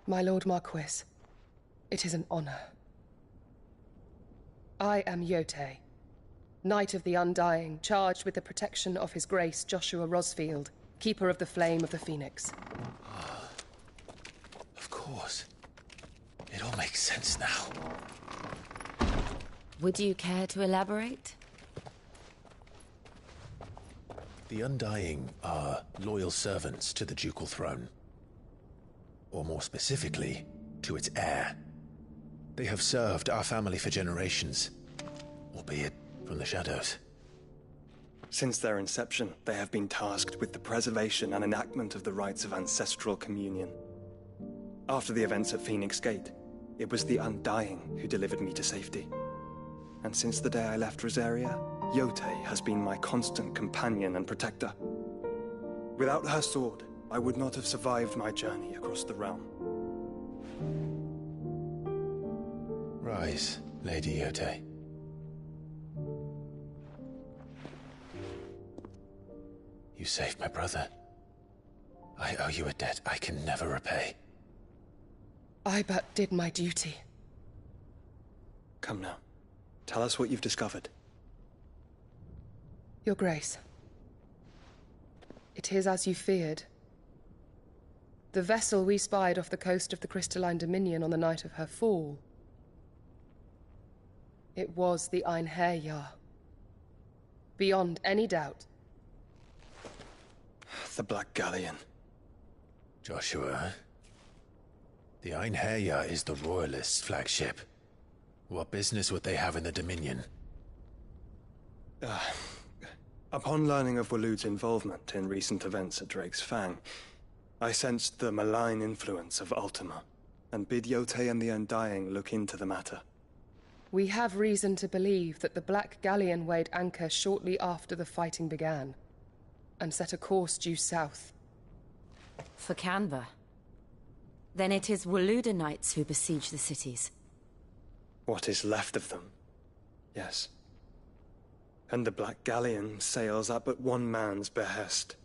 My Lord Marquis, it is an honor. I am Yotei, Knight of the Undying, charged with the protection of His Grace Joshua Rosfield, Keeper of the Flame of the Phoenix. Of course. It all makes sense now. Would you care to elaborate? The Undying are loyal servants to the ducal throne. Or more specifically, to its heir. They have served our family for generations, albeit from the shadows. Since their inception, they have been tasked with the preservation and enactment of the rites of ancestral communion. After the events at Phoenix Gate, it was the Undying who delivered me to safety. And since the day I left Rosaria, Yotei has been my constant companion and protector. Without her sword, I would not have survived my journey across the realm. Rise, Lady Yotei. You saved my brother. I owe you a debt I can never repay. I but did my duty. Come now. Tell us what you've discovered. Your Grace. It is as you feared. The vessel we spied off the coast of the Crystalline Dominion on the night of her fall. It was the Einherjar. Beyond any doubt. The Black Galleon. Joshua, the Einherjar is the Royalists' flagship. What business would they have in the Dominion? Upon learning of Waloed's involvement in recent events at Drake's Fang, I sensed the malign influence of Ultima, and bid Yotei and the Undying look into the matter. We have reason to believe that the Black Galleon weighed anchor shortly after the fighting began, and set a course due south. For Canva. Then it is Waloed Knights who besiege the cities. What is left of them, yes. And the Black Galleon sails at but one man's behest.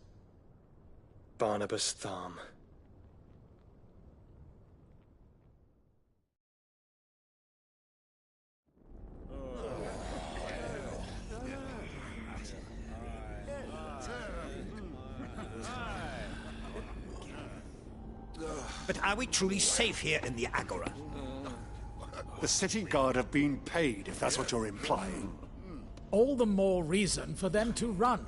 Barnabas Tharm. But are we truly safe here in the Agora? The city guard have been paid, if that's what you're implying. All the more reason for them to run.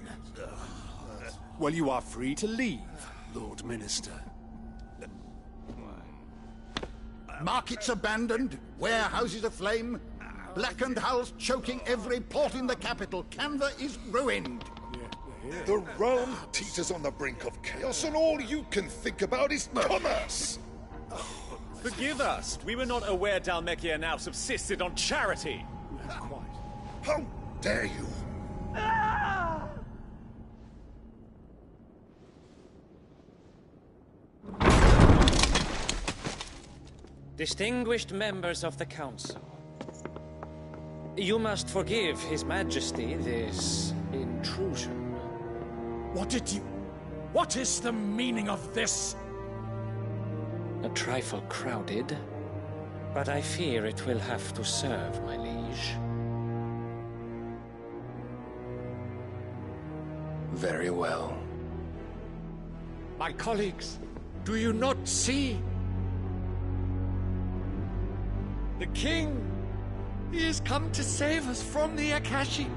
Well, you are free to leave, Lord Minister. Markets abandoned, warehouses aflame, blackened hulls choking every port in the capital. Canva is ruined. The realm teeters on the brink of chaos, and all you can think about is commerce! Forgive us! We were not aware Dhalmekia now subsisted on charity! How dare you! Distinguished members of the Council, you must forgive His Majesty this intrusion. What is the meaning of this? A trifle crowded, but I fear it will have to serve, my liege. Very well. My colleagues, do you not see? The King! He has come to save us from the Akashic!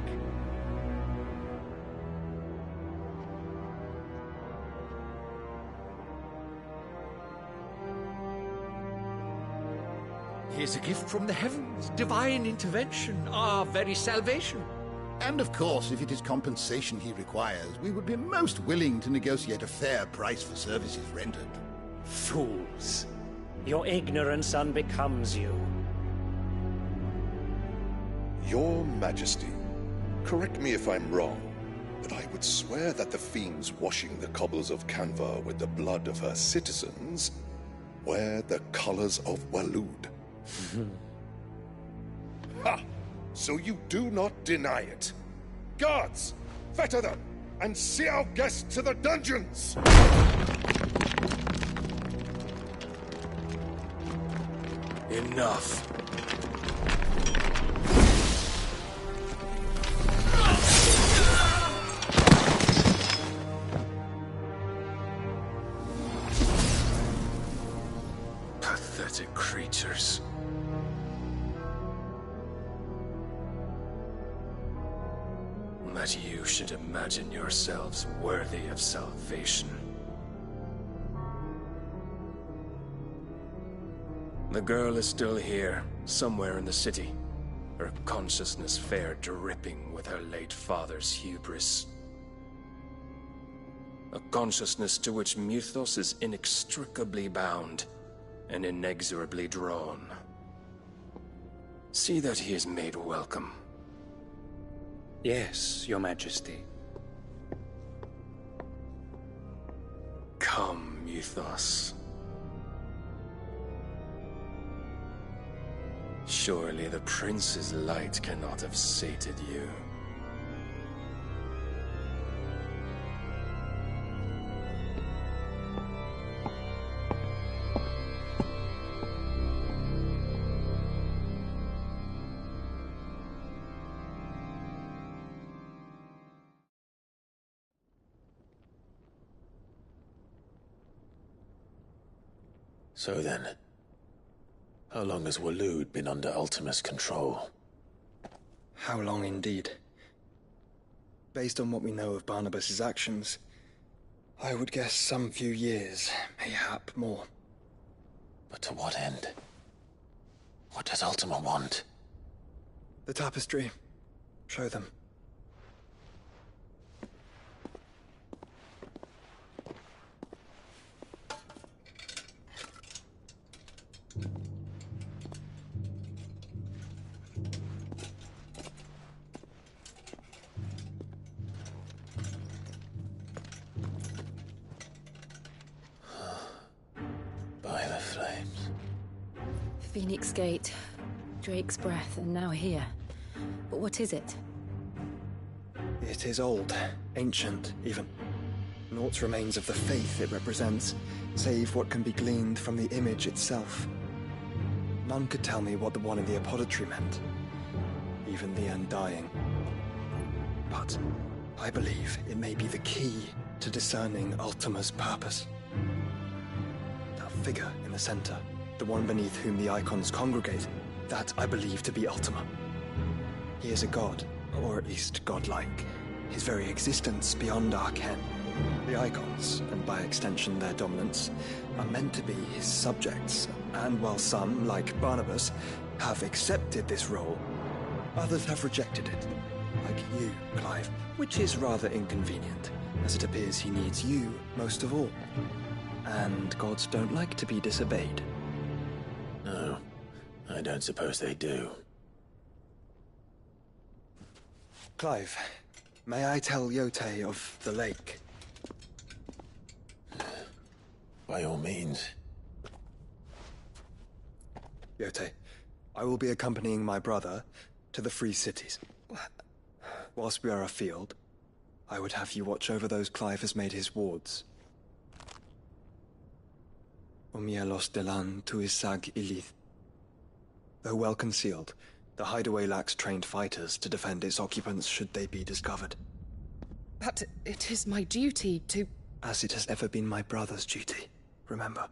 He is a gift from the heavens, divine intervention, our very salvation. And of course, if it is compensation he requires, we would be most willing to negotiate a fair price for services rendered. Fools! Your ignorance unbecomes you. Your Majesty, correct me if I'm wrong, but I would swear that the fiends washing the cobbles of Canva with the blood of her citizens wear the colors of Waloed. Ha! So you do not deny it. Guards, fetter them, and see our guests to the dungeons! Enough. Pathetic creatures. That you should imagine yourselves worthy of salvation. The girl is still here, somewhere in the city, her consciousness fair dripping with her late father's hubris. A consciousness to which Mythos is inextricably bound and inexorably drawn. See that he is made welcome. Yes, Your Majesty. Come, Mythos. Surely the prince's light cannot have sated you. So then, how long has Waloed been under Ultima's control? How long indeed? Based on what we know of Barnabas's actions, I would guess some few years, mayhap more. But to what end? What does Ultima want? The tapestry. Show them. By the flames. Phoenix Gate, Drake's Breath, and now here. But what is it? It is old, ancient, even. Naught remains of the faith it represents, save what can be gleaned from the image itself. None could tell me what the one in the apothecary meant, even the Undying. But I believe it may be the key to discerning Ultima's purpose. That figure in the center, the one beneath whom the icons congregate, that I believe to be Ultima. He is a god, or at least godlike, his very existence beyond our ken. The icons, and by extension their dominance, are meant to be his subjects, and while some, like Barnabas, have accepted this role, others have rejected it, like you, Clive, which is rather inconvenient, as it appears he needs you most of all. And gods don't like to be disobeyed. No, I don't suppose they do. Clive, may I tell Yote of the lake? By all means. Yote, I will be accompanying my brother to the Free Cities. Whilst we are afield, I would have you watch over those Clive has made his wards. Omielos delan tuisag ilith. Though well concealed, the hideaway lacks trained fighters to defend its occupants should they be discovered. But it is my duty to... As it has ever been my brother's duty, remember.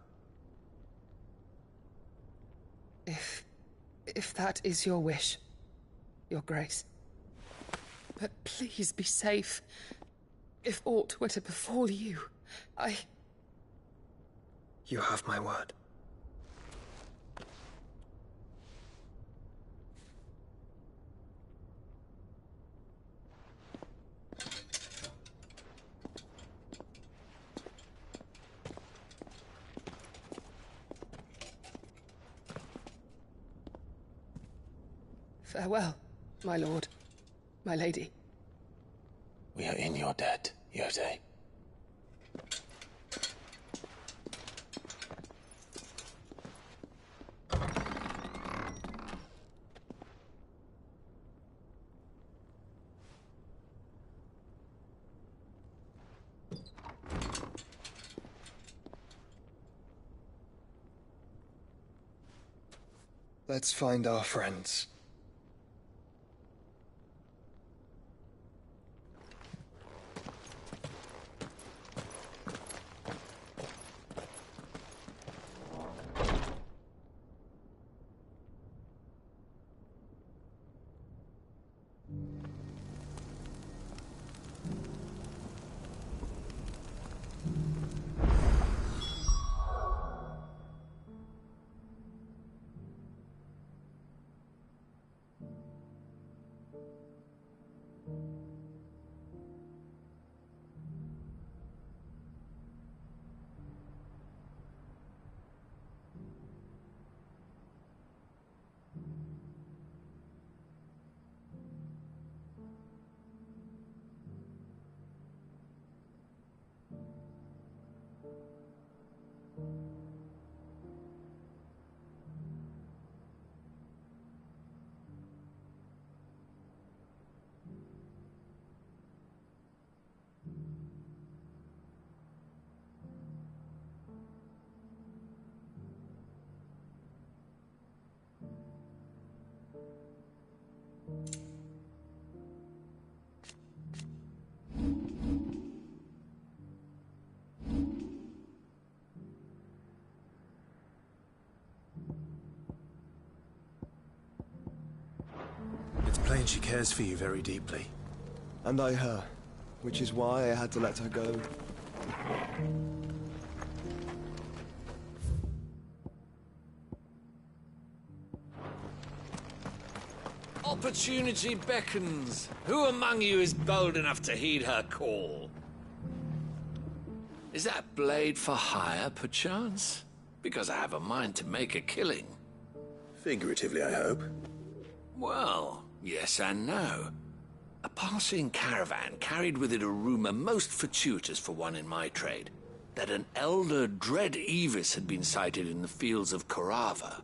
If that is your wish, Your Grace. But please be safe. If aught were to befall you, You have my word. Farewell, my lord, my lady. We are in your debt, Yote. Let's find our friends. It's plain she cares for you very deeply. And I her, which is why I had to let her go. Opportunity beckons. Who among you is bold enough to heed her call? Is that blade for hire, perchance? Because I have a mind to make a killing. Figuratively, I hope. Well, yes and no. A passing caravan carried with it a rumor most fortuitous for one in my trade, that an elder Dread Evis had been sighted in the fields of Korava.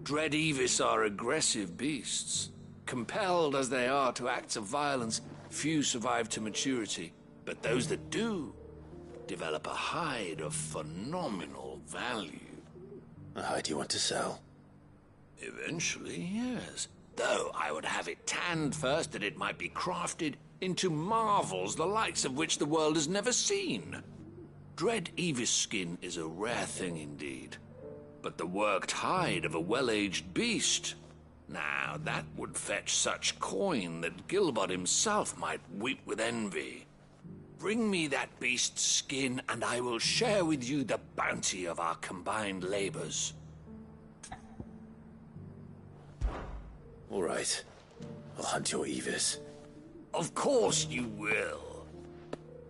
Dread Evis are aggressive beasts. Compelled as they are to acts of violence, few survive to maturity, but those that do develop a hide of phenomenal value. A hide you want to sell? Eventually, yes. Though I would have it tanned first that it might be crafted into marvels the likes of which the world has never seen. Dread Evis skin is a rare thing indeed. But the worked hide of a well-aged beast, now that would fetch such coin that Gilbert himself might weep with envy. Bring me that beast's skin, and I will share with you the bounty of our combined labors. All right. I'll hunt your Evis. Of course you will.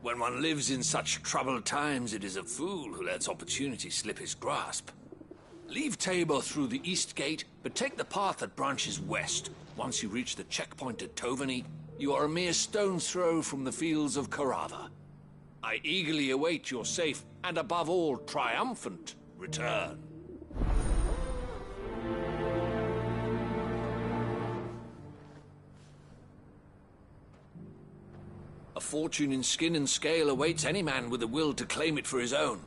When one lives in such troubled times, it is a fool who lets opportunity slip his grasp. Leave Tabor through the east gate, but take the path that branches west. Once you reach the checkpoint at Tovany, you are a mere stone's throw from the fields of Korava. I eagerly await your safe, and above all, triumphant return. A fortune in skin and scale awaits any man with a will to claim it for his own.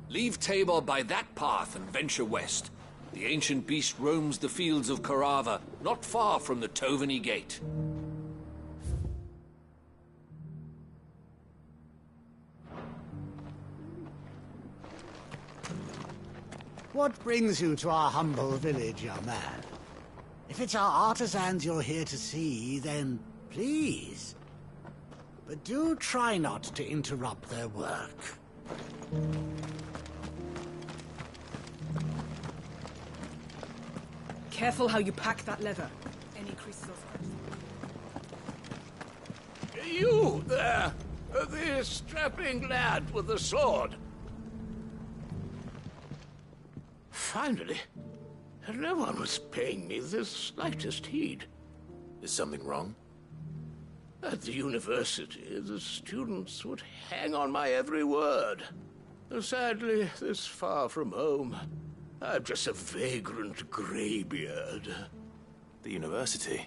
Leave Tabor by that path and venture west. The ancient beast roams the fields of Korava, not far from the Tovany Gate. What brings you to our humble village, young man? If it's our artisans you're here to see, then please. But do try not to interrupt their work. Careful how you pack that leather. Any creases or scratches. You there! The strapping lad with the sword. Finally. No one was paying me the slightest heed. Is something wrong? At the university, the students would hang on my every word. Sadly, this far from home, I'm just a vagrant greybeard. The university?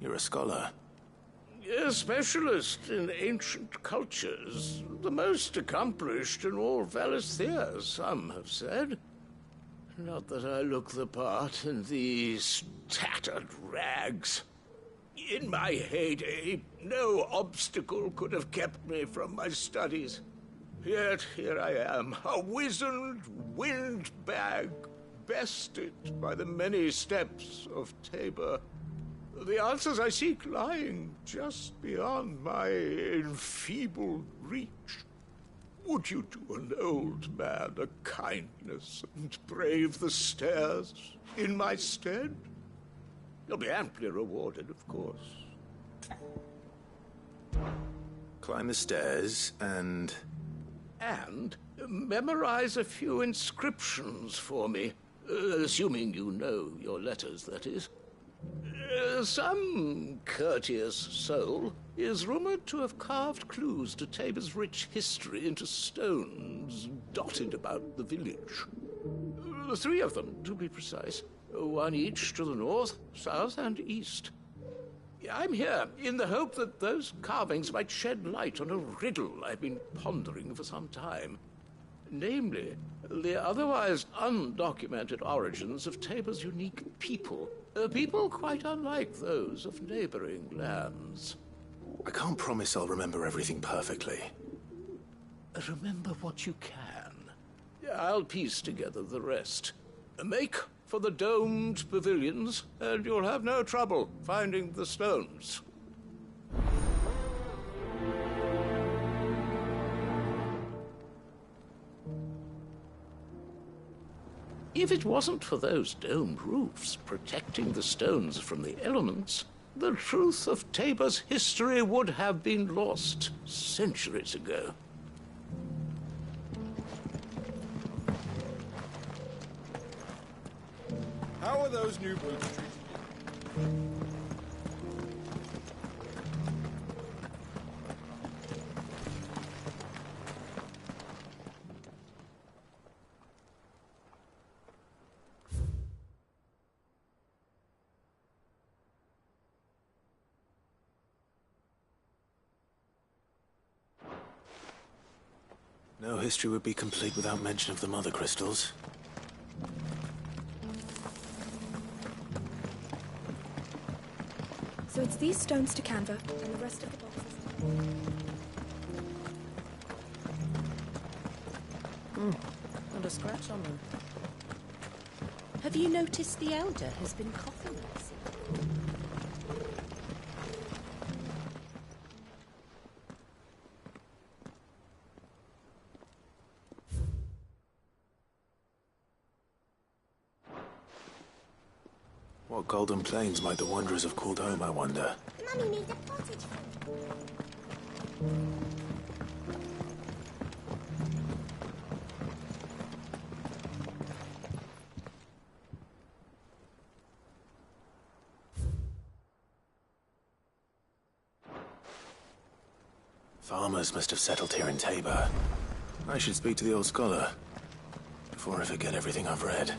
You're a scholar. A specialist in ancient cultures. The most accomplished in all Valisthea, some have said. Not that I look the part in these tattered rags. In my heyday, no obstacle could have kept me from my studies. Yet here I am, a wizened windbag, bested by the many steps of Tabor. The answers I seek lying just beyond my enfeebled reach. Would you do an old man a kindness and brave the stairs in my stead? You'll be amply rewarded, of course. Climb the stairs and... And memorize a few inscriptions for me, assuming you know your letters, that is. Some courteous soul is rumored to have carved clues to Tabor's rich history into stones dotted about the village. 3 of them, to be precise. 1 each to the north, south, and east. I'm here in the hope that those carvings might shed light on a riddle I've been pondering for some time. Namely, the otherwise undocumented origins of Tabor's unique people. People quite unlike those of neighboring lands. I can't promise I'll remember everything perfectly. Remember what you can. I'll piece together the rest. Make for the domed pavilions, and you'll have no trouble finding the stones. If it wasn't for those domed roofs protecting the stones from the elements, the truth of Tabor's history would have been lost centuries ago. How are those new boots treating you? No history would be complete without mention of the mother crystals. So it's these stones to Canva, and the rest of the boxes. Not a scratch on them. Have you noticed the Elder has been coughing less? What golden plains might the wanderers have called home, I wonder? Mummy made a pottage. Farmers must have settled here in Tabor. I should speak to the old scholar before I forget everything I've read.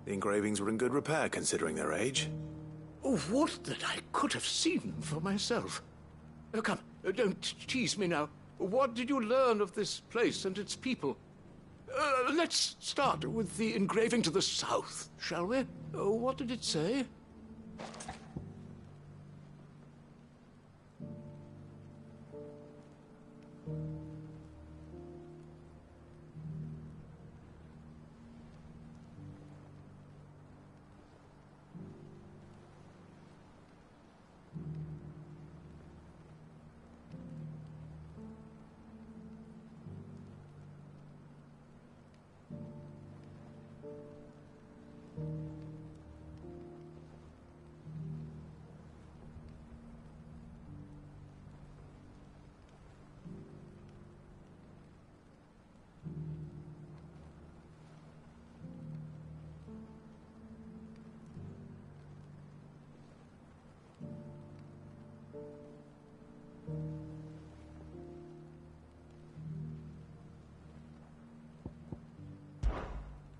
The engravings were in good repair, considering their age. Oh, would that I could have seen them for myself. Come, don't tease me now. What did you learn of this place and its people? Let's start with the engraving to the south, shall we? What did it say?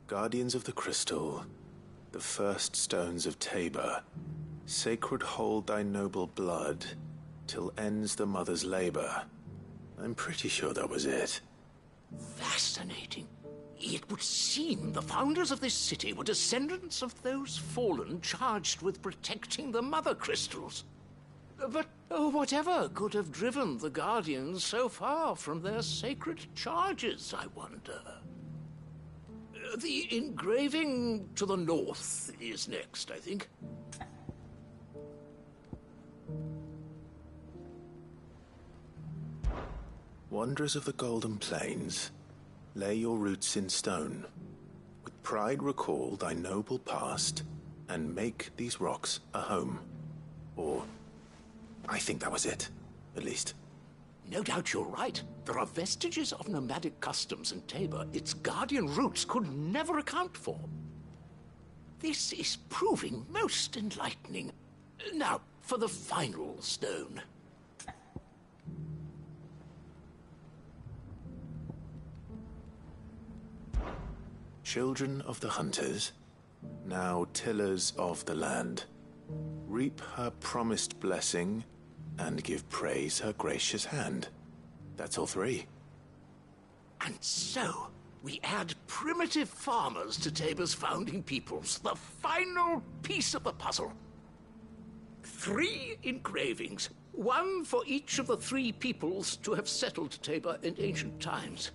Guardians of the Crystal, the first stones of Tabor, sacred hold thy noble blood, till ends the mother's labor. I'm pretty sure that was it. Fascinating. It would seem the founders of this city were descendants of those fallen charged with protecting the Mother Crystals. But whatever could have driven the Guardians so far from their sacred charges, I wonder? The engraving to the north is next, I think. Wanderers of the Golden Plains, lay your roots in stone. With pride recall thy noble past, and make these rocks a home. Or, I think that was it, at least. No doubt you're right. There are vestiges of nomadic customs in Tabor its guardian roots could never account for. This is proving most enlightening. Now, for the final stone. Children of the hunters, now tillers of the land, reap her promised blessing and give praise her gracious hand. That's all three. And so, we add primitive farmers to Tabor's founding peoples, the final piece of the puzzle. 3 engravings, one for each of the 3 peoples to have settled Tabor in ancient times.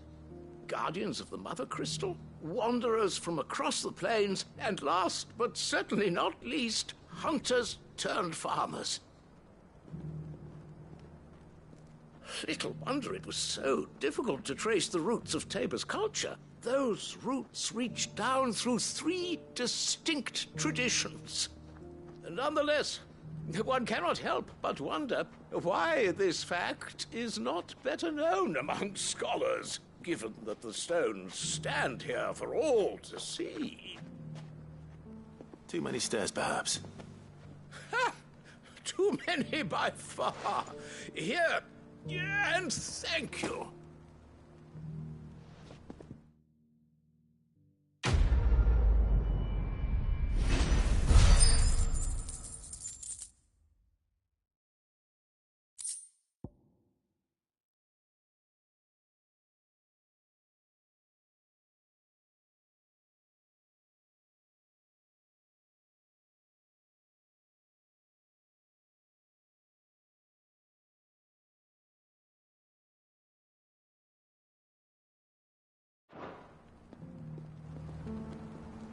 Guardians of the Mother Crystal, wanderers from across the plains, and last but certainly not least, hunters turned farmers. Little wonder it was so difficult to trace the roots of Tabor's culture. Those roots reach down through 3 distinct traditions. Nonetheless, one cannot help but wonder why this fact is not better known among scholars, given that the stones stand here for all to see. Too many stairs, perhaps. Ha! Too many by far. Here, and thank you.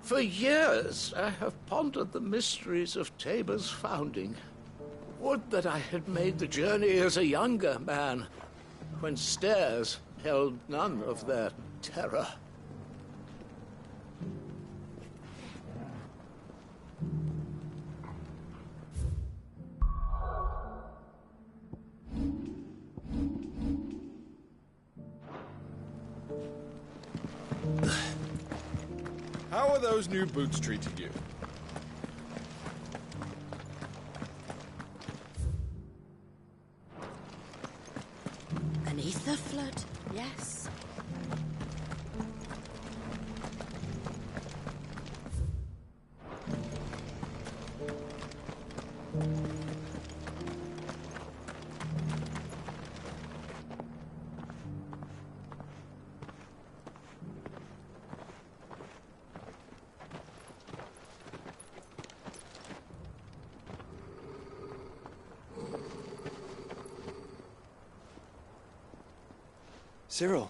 For years, I have pondered the mysteries of Tabor's founding. Would that I had made the journey as a younger man, when stairs held none of their terror. How are those new boots treating you? An ether flood, yes. Cyril.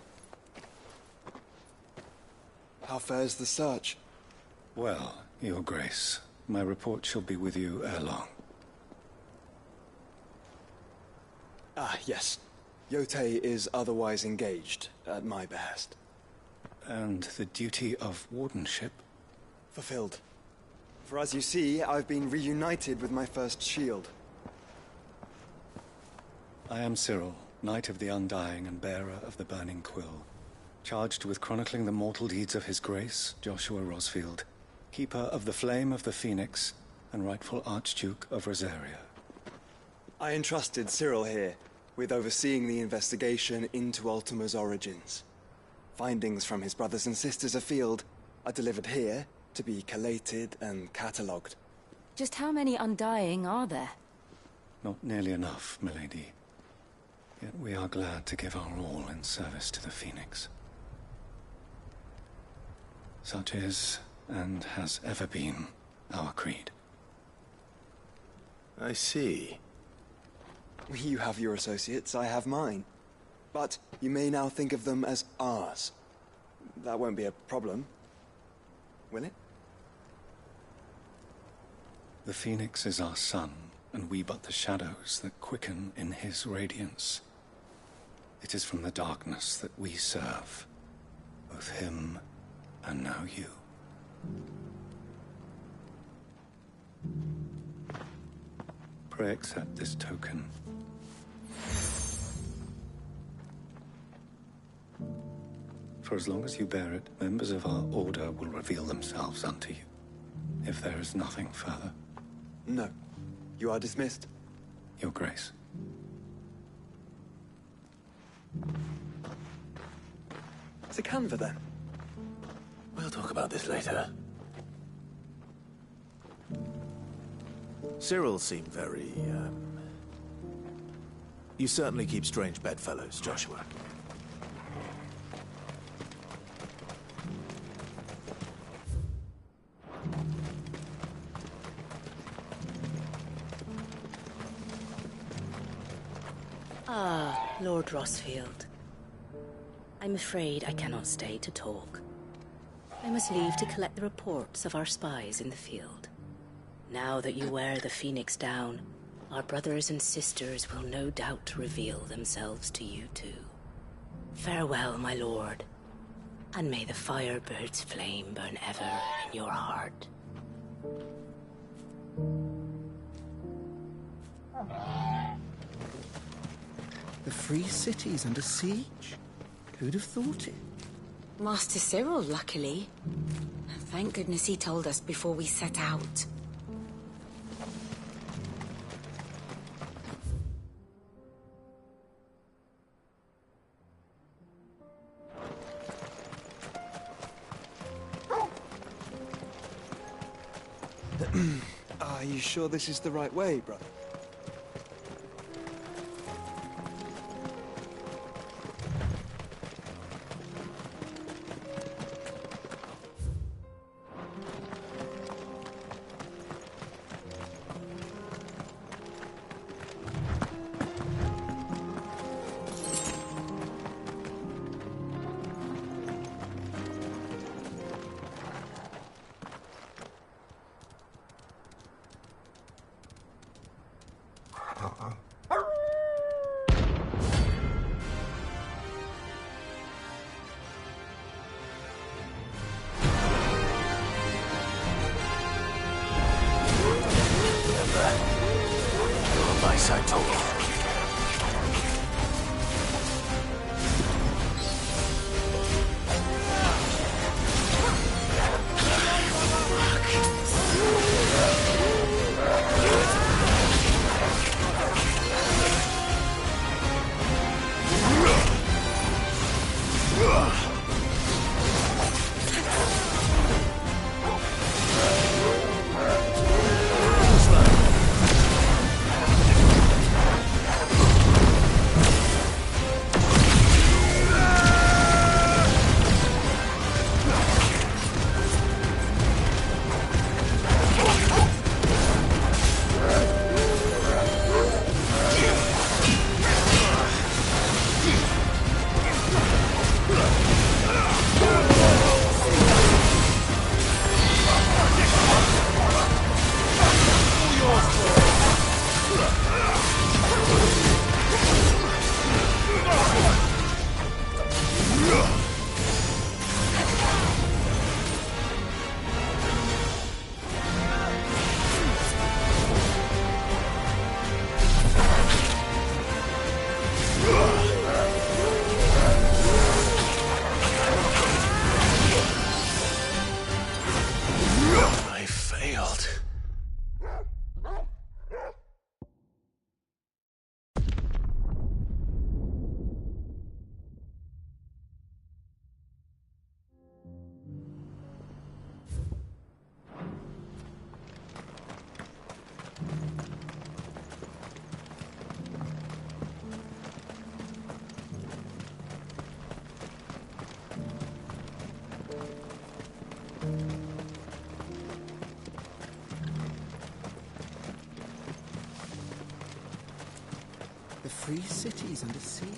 How fares the search? Well, Your Grace, my report shall be with you ere long. Ah, yes. Yotei is otherwise engaged, at my behest. And the duty of wardenship? Fulfilled. For as you see, I've been reunited with my first shield. I am Cyril, Knight of the Undying and bearer of the Burning Quill, charged with chronicling the mortal deeds of His Grace, Joshua Rosfield, Keeper of the Flame of the Phoenix, and rightful Archduke of Rosaria. I entrusted Cyril here with overseeing the investigation into Ultima's origins. Findings from his brothers and sisters afield are delivered here to be collated and catalogued. Just how many Undying are there? Not nearly enough, milady. Yet we are glad to give our all in service to the Phoenix. Such is, and has ever been, our creed. I see. You have your associates, I have mine. But you may now think of them as ours. That won't be a problem, will it? The Phoenix is our sun, and we but the shadows that quicken in his radiance. It is from the darkness that we serve, both him and now you. Pray accept this token. For as long as you bear it, members of our order will reveal themselves unto you, if there is nothing further. No. You are dismissed. Your Grace. It's a Canva, then. We'll talk about this later. Cyril seemed very, You certainly keep strange bedfellows, Joshua. Ah, Lord Rosfield. I'm afraid I cannot stay to talk. I must leave to collect the reports of our spies in the field. Now that you wear the Phoenix down, our brothers and sisters will no doubt reveal themselves to you too. Farewell, my lord, and may the Firebird's flame burn ever in your heart. The free city's under siege. Who'd have thought it? Master Cyril, luckily. Thank goodness he told us before we set out. Are you sure this is the right way, brother? The free cities under siege.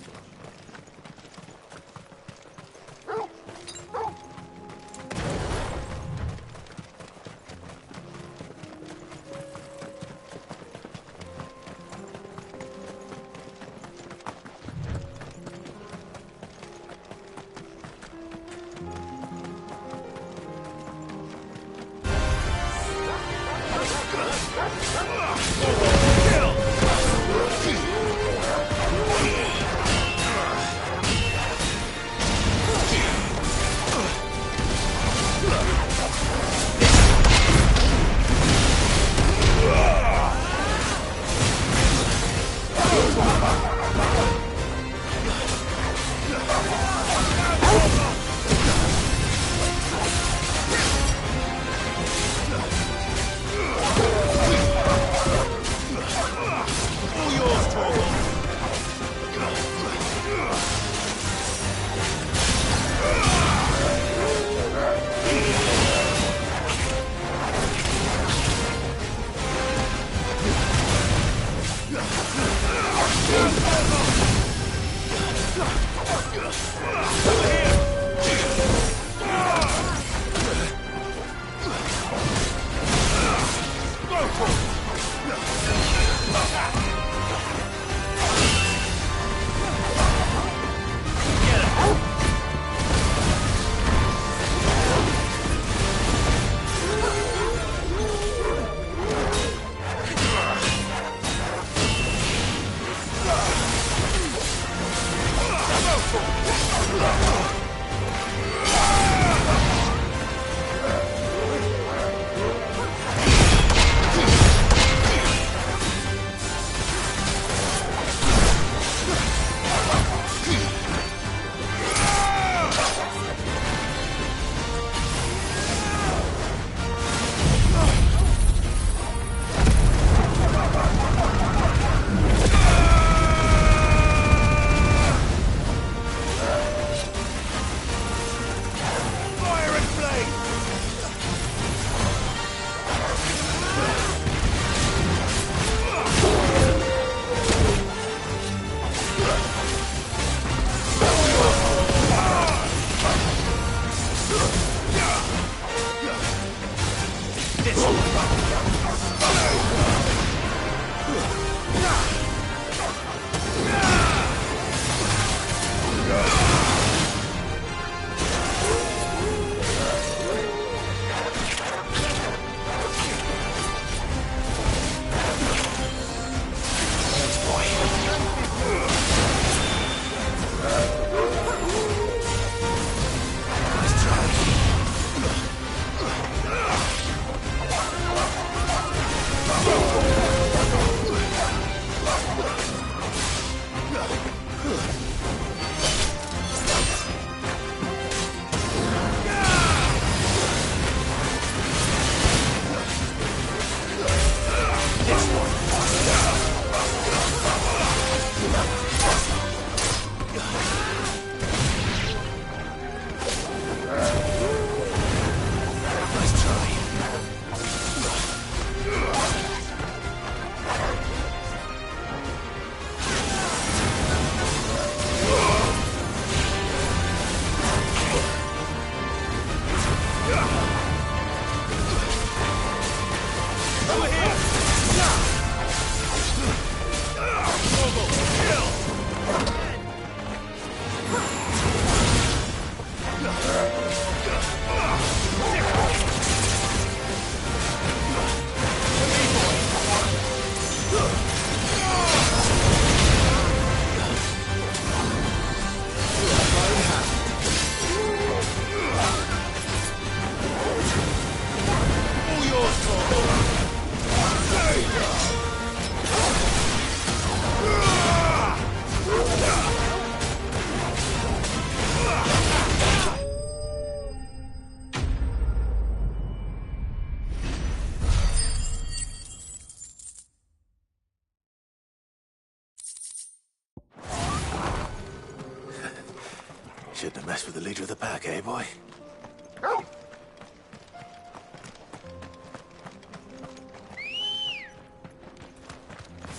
Shouldn't have messed with the leader of the pack, eh, boy?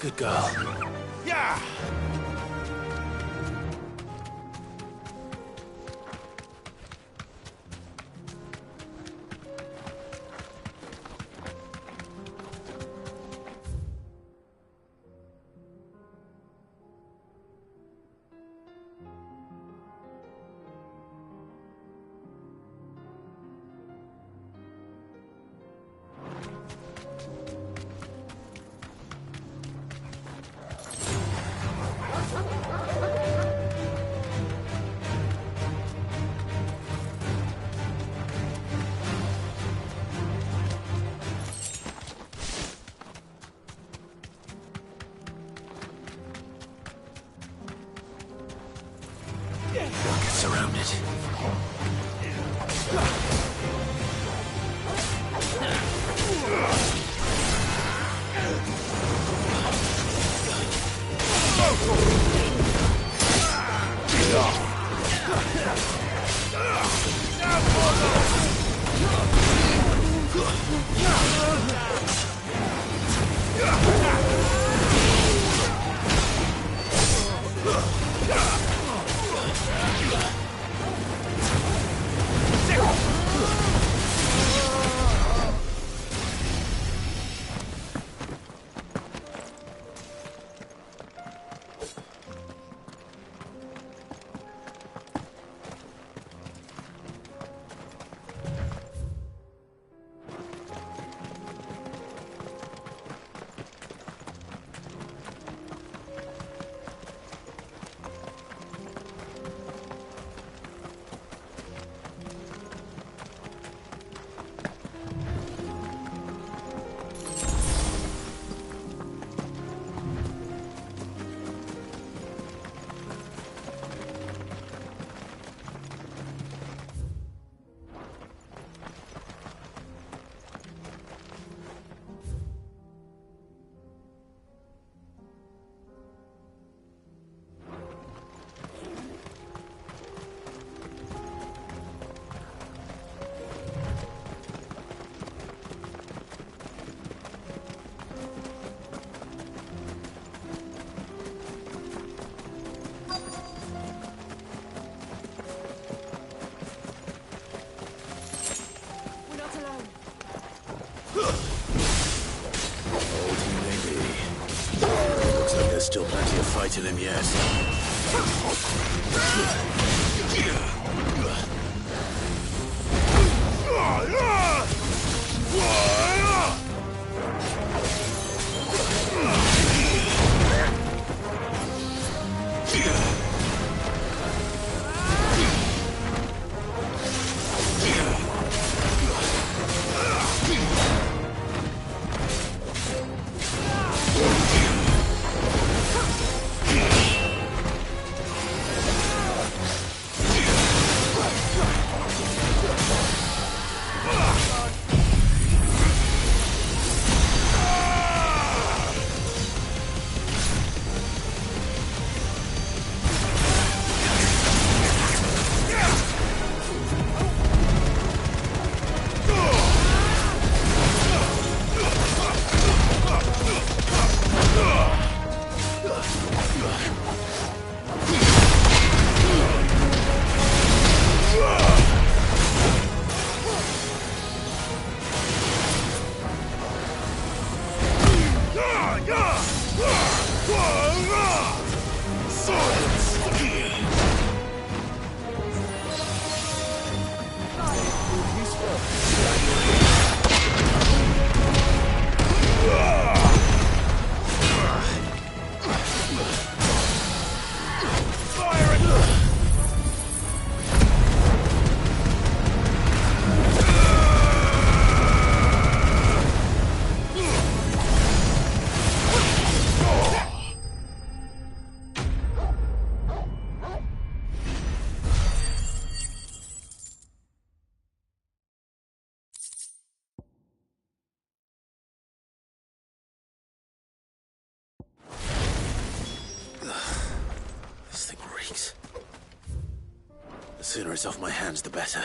Good girl. Yeah! Get surrounded. Still plenty of fight in him yet. The sooner it's off my hands, the better.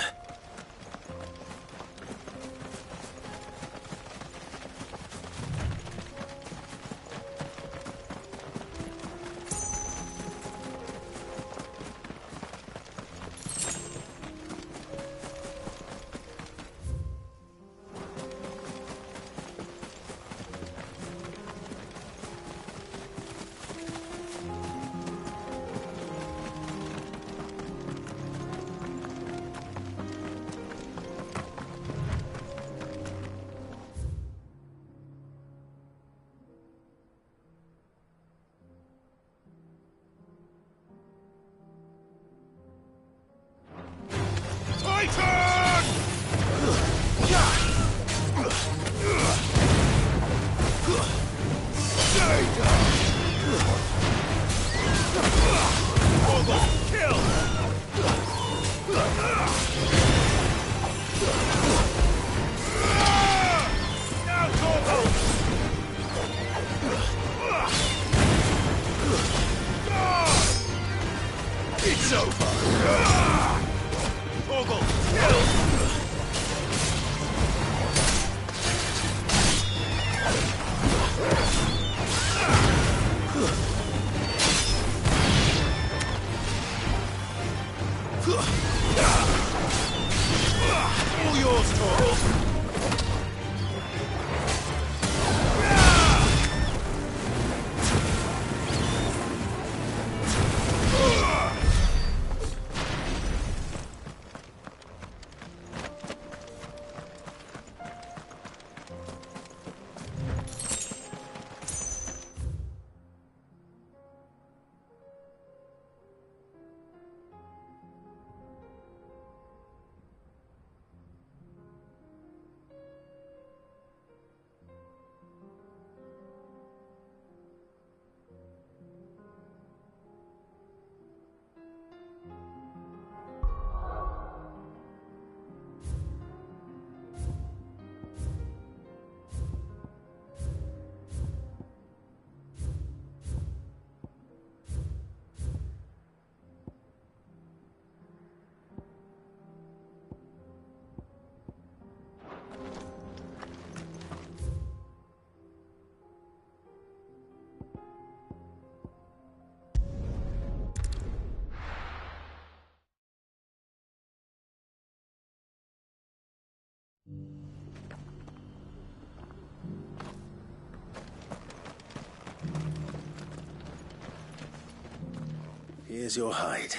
Here's your hide,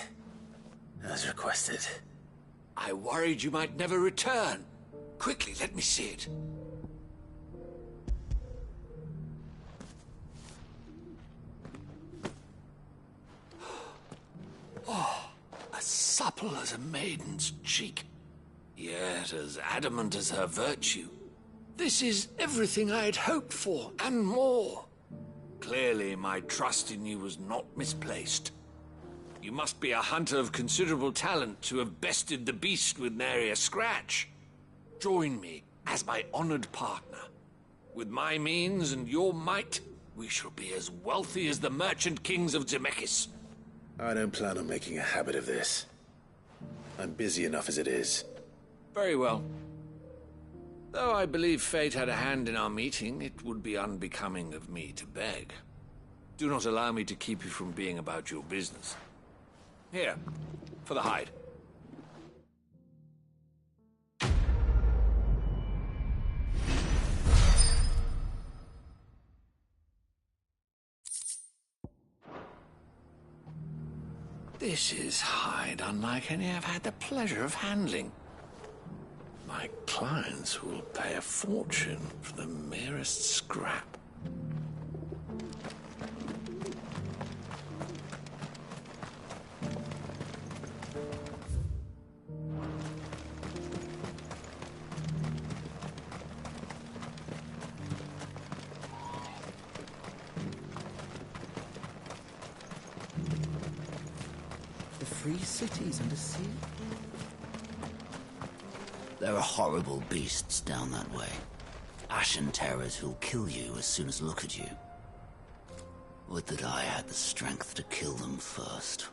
as requested. I worried you might never return. Quickly, let me see it. Oh, as supple as a maiden's cheek, yet as adamant as her virtue. This is everything I had hoped for, and more. Clearly, my trust in you was not misplaced. You must be a hunter of considerable talent to have bested the beast with nary a scratch. Join me as my honored partner. With my means and your might, we shall be as wealthy as the merchant kings of Zemeckis. I don't plan on making a habit of this. I'm busy enough as it is. Very well. Though I believe fate had a hand in our meeting, it would be unbecoming of me to beg. Do not allow me to keep you from being about your business. Here, for the hide. This is hide unlike any I've had the pleasure of handling. My clients will pay a fortune for the merest scrap. The free cities under siege? There are horrible beasts down that way. Ashen terrors who'll kill you as soon as look at you. Would that I had the strength to kill them first.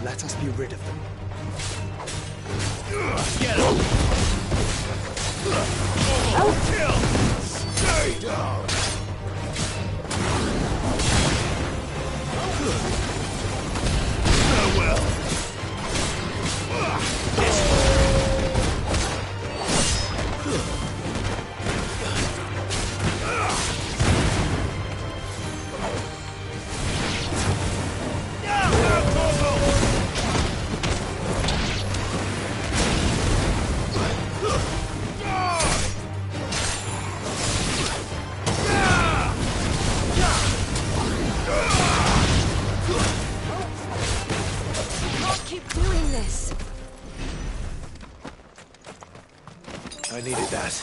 Let us be rid of them. Get him! Kill! Stay down! Farewell! I needed that.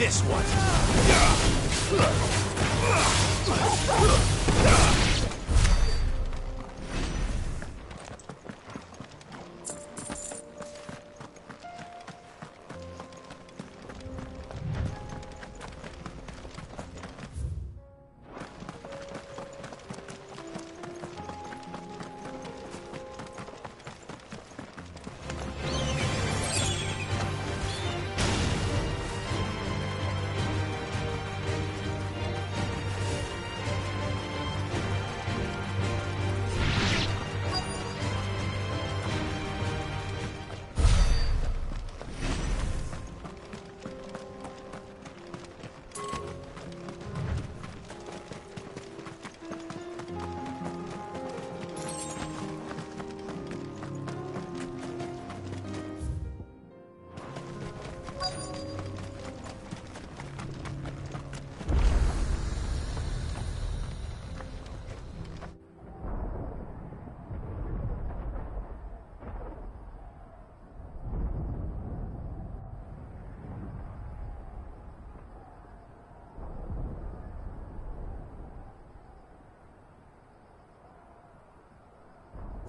this one!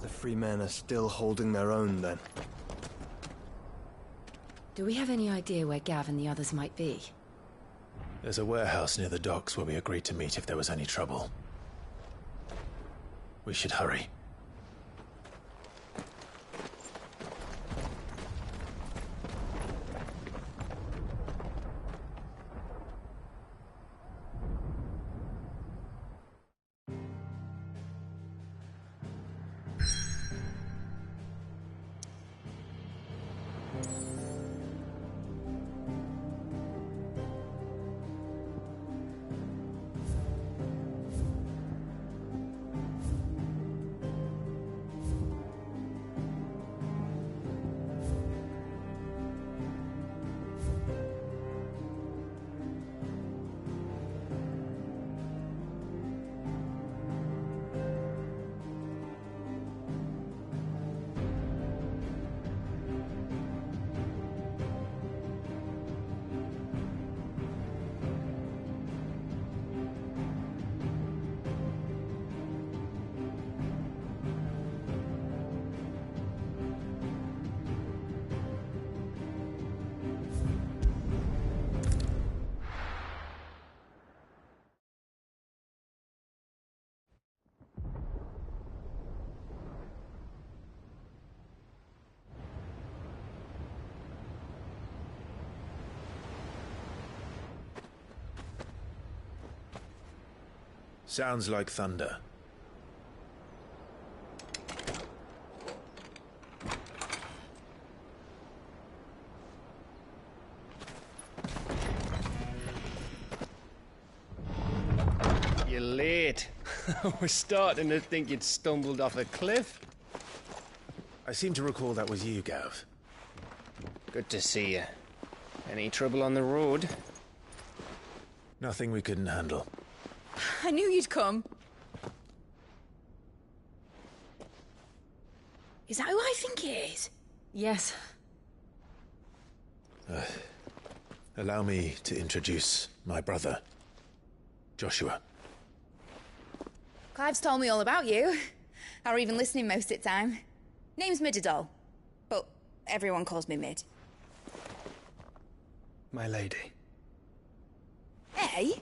The free men are still holding their own, then. Do we have any idea where Gav and the others might be? There's a warehouse near the docks where we agreed to meet if there was any trouble. We should hurry. Sounds like thunder. You're late. I was starting to think you'd stumbled off a cliff. I seem to recall that was you, Gav. Good to see you. Any trouble on the road? Nothing we couldn't handle. I knew you'd come. Is that who I think it is? Yes. Allow me to introduce my brother, Joshua. Clive's told me all about you. Or even listening most of the time. Name's Midadol, but everyone calls me Mid. My lady. Hey?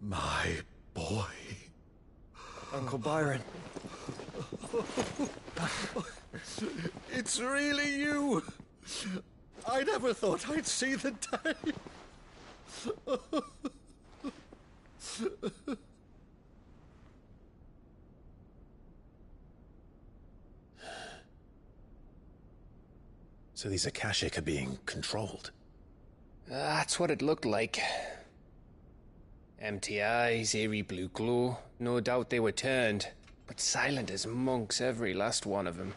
My boy. Uncle Byron. It's really you. I never thought I'd see the day. So these Akashic are being controlled? That's what it looked like. Empty eyes, eerie blue glow. No doubt they were turned, but silent as monks, every last one of them.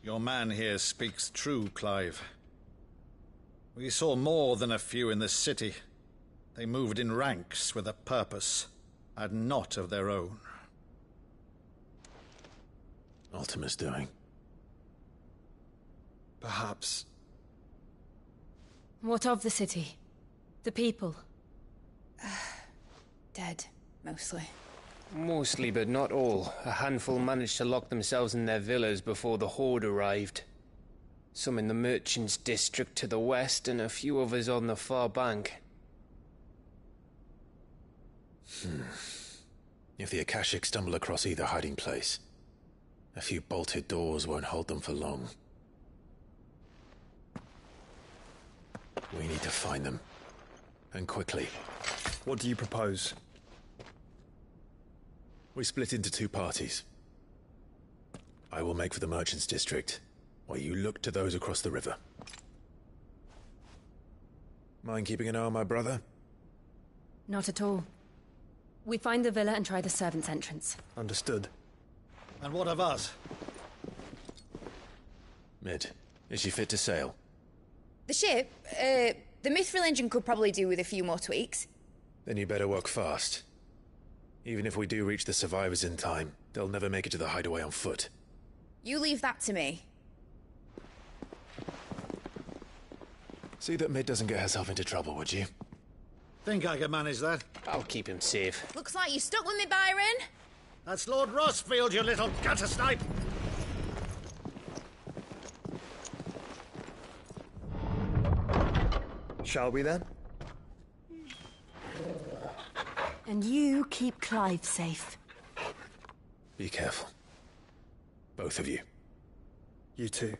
Your man here speaks true, Clive. We saw more than a few in the city. They moved in ranks with a purpose, and not of their own. Ultima's doing. Perhaps. What of the city? The people? Dead, mostly. Mostly, but not all. A handful managed to lock themselves in their villas before the Horde arrived. Some in the Merchants' District to the west, and a few others on the far bank. If the Akashic stumble across either hiding place, a few bolted doors won't hold them for long. We need to find them. And quickly. What do you propose? We split into two parties. I will make for the Merchants' District, while you look to those across the river. Mind keeping an eye on my brother? Not at all. We find the villa and try the servants' entrance. Understood. And what of us? Mid, is she fit to sail? The ship, the Mithril engine could probably do with a few more tweaks. Then you better work fast. Even if we do reach the survivors in time, they'll never make it to the hideaway on foot. You leave that to me. See that Mid doesn't get herself into trouble, would you? Think I can manage that? I'll keep him safe. Looks like you stuck with me, Byron. That's Lord Rossfield, you little gutter snipe! Shall we then? And you keep Clive safe. Be careful. Both of you. You too.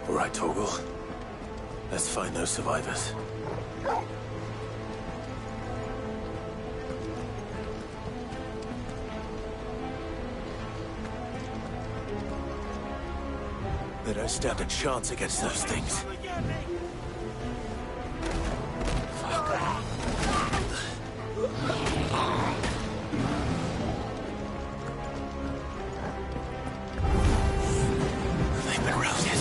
All right, Torgal. Let's find those survivors. They don't stand a chance against those things. They've been routed.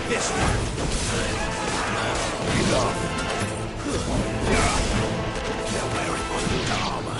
This one. They're wearing body armor.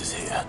is here.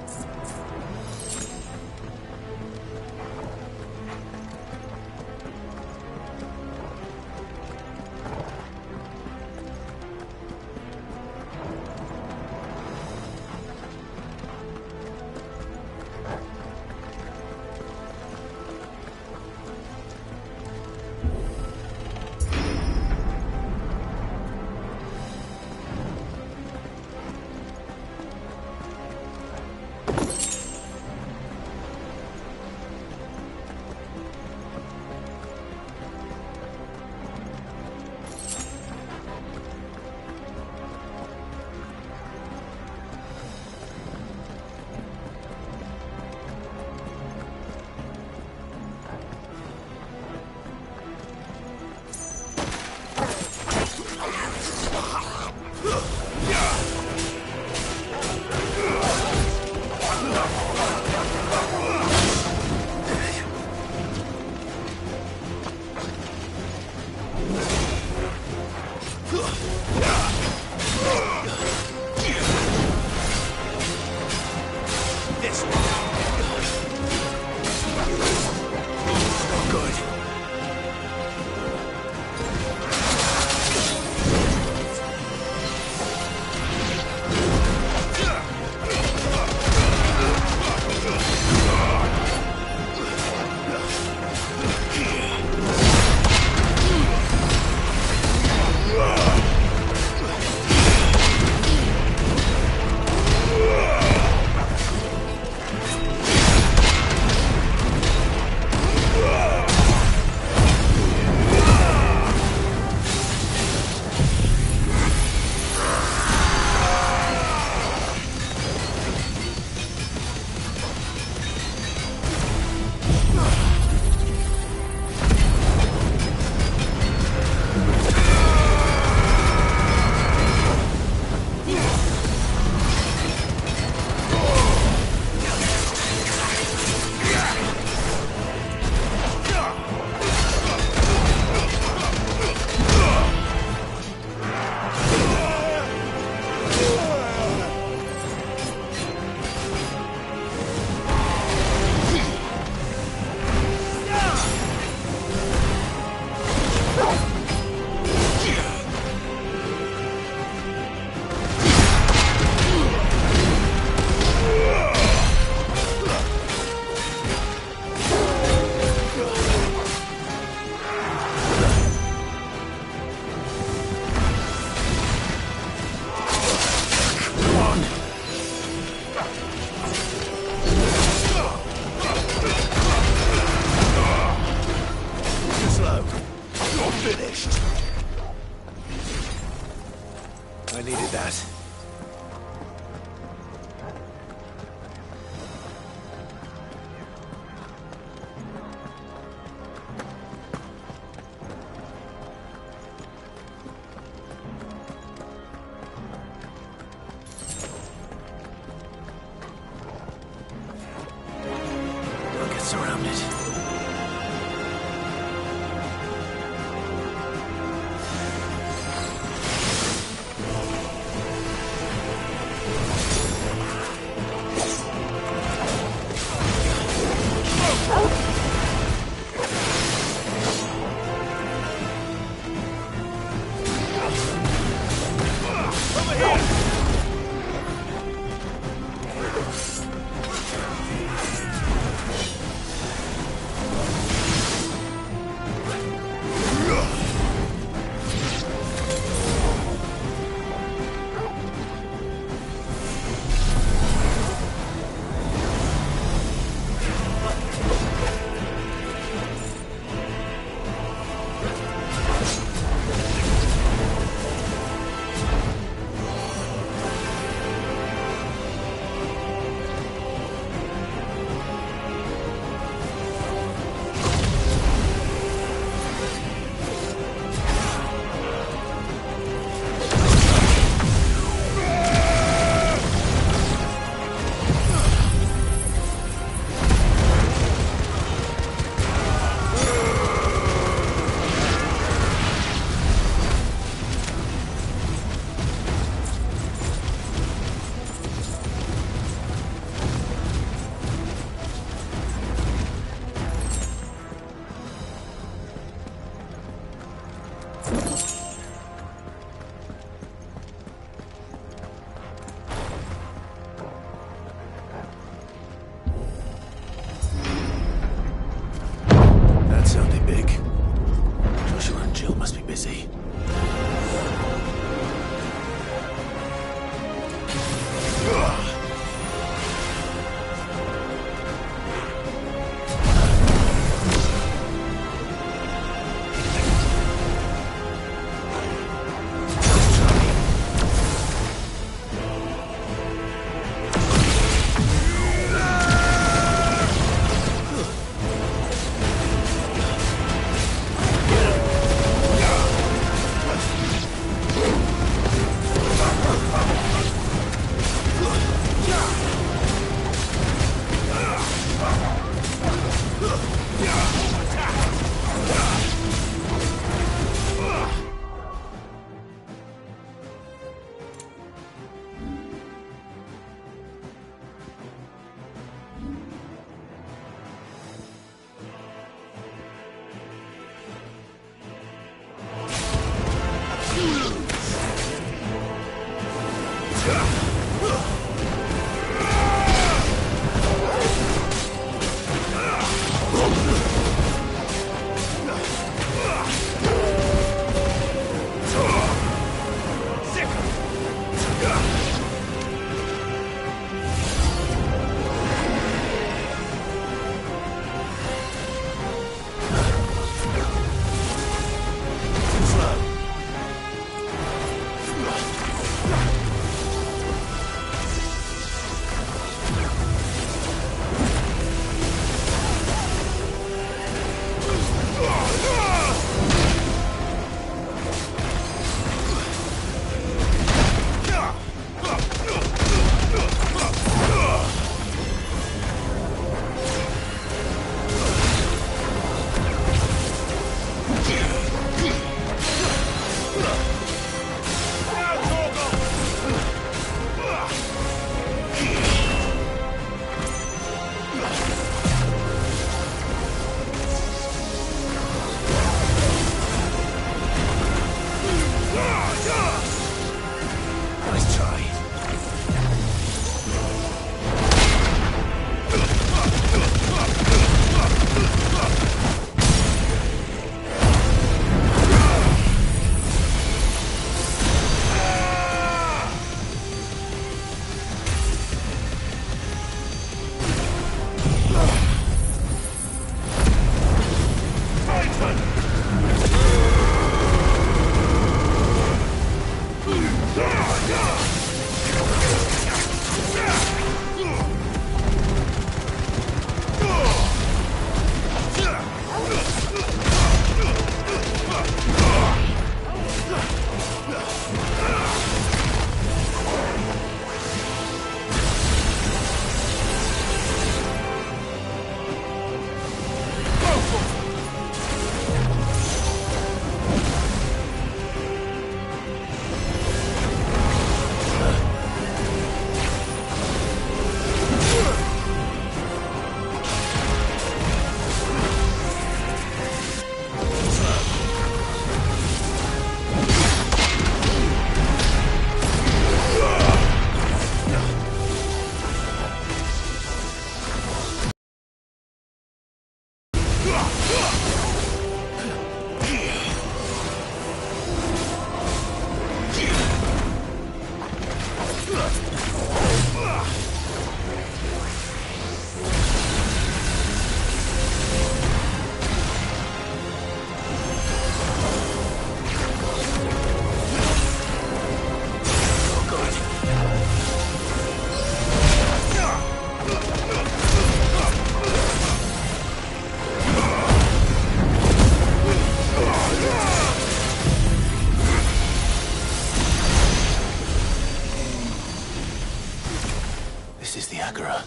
Agora,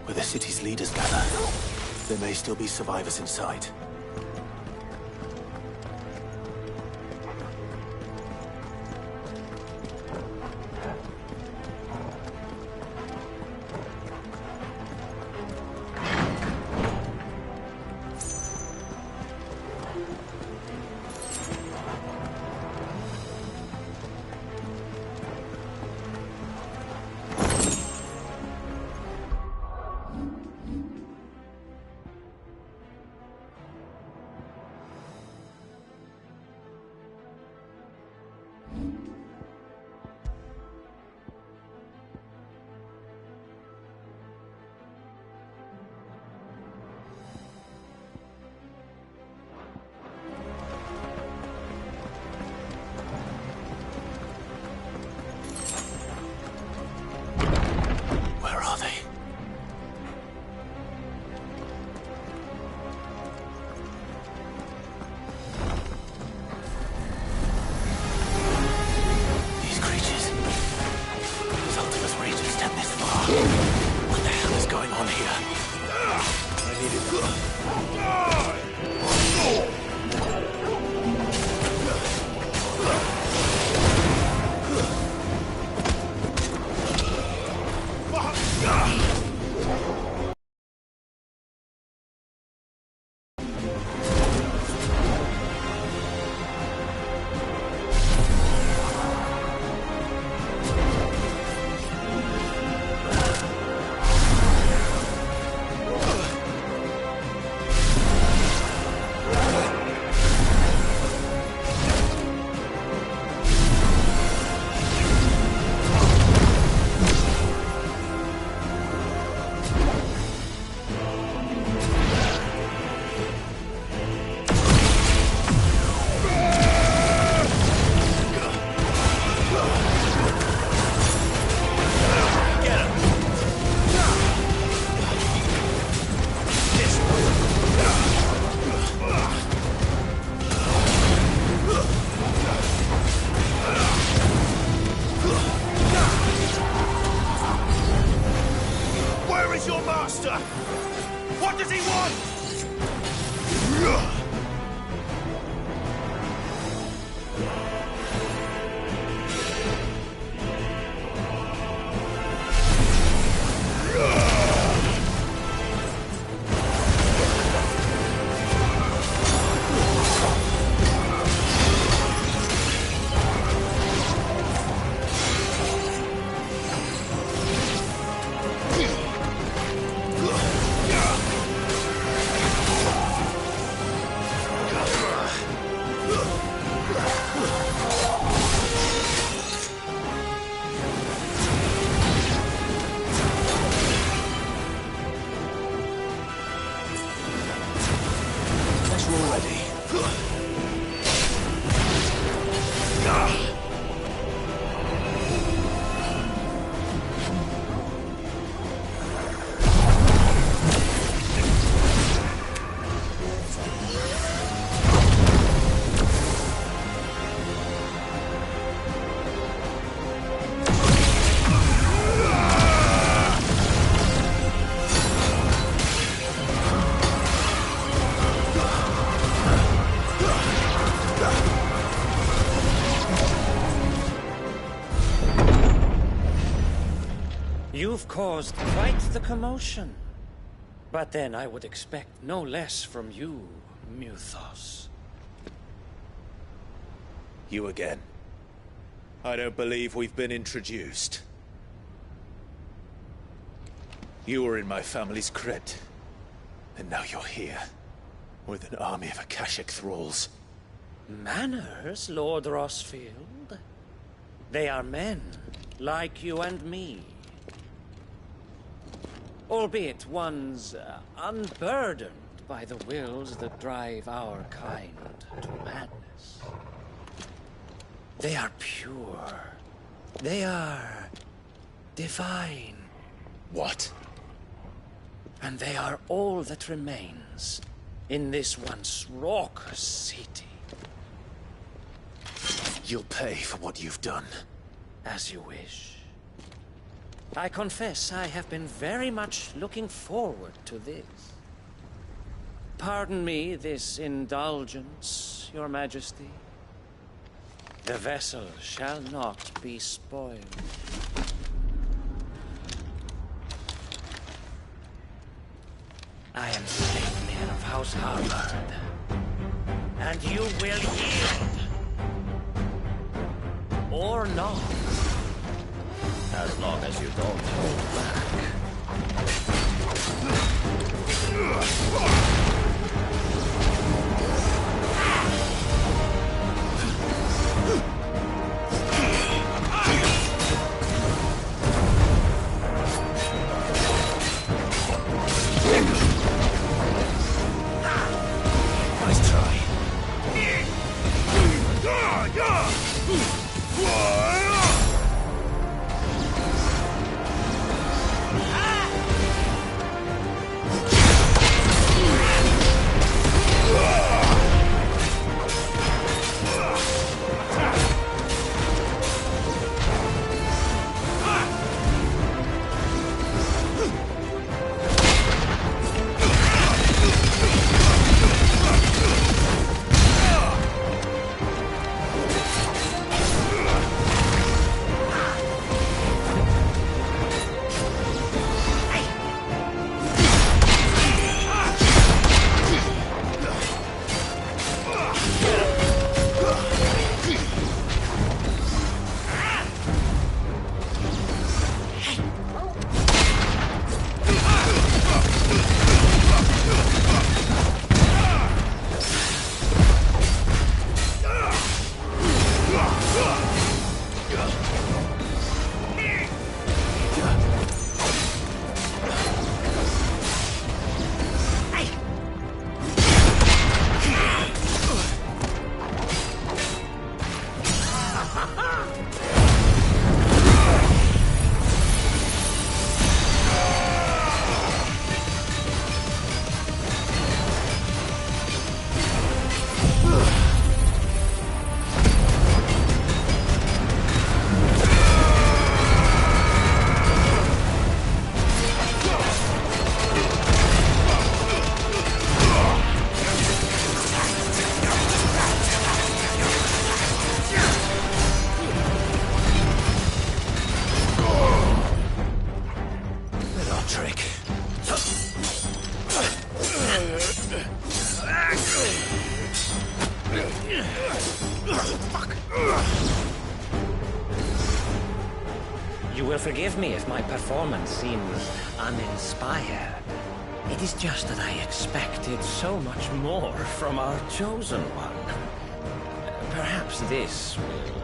where the city's leaders gather. There may still be survivors inside. You've caused quite the commotion. But then I would expect no less from you, Muthos. You again. I don't believe we've been introduced. You were in my family's crypt, and now you're here, with an army of Akashic thralls. Manners, Lord Rosfield? They are men, like you and me. Albeit ones unburdened by the wills that drive our kind to madness. They are pure. They are divine. What? And they are all that remains in this once raucous city. You'll pay for what you've done. As you wish. I confess I have been very much looking forward to this. Pardon me this indulgence, Your Majesty. The vessel shall not be spoiled. I am Sleipnir of House Harvard, and you will yield. Or not. As long as you don't hold back. Nice try. You will forgive me if my performance seems uninspired. It is just that I expected so much more from our chosen one. Perhaps this will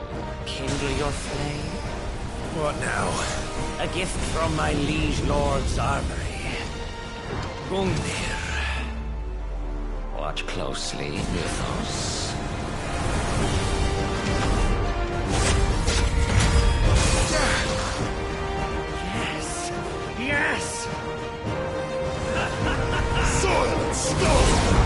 kindle your flame? What now? A gift from my liege lord's armory. Gungnir. Watch closely, Mythos. Yes! Yes! Silent stone!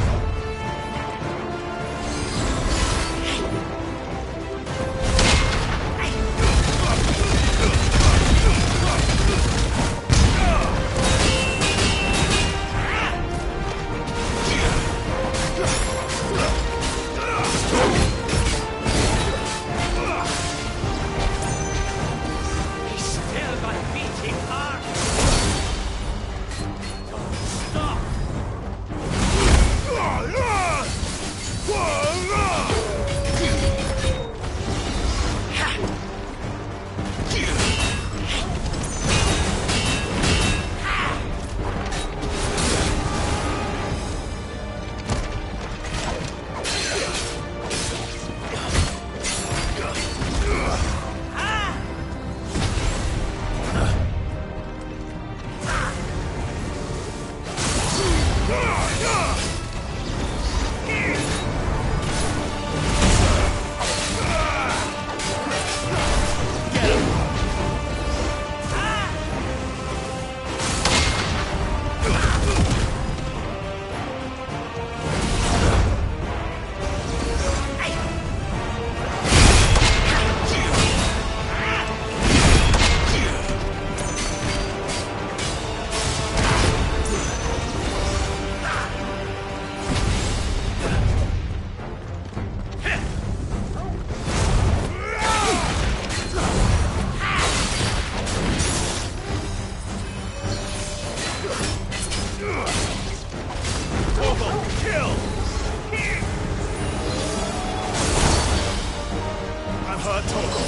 Torgal, kill! I'm hurt, Torgal.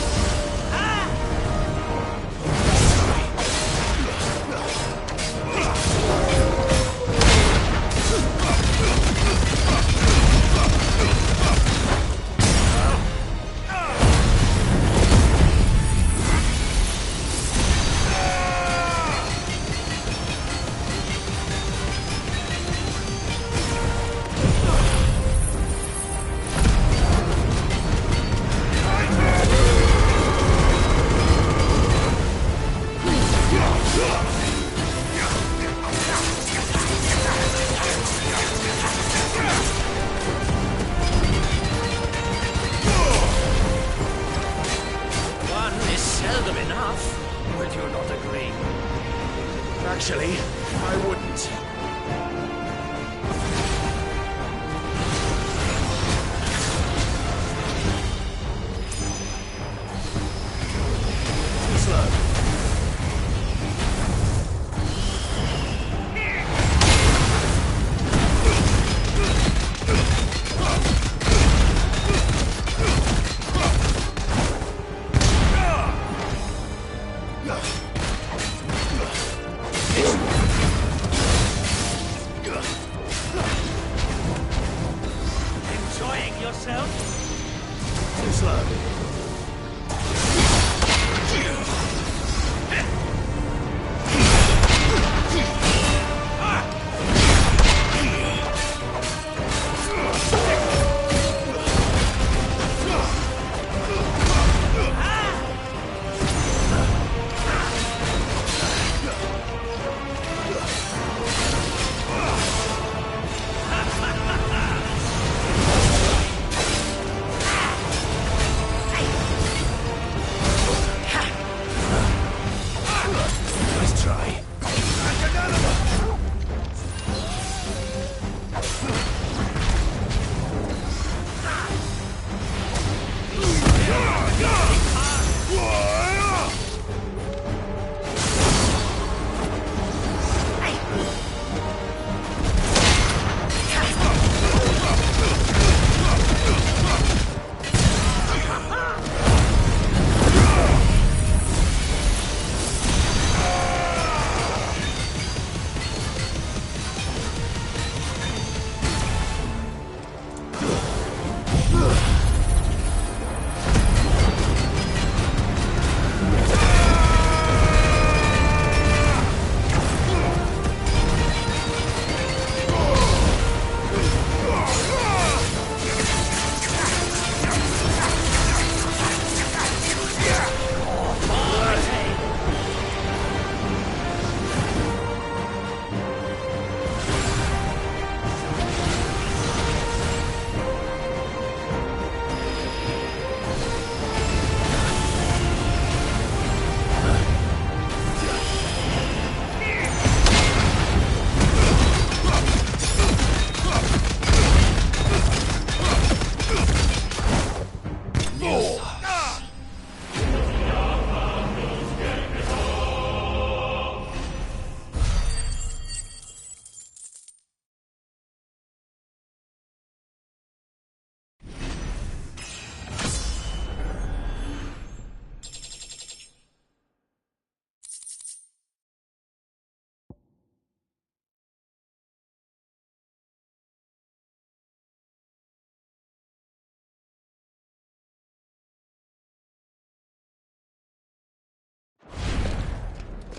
Actually, I wouldn't. Slow. Enjoying yourself? Too slow. Nice try.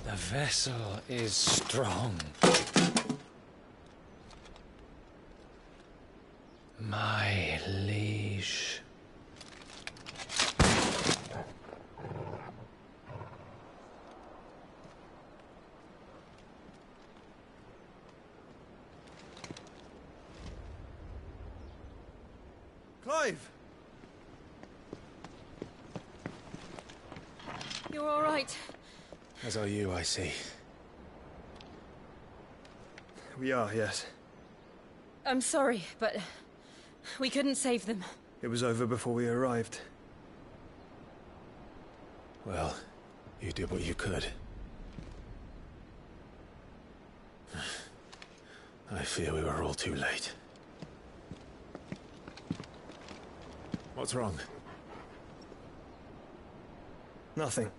The vessel is strong. My liege. Clive! You're all right. As are you, I see. We are, yes. I'm sorry, but we couldn't save them. It was over before we arrived. Well, you did what you could. I fear we were all too late. What's wrong? Nothing.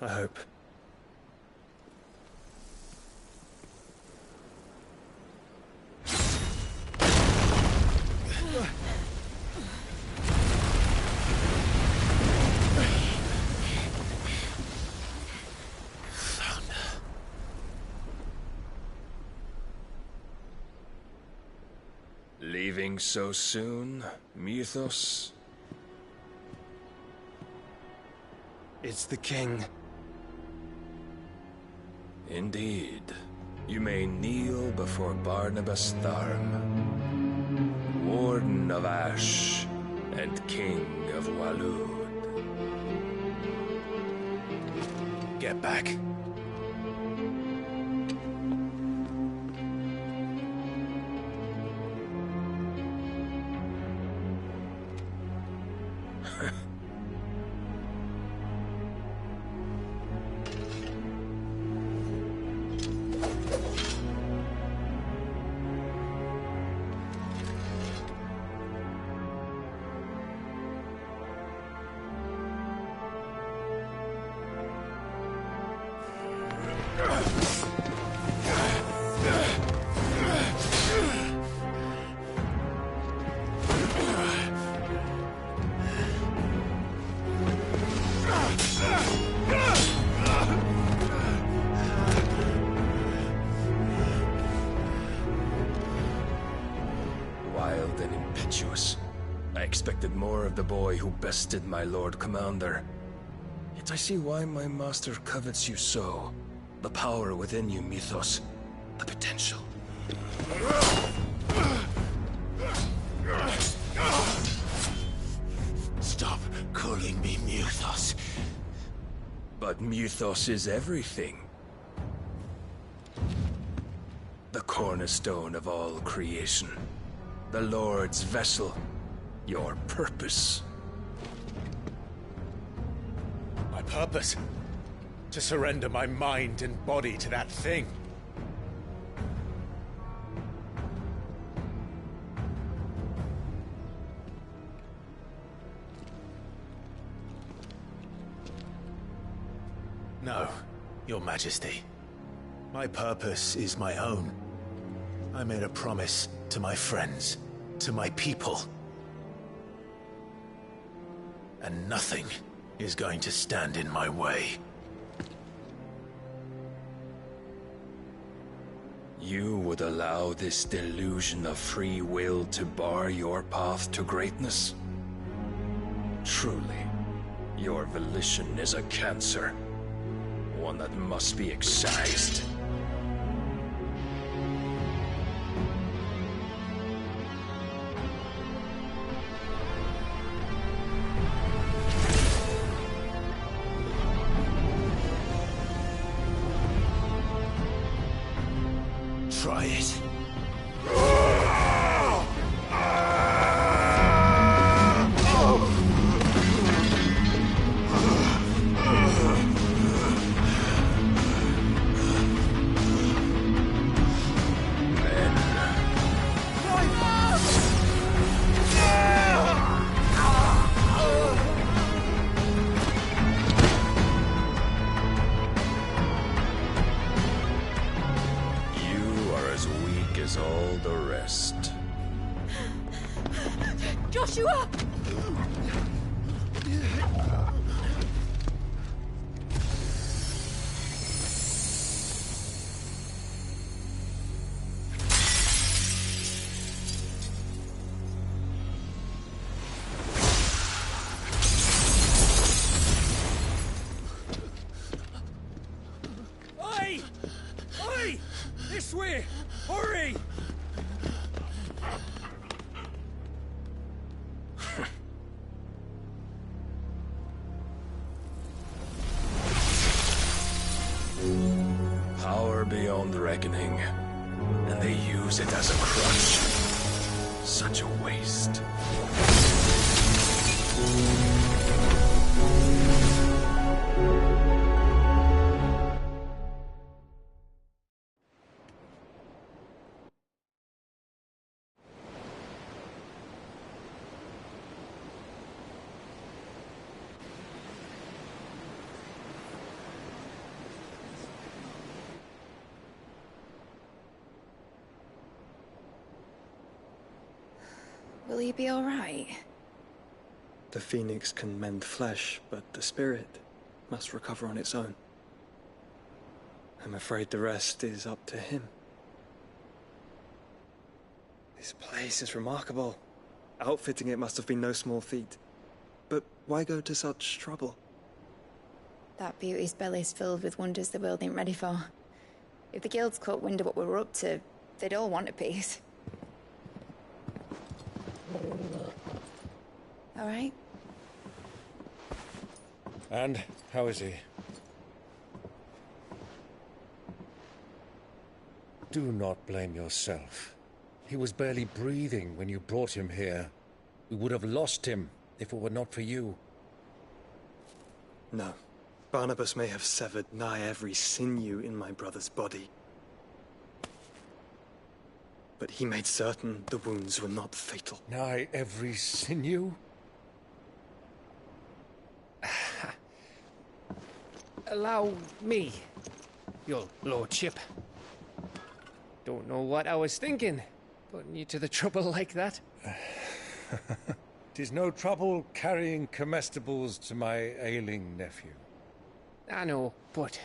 I hope. Leaving so soon, Mythos? It's the king. Indeed. You may kneel before Barnabas Tharm, Warden of Ash and King of Waloed. Get back. Wild and impetuous. I expected more of the boy who bested my Lord Commander. Yet I see why my master covets you so. The power within you, Mythos. The potential. Stop calling me Mythos. But Mythos is everything. The cornerstone of all creation. The Lord's vessel. Your purpose. My purpose? To surrender my mind and body to that thing. No, Your Majesty. My purpose is my own. I made a promise to my friends, to my people. And nothing is going to stand in my way. You would allow this delusion of free will to bar your path to greatness? Truly, your volition is a cancer. One that must be excised. Try it. All the rest. Joshua! Oi! Oi! This way! Hurry! Power beyond reckoning, and they use it as a crutch. Such a waste. Will he be alright? The phoenix can mend flesh, but the spirit must recover on its own. I'm afraid the rest is up to him. This place is remarkable. Outfitting it must have been no small feat. But why go to such trouble? That beauty's belly's filled with wonders the world ain't ready for. If the guilds caught wind of what we were up to, they'd all want a piece. All right? And how is he? Do not blame yourself. He was barely breathing when you brought him here. We would have lost him if it were not for you. No. Barnabas may have severed nigh every sinew in my brother's body. But he made certain the wounds were not fatal. Nigh every sinew? Allow me, your lordship. Don't know what I was thinking, putting you to the trouble like that. 'Tis no trouble carrying comestibles to my ailing nephew. I know, but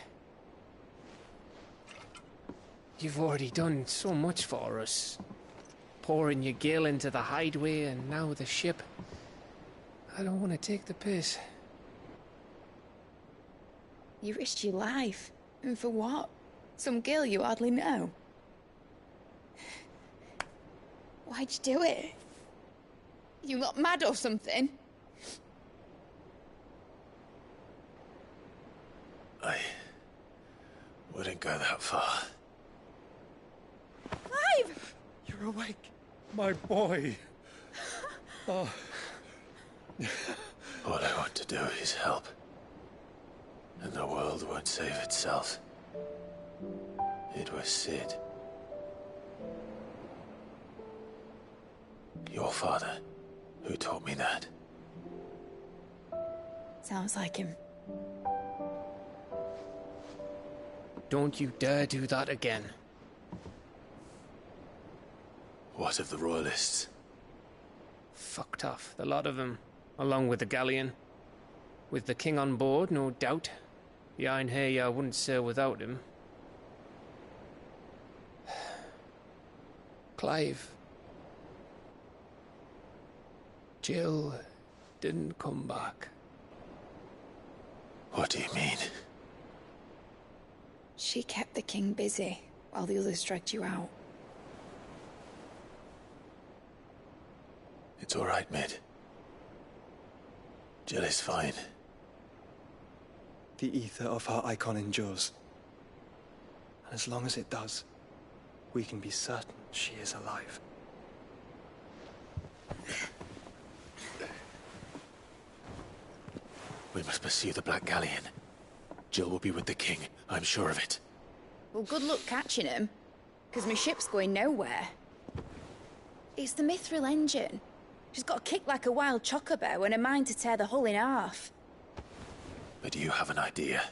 you've already done so much for us. Pouring your gil into the hideaway and now the ship. I don't want to take the piss. You risked your life. And for what? Some girl you hardly know. Why'd you do it? You not mad or something? I wouldn't go that far. Clive! You're awake, my boy. Oh. All I want to do is help. And the world won't save itself. It was Sid. Your father, who taught me that. Sounds like him. Don't you dare do that again. What of the Royalists? Fucked off, the lot of them, along with the galleon. With the king on board, no doubt. The Iron Hair wouldn't sail without him. Clive. Jill didn't come back. What do you mean? She kept the king busy while the others dragged you out. It's all right, Mid. Jill is fine. The ether of her icon endures. And as long as it does, we can be certain she is alive. We must pursue the Black Galleon. Jill will be with the king, I'm sure of it. Well, good luck catching him, because my ship's going nowhere. It's the Mithril engine. She's got a kick like a wild chocobo and a mind to tear the hull in half. But do you have an idea?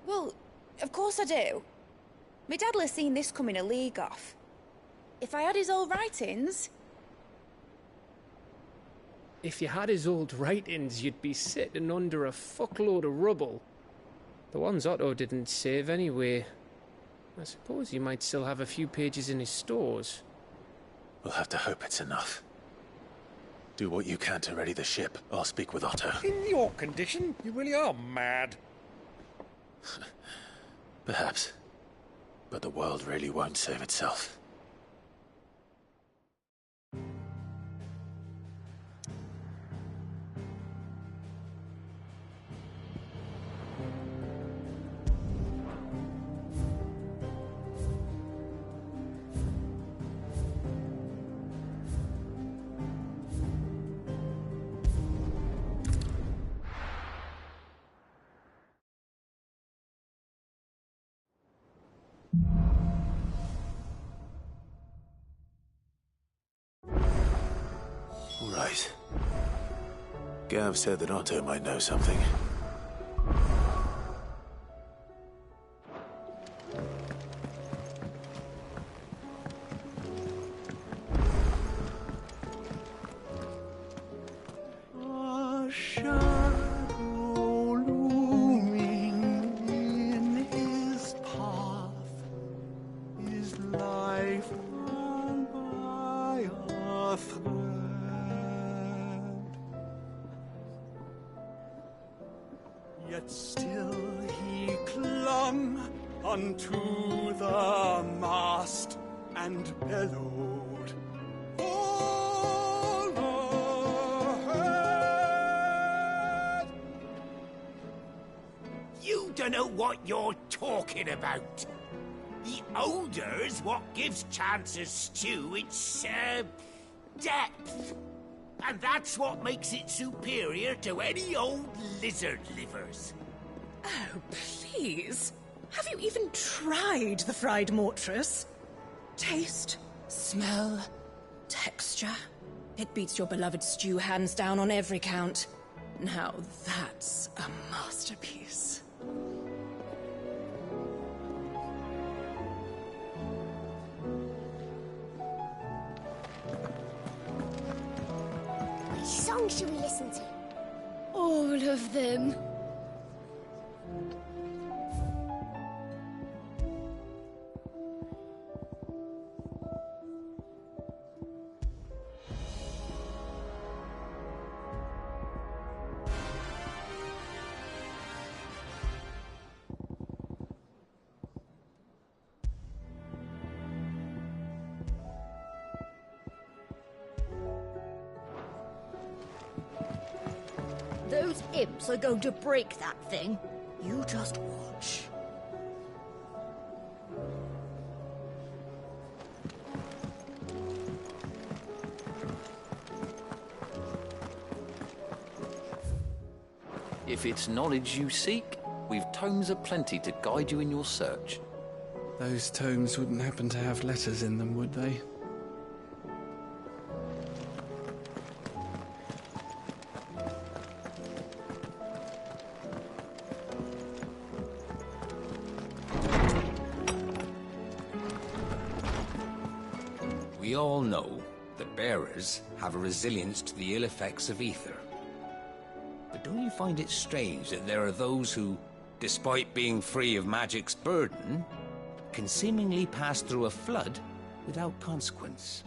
Well, of course I do. My dad'll have seen this coming a league off. If I had his old writings... If you had his old writings, you'd be sitting under a fuckload of rubble. The ones Otto didn't save anyway. I suppose he might still have a few pages in his stores. We'll have to hope it's enough. Do what you can to ready the ship. I'll speak with Otto. In your condition, you really are mad. Perhaps. But the world really won't save itself. Right. Gav said that Otto might know something. Still he clung unto the mast and bellowed. All ahead! You don't know what you're talking about. The odour's what gives Chance's stew its, depth. And that's what makes it superior to any old lizard livers. Oh, please. Have you even tried the fried mortress? Taste, smell, texture. It beats your beloved stew hands down on every count. Now that's a masterpiece. Which song should we listen to? All of them. Those imps are going to break that thing. You just watch. If it's knowledge you seek, we've tomes aplenty to guide you in your search. Those tomes wouldn't happen to have letters in them, would they? We all know that bearers have a resilience to the ill effects of ether. But don't you find it strange that there are those who, despite being free of magic's burden, can seemingly pass through a flood without consequence?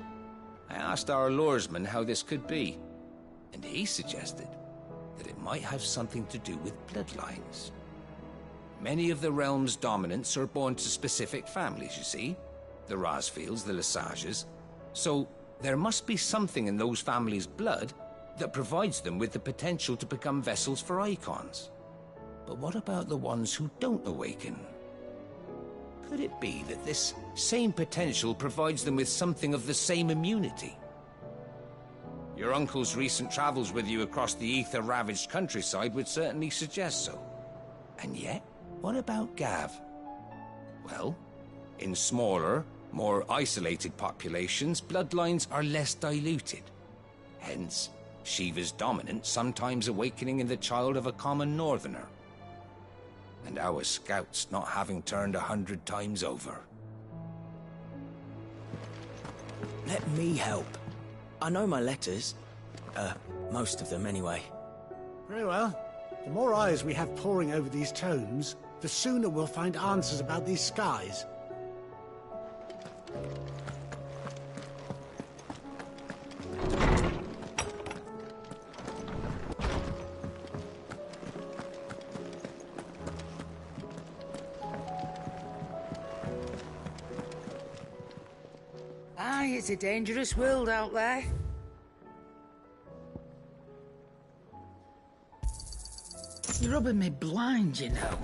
I asked our luresman how this could be, and he suggested that it might have something to do with bloodlines. Many of the realm's dominants are born to specific families, you see. The Rosfields, the Lesages. So there must be something in those families' blood that provides them with the potential to become vessels for icons. But what about the ones who don't awaken? Could it be that this same potential provides them with something of the same immunity? Your uncle's recent travels with you across the ether-ravaged countryside would certainly suggest so. And yet, what about Gav? Well, in smaller, more isolated populations, bloodlines are less diluted. Hence, Shiva's dominant sometimes awakening in the child of a common northerner. And our scouts not having turned 100 times over. Let me help. I know my letters. Most of them anyway. Very well. The more eyes we have poring over these tomes, the sooner we'll find answers about these skies. Aye, it's a dangerous world out there. You're rubbing me blind, you know.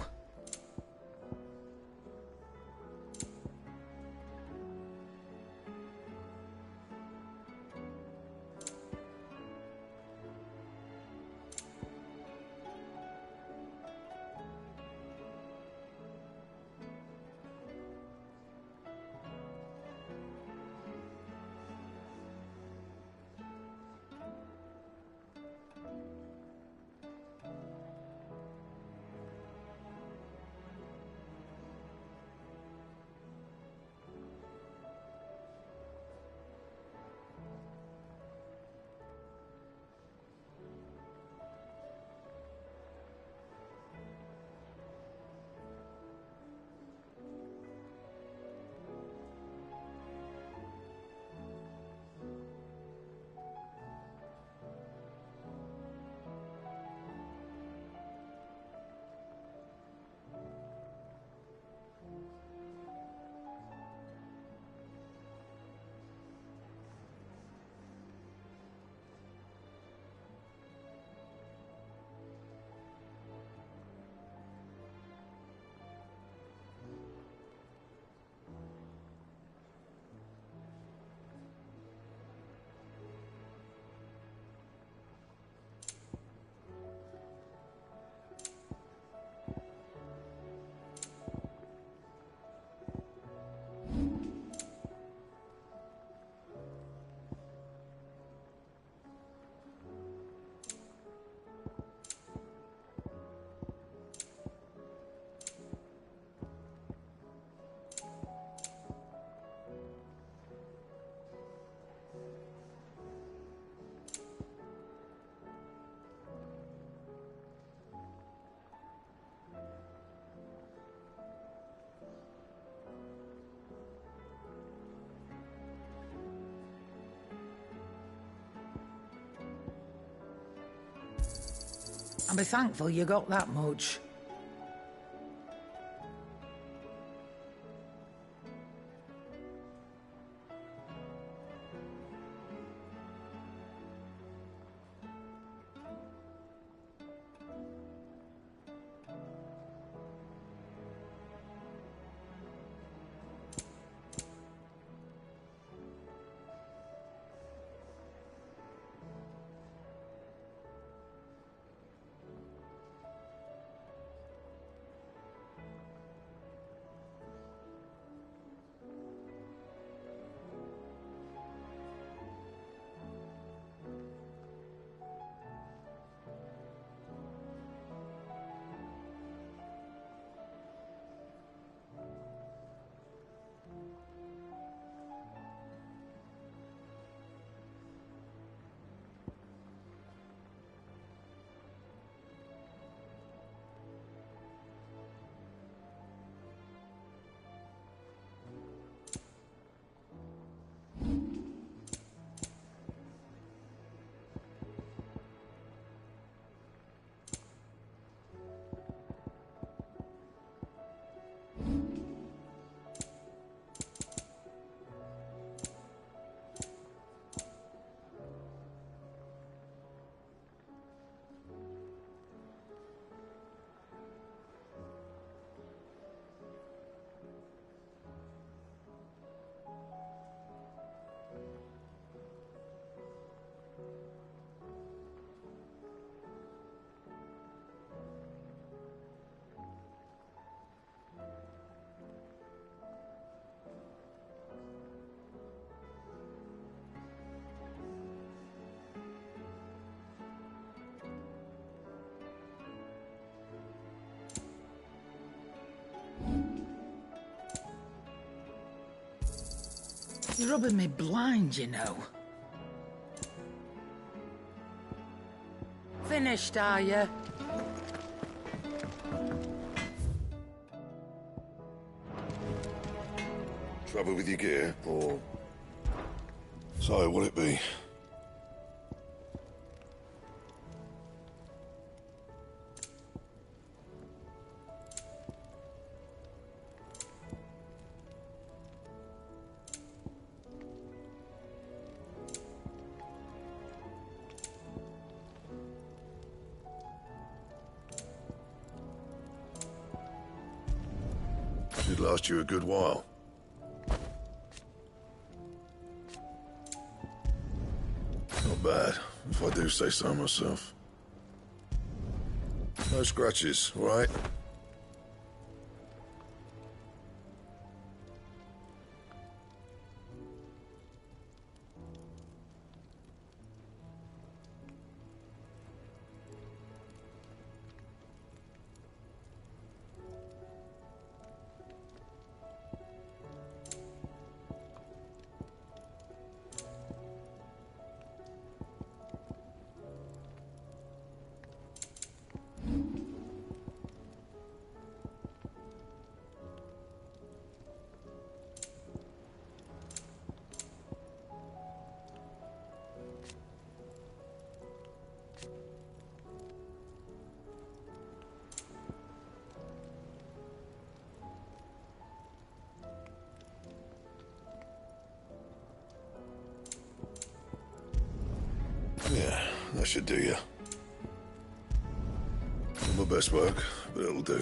I'll be thankful you got that much. You're rubbing me blind, you know. Finished, are you? Trouble with your gear, or... So, what'll it be? Should last you a good while. Not bad, if I do say so myself. No scratches, all right? Yeah, that should do you. Not my best work, but it'll do.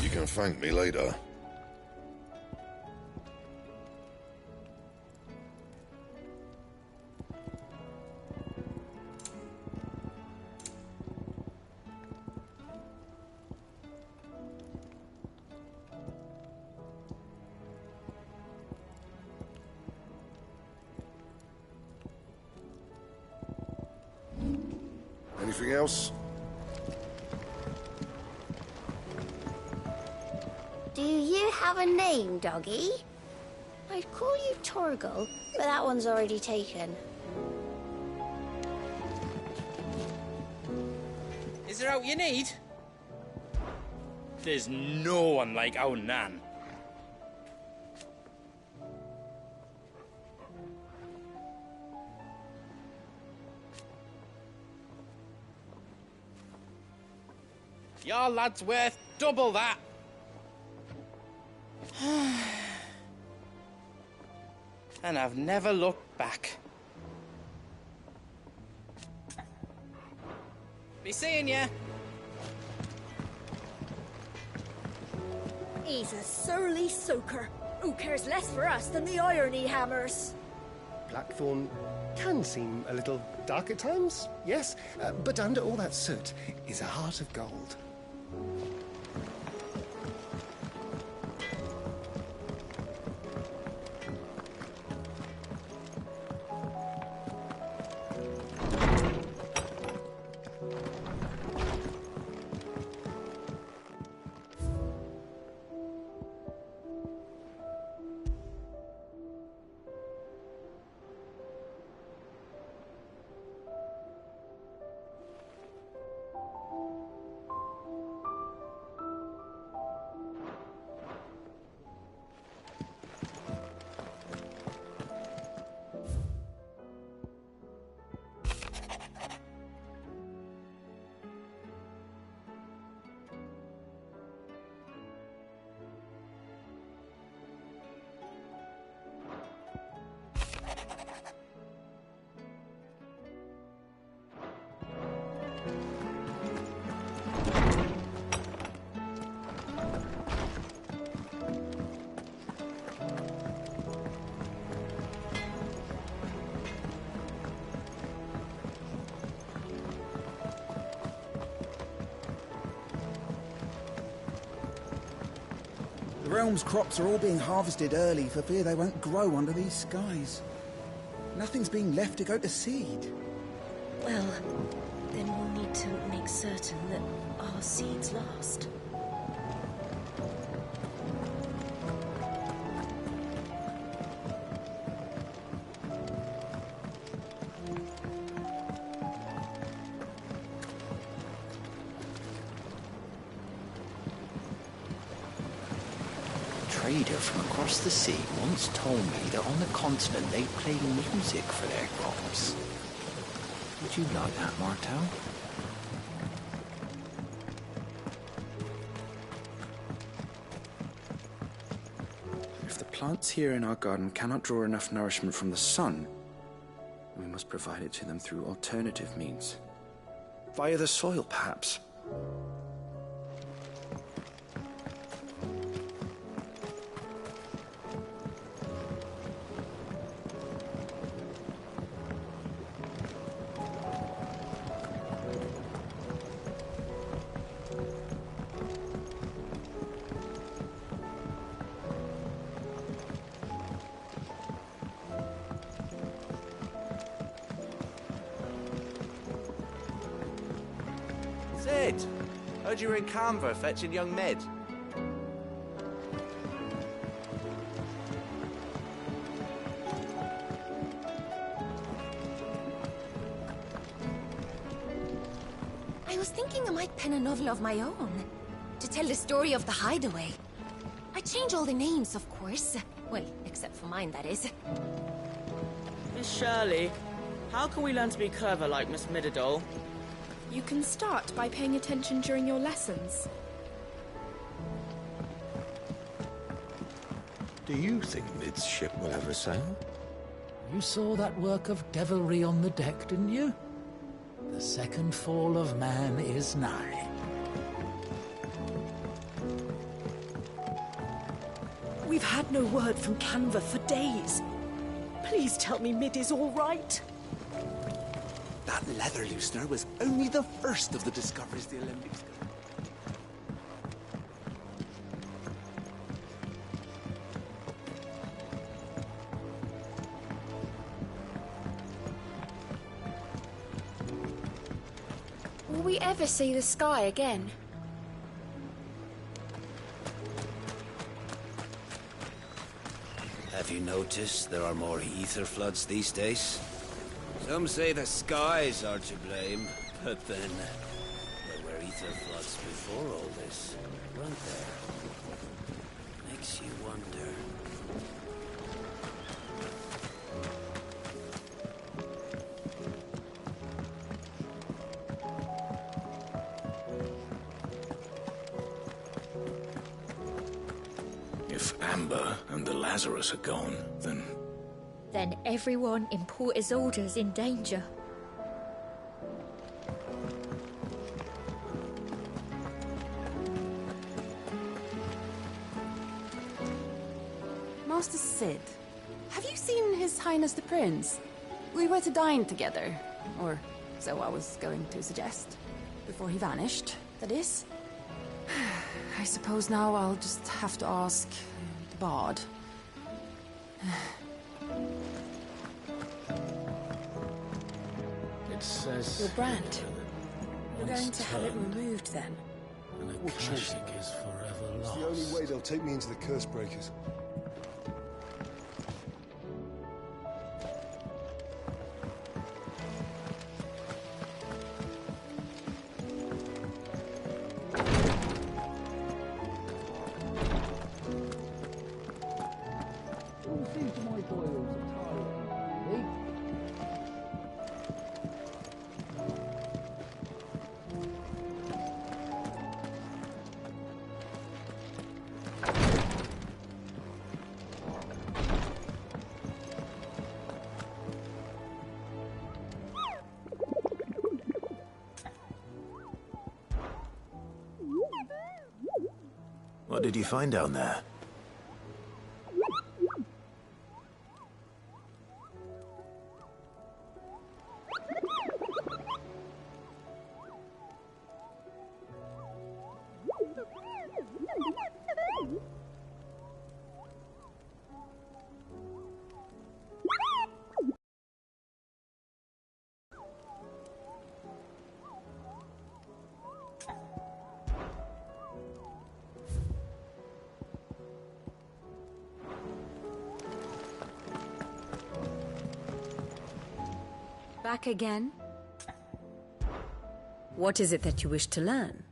You can thank me later. Anything else? Do you have a name, doggy? I'd call you Torgal, but that one's already taken. Is there out you need? There's no one like our Nan. Your lad's worth double that. And I've never looked back. Be seeing ya. He's a surly soaker. Who cares less for us than the irony hammers? Blackthorn can seem a little dark at times, yes, but under all that soot is a heart of gold. The realm's crops are all being harvested early for fear they won't grow under these skies. Nothing's being left to go to seed. Well, then we'll need to make certain that our seeds last. A trader from across the sea once told me that on the continent they play music for their crops. Would you like that, Martel? If the plants here in our garden cannot draw enough nourishment from the sun, we must provide it to them through alternative means. Via the soil, perhaps. Sid! Heard you were in Canva fetching young Med. I was thinking I might pen a novel of my own, to tell the story of the hideaway. I change all the names, of course. Well, except for mine, that is. Miss Shirley, how can we learn to be clever like Miss Midadol? You can start by paying attention during your lessons. Do you think Mid's ship will ever sail? You saw that work of devilry on the deck, didn't you? The second fall of man is nigh. We've had no word from Canva for days. Please tell me Mid is all right. That leather loosener was only the first of the discoveries the Olympics got. Will we ever see the sky again? Have you noticed there are more ether floods these days? Some say the skies are to blame, but then there were ether floods before all this, weren't there? Makes you wonder. If Amber and the Lazarus are gone, then... Then everyone in Port Isolde's in danger. Master Sid, have you seen His Highness the Prince? We were to dine together, or so I was going to suggest. Before he vanished, that is. I suppose now I'll just have to ask the Bard. It says... Your brand. You're going to have it removed then. And Akashic is forever It's lost. the only way they'll take me into the Curse Breakers. What did you find down there? Back again? What is it that you wish to learn?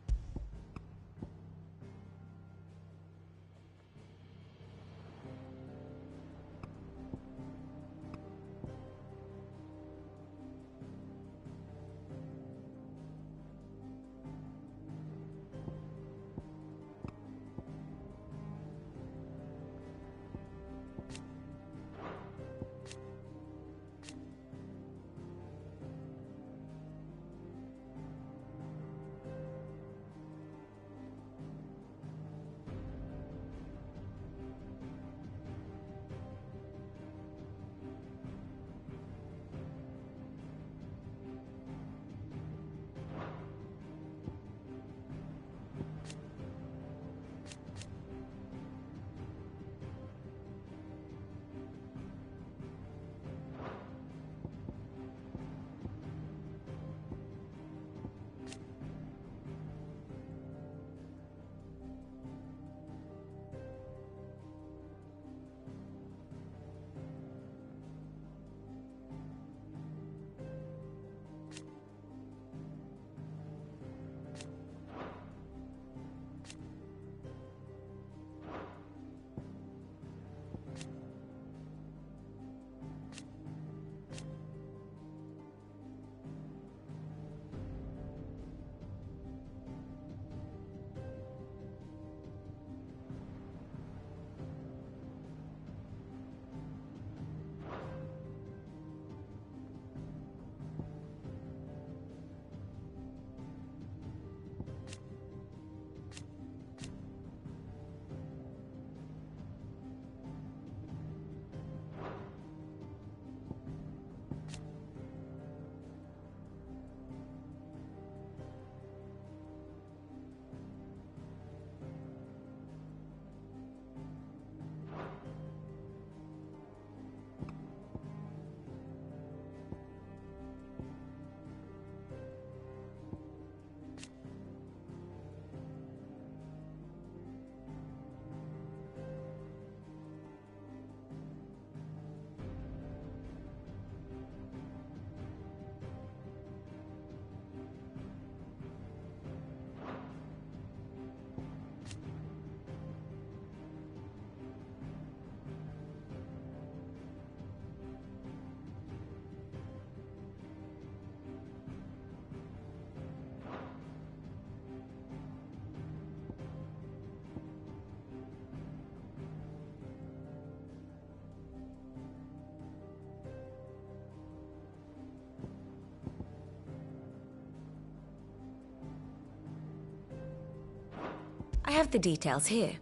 have the details here.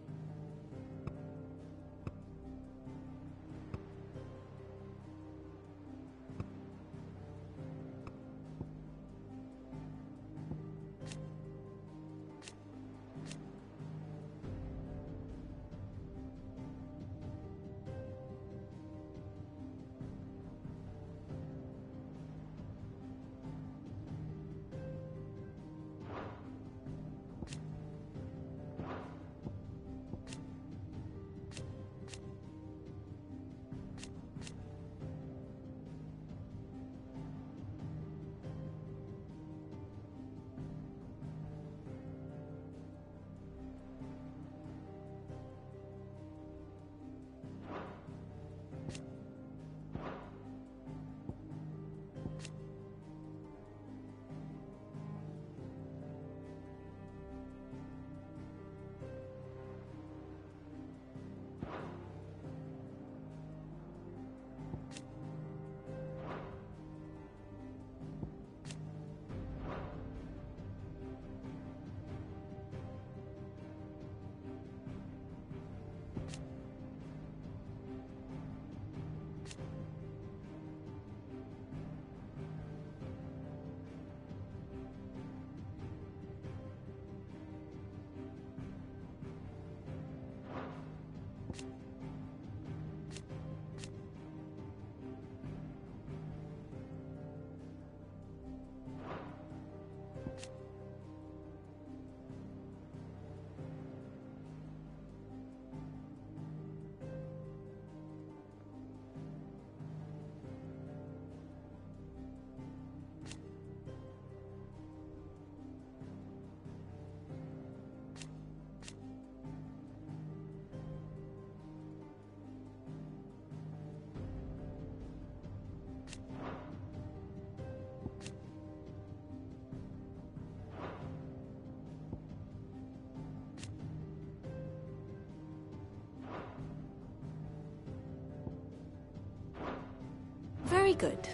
Very good.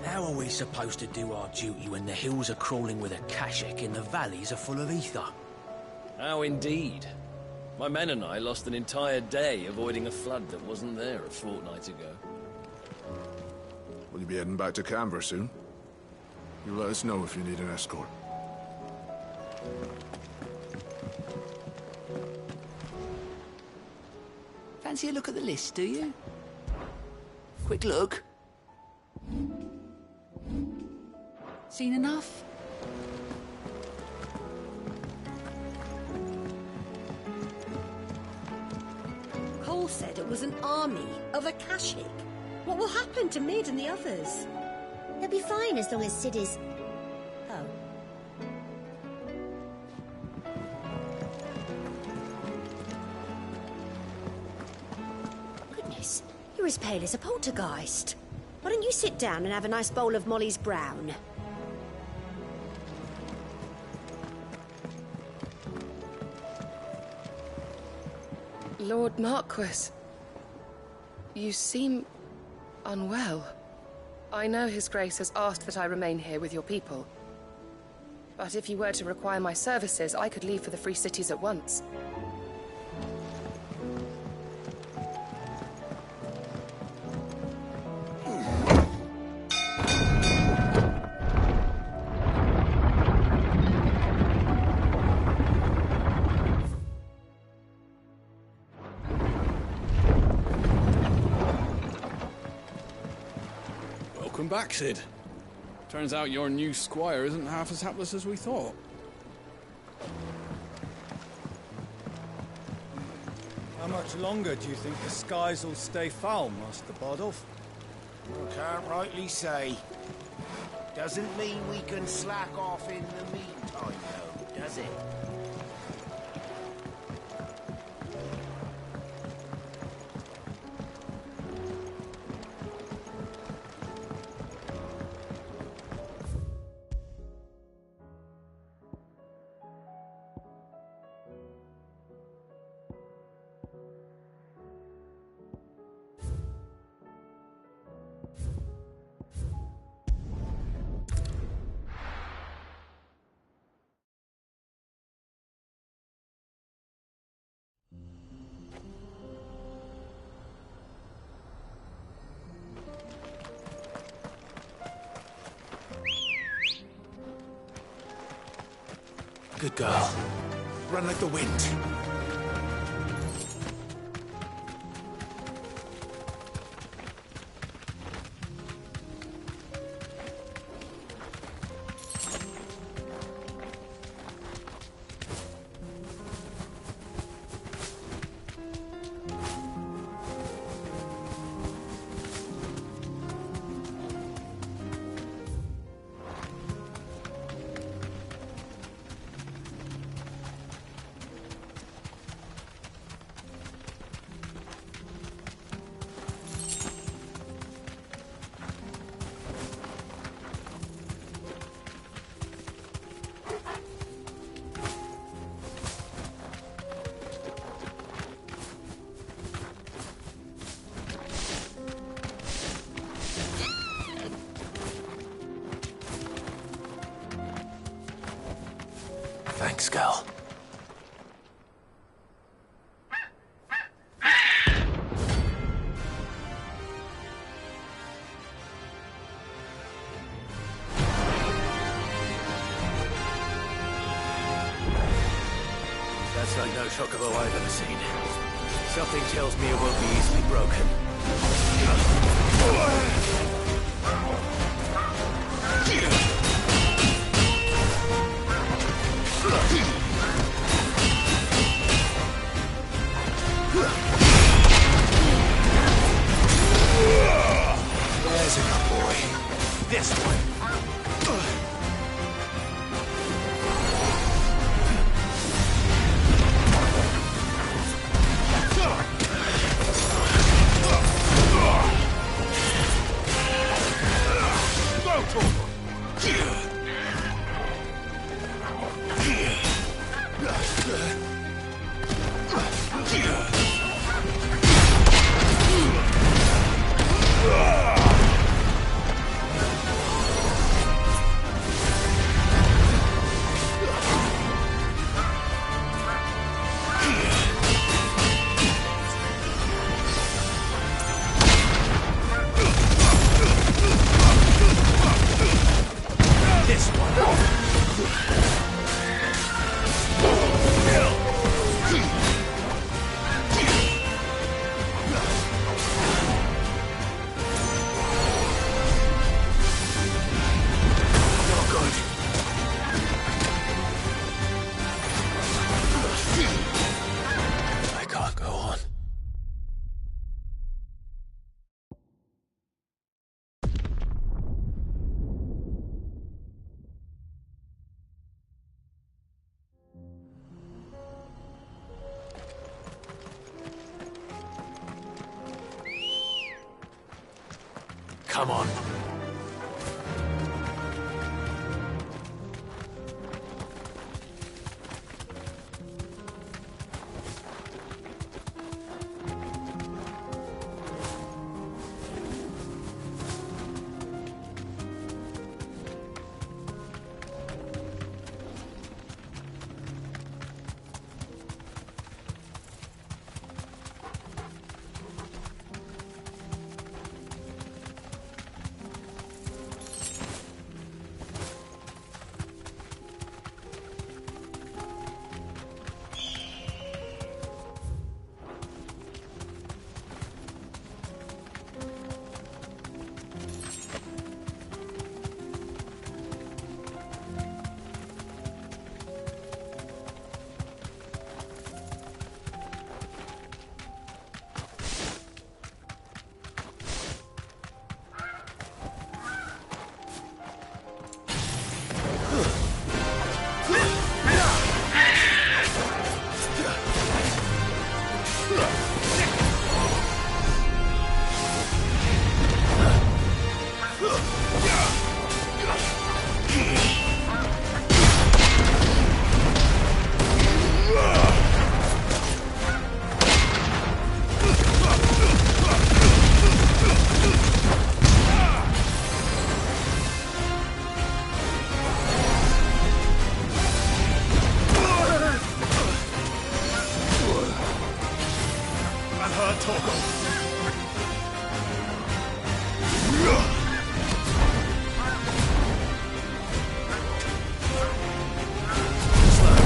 How are we supposed to do our duty when the hills are crawling with a kashik and the valleys are full of ether? How indeed. My men and I lost an entire day avoiding a flood that wasn't there a fortnight ago. Will you be heading back to Canberra soon? You let us know if you need an escort. Fancy a look at the list, do you? Quick look. Seen enough? Cole said it was an army of Akashic. What will happen to Mid and the others? They'll be fine as long as Sid is... Oh. Goodness, you're as pale as a poltergeist. Why don't you sit down and have a nice bowl of Molly's Brown? Lord Marquis, you seem unwell. I know His Grace has asked that I remain here with your people. But if you were to require my services, I could leave for the Free Cities at once. Welcome back, Sid. Turns out your new squire isn't half as hapless as we thought. How much longer do you think the skies will stay foul, Master Bardolph? I can't rightly say. Doesn't mean we can slack off in the meantime, though, does it? Good girl. Run like the wind. Thanks, girl. That's like no chocobo I've ever seen. Something tells me it won't be easily broken. There's a good boy. This one. Come on. Slow.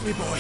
me boy.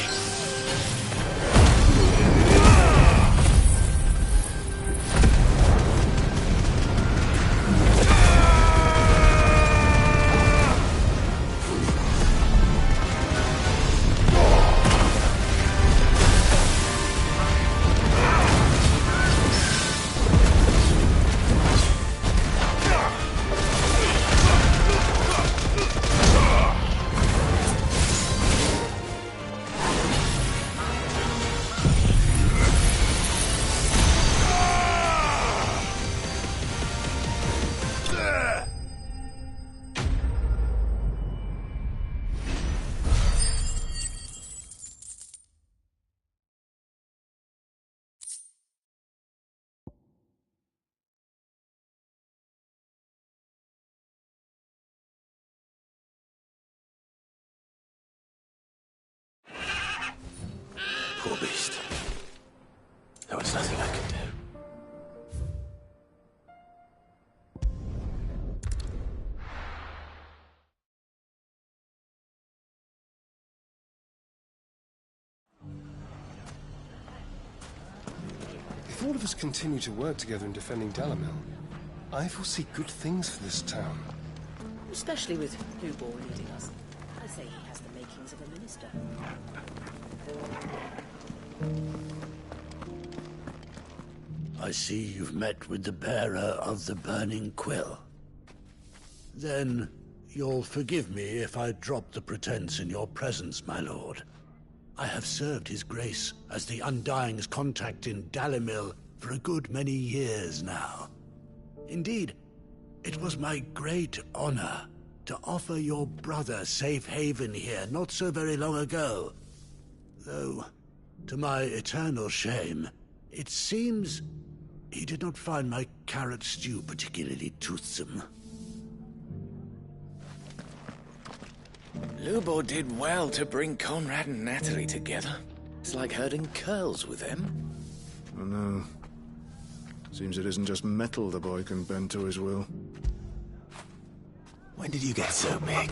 Poor beast. There was nothing I could do. If all of us continue to work together in defending Dalamil, I foresee good things for this town. Especially with Lubor leading us. I say he has the makings of a minister. I see you've met with the bearer of the Burning Quill. Then you'll forgive me if I drop the pretense in your presence, my lord. I have served his grace as the Undying's contact in Dalimil for a good many years now. Indeed, it was my great honor to offer your brother safe haven here not so very long ago. Though, to my eternal shame, it seems he did not find my carrot stew particularly toothsome. Lubor did well to bring Conrad and Natalie together. It's like herding curls with them. I know. Seems it isn't just metal the boy can bend to his will. When did you get so big?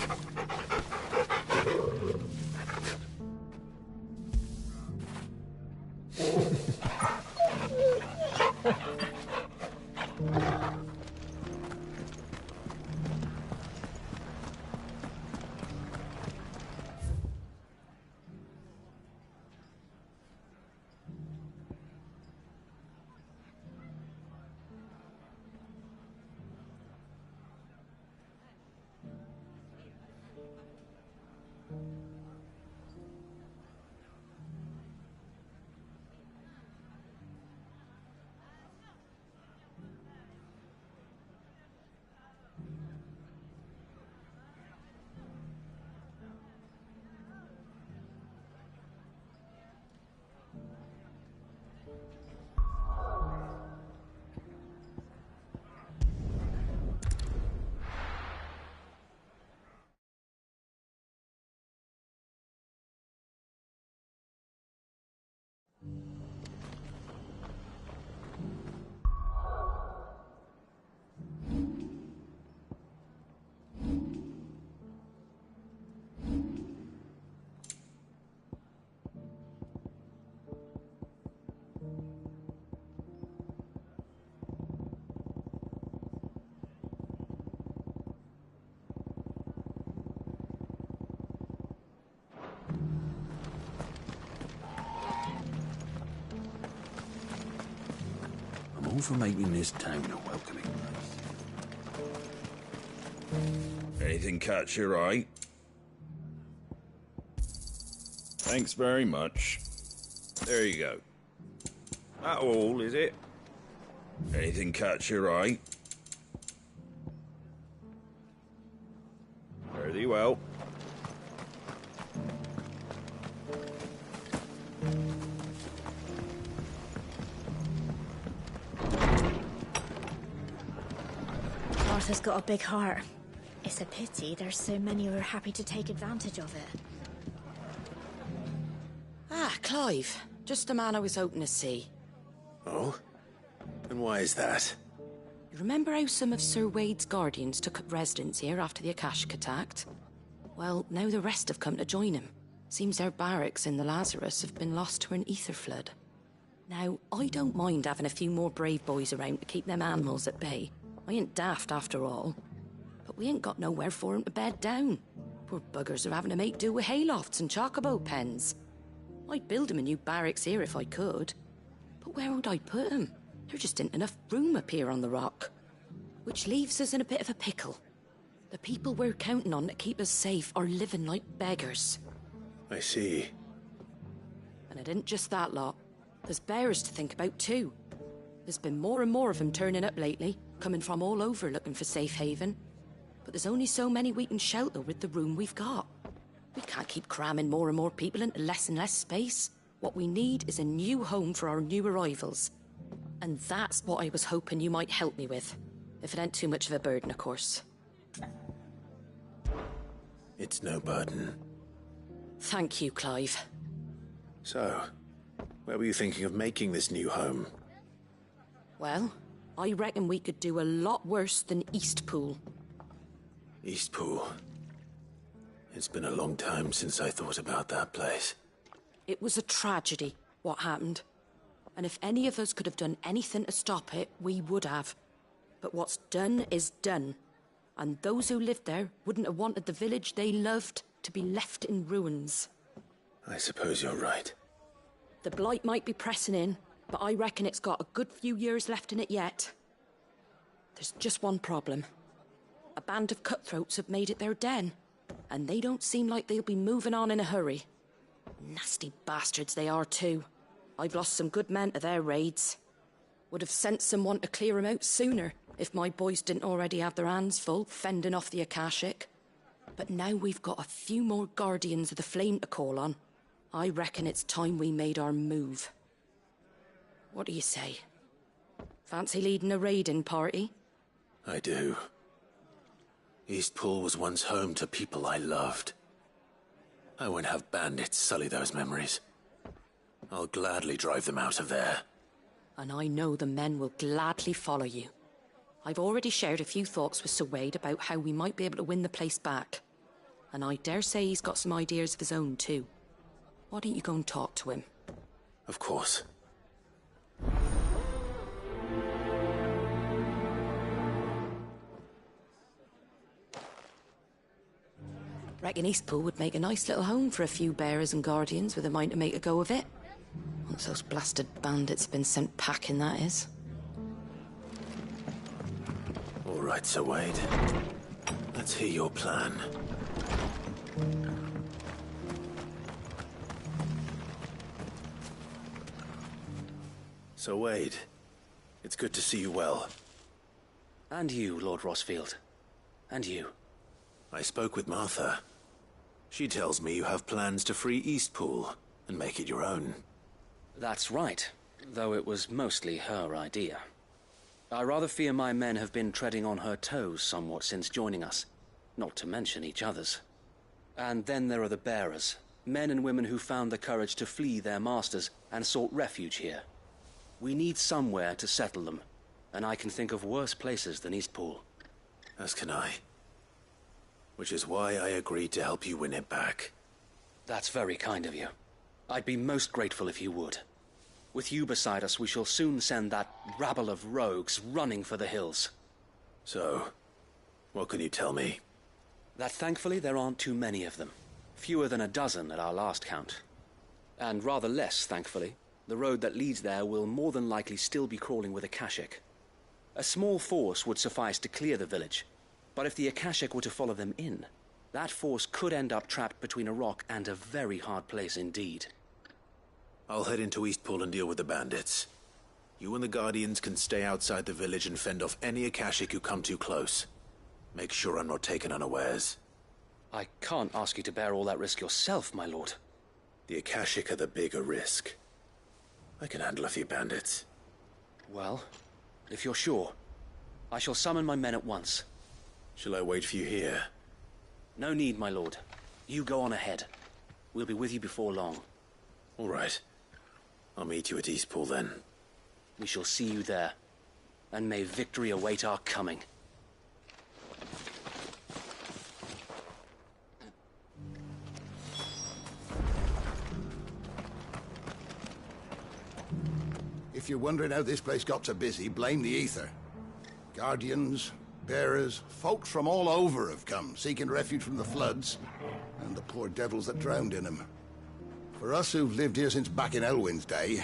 All for making this town a welcoming place. Anything catch your eye? Thanks very much. There you go. That all, is it? Anything catch your eye? Fare thee well. Arthur's got a big heart. It's a pity there's so many who are happy to take advantage of it. Ah, Clive. Just the man I was hoping to see. Oh? And why is that? You remember how some of Sir Wade's guardians took up residence here after the Akashic attacked? Well, now the rest have come to join him. Seems their barracks in the Lazarus have been lost to an ether flood. Now, I don't mind having a few more brave boys around to keep them animals at bay. I ain't daft after all. But we ain't got nowhere for 'em to bed down. Poor buggers are having to make do with haylofts and chocobo pens. I'd build 'em a new barracks here if I could. But where would I put 'em? There just ain't enough room up here on the rock. Which leaves us in a bit of a pickle. The people we're counting on to keep us safe are living like beggars. I see. And it ain't just that lot. There's bears to think about too. There's been more and more of them turning up lately, coming from all over looking for safe haven. But there's only so many we can shelter with the room we've got. We can't keep cramming more and more people into less and less space. What we need is a new home for our new arrivals. And that's what I was hoping you might help me with. If it ain't too much of a burden, of course. It's no burden. Thank you, Clive. So, where were you thinking of making this new home? Well, I reckon we could do a lot worse than Eastpool. Eastpool. It's been a long time since I thought about that place. It was a tragedy, what happened. And if any of us could have done anything to stop it, we would have. But what's done is done. And those who lived there wouldn't have wanted the village they loved to be left in ruins. I suppose you're right. The blight might be pressing in, but I reckon it's got a good few years left in it yet. There's just one problem. A band of cutthroats have made it their den, and they don't seem like they'll be moving on in a hurry. Nasty bastards they are too. I've lost some good men to their raids. Would have sent someone to clear 'em out sooner, if my boys didn't already have their hands full fending off the Akashic. But now we've got a few more Guardians of the Flame to call on. I reckon it's time we made our move. What do you say? Fancy leading a raiding party? I do. Eastpool was once home to people I loved. I won't have bandits sully those memories. I'll gladly drive them out of there. And I know the men will gladly follow you. I've already shared a few thoughts with Sir Wade about how we might be able to win the place back. And I dare say he's got some ideas of his own too. Why don't you go and talk to him? Of course. Reckon Eastpool would make a nice little home for a few bearers and guardians with a mind to make a go of it. Once those blasted bandits have been sent packing, that is. All right, Sir Wade. Let's hear your plan. Sir Wade, it's good to see you well. And you, Lord Rossfield. And you. I spoke with Martha. She tells me you have plans to free Eastpool and make it your own. That's right, though it was mostly her idea. I rather fear my men have been treading on her toes somewhat since joining us, not to mention each other's. And then there are the bearers, men and women who found the courage to flee their masters and sought refuge here. We need somewhere to settle them, and I can think of worse places than Eastpool. As can I. Which is why I agreed to help you win it back. That's very kind of you. I'd be most grateful if you would. With you beside us, we shall soon send that rabble of rogues running for the hills. So, what can you tell me? That thankfully there aren't too many of them. Fewer than a dozen at our last count. And rather less, thankfully. The road that leads there will more than likely still be crawling with Akashic. A small force would suffice to clear the village, but if the Akashic were to follow them in, that force could end up trapped between a rock and a very hard place indeed. I'll head into Eastpool and deal with the bandits. You and the Guardians can stay outside the village and fend off any Akashic who come too close. Make sure I'm not taken unawares. I can't ask you to bear all that risk yourself, my lord. The Akashic are the bigger risk. I can handle a few bandits. Well, if you're sure, I shall summon my men at once. Shall I wait for you here? No need, my lord. You go on ahead. We'll be with you before long. All right. I'll meet you at Eastpool then. We shall see you there. And may victory await our coming. If you're wondering how this place got so busy, blame the ether. Guardians, bearers, folks from all over have come, seeking refuge from the floods, and the poor devils that drowned in them. For us who've lived here since back in Elwyn's day,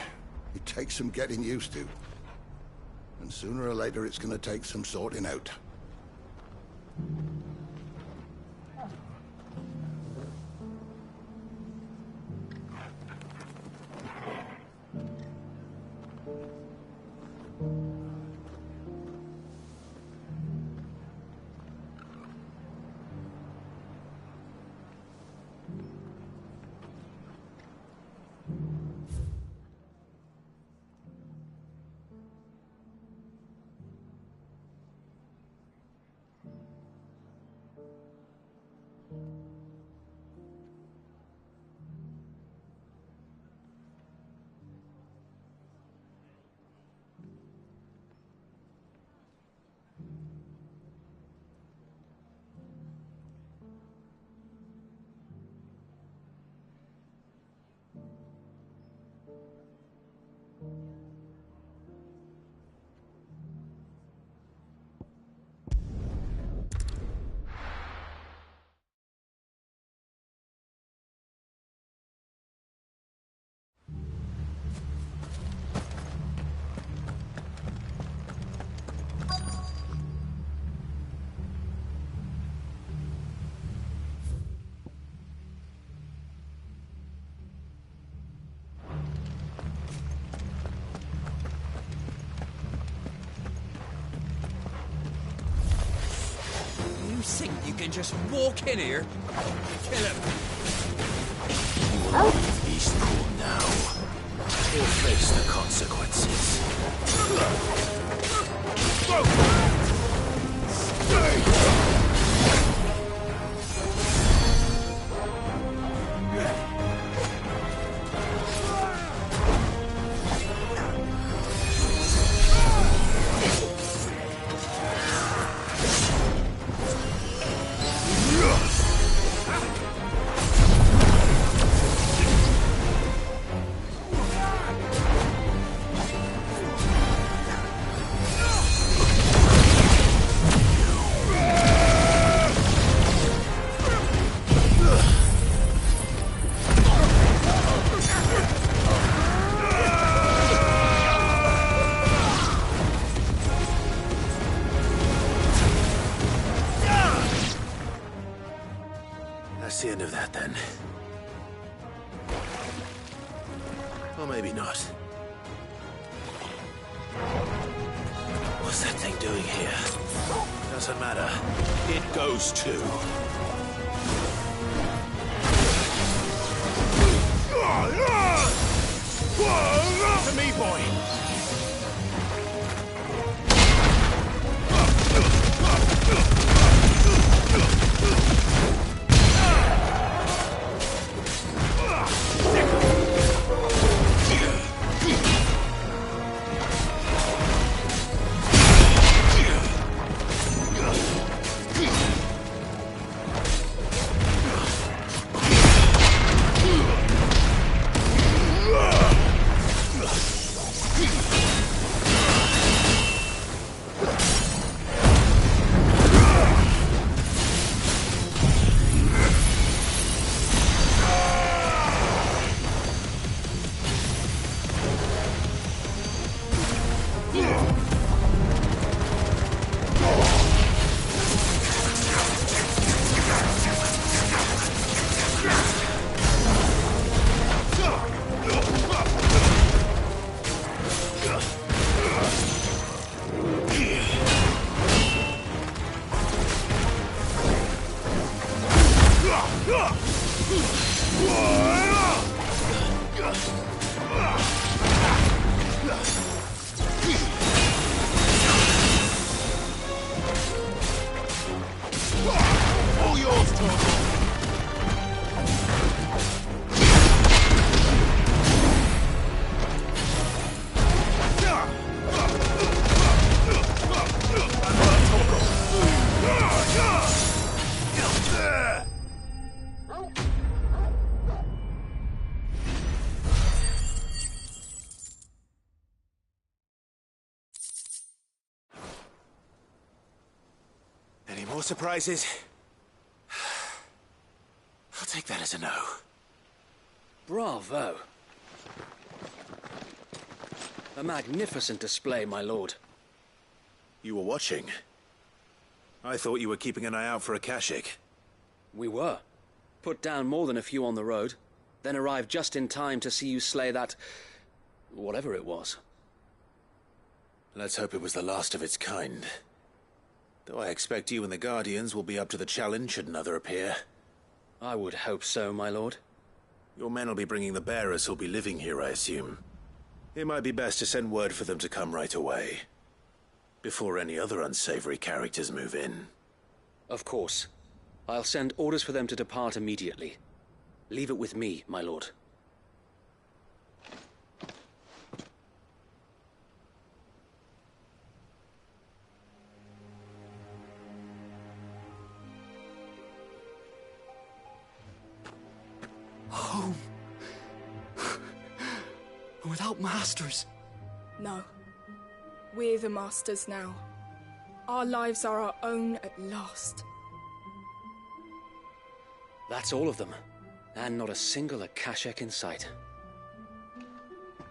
it takes some getting used to. And sooner or later it's gonna take some sorting out. You think you can just walk in here and kill him? You will leave Eastpool now, or face the consequences. That's the end of that, then. Or maybe not. What's that thing doing here? Doesn't matter. It goes too. To me, boy! All yours, Torgo. Any more surprises? I'll take that as a no. Bravo. A magnificent display, my lord. You were watching? I thought you were keeping an eye out for a Kashik. We were. Put down more than a few on the road, then arrived just in time to see you slay that... whatever it was. Let's hope it was the last of its kind. Though I expect you and the Guardians will be up to the challenge should another appear. I would hope so, my lord. Your men will be bringing the bearers who'll be living here, I assume. It might be best to send word for them to come right away, before any other unsavory characters move in. Of course. I'll send orders for them to depart immediately. Leave it with me, my lord. Home. Without masters. No. We're the masters now. Our lives are our own at last. That's all of them, and not a single Akashek in sight.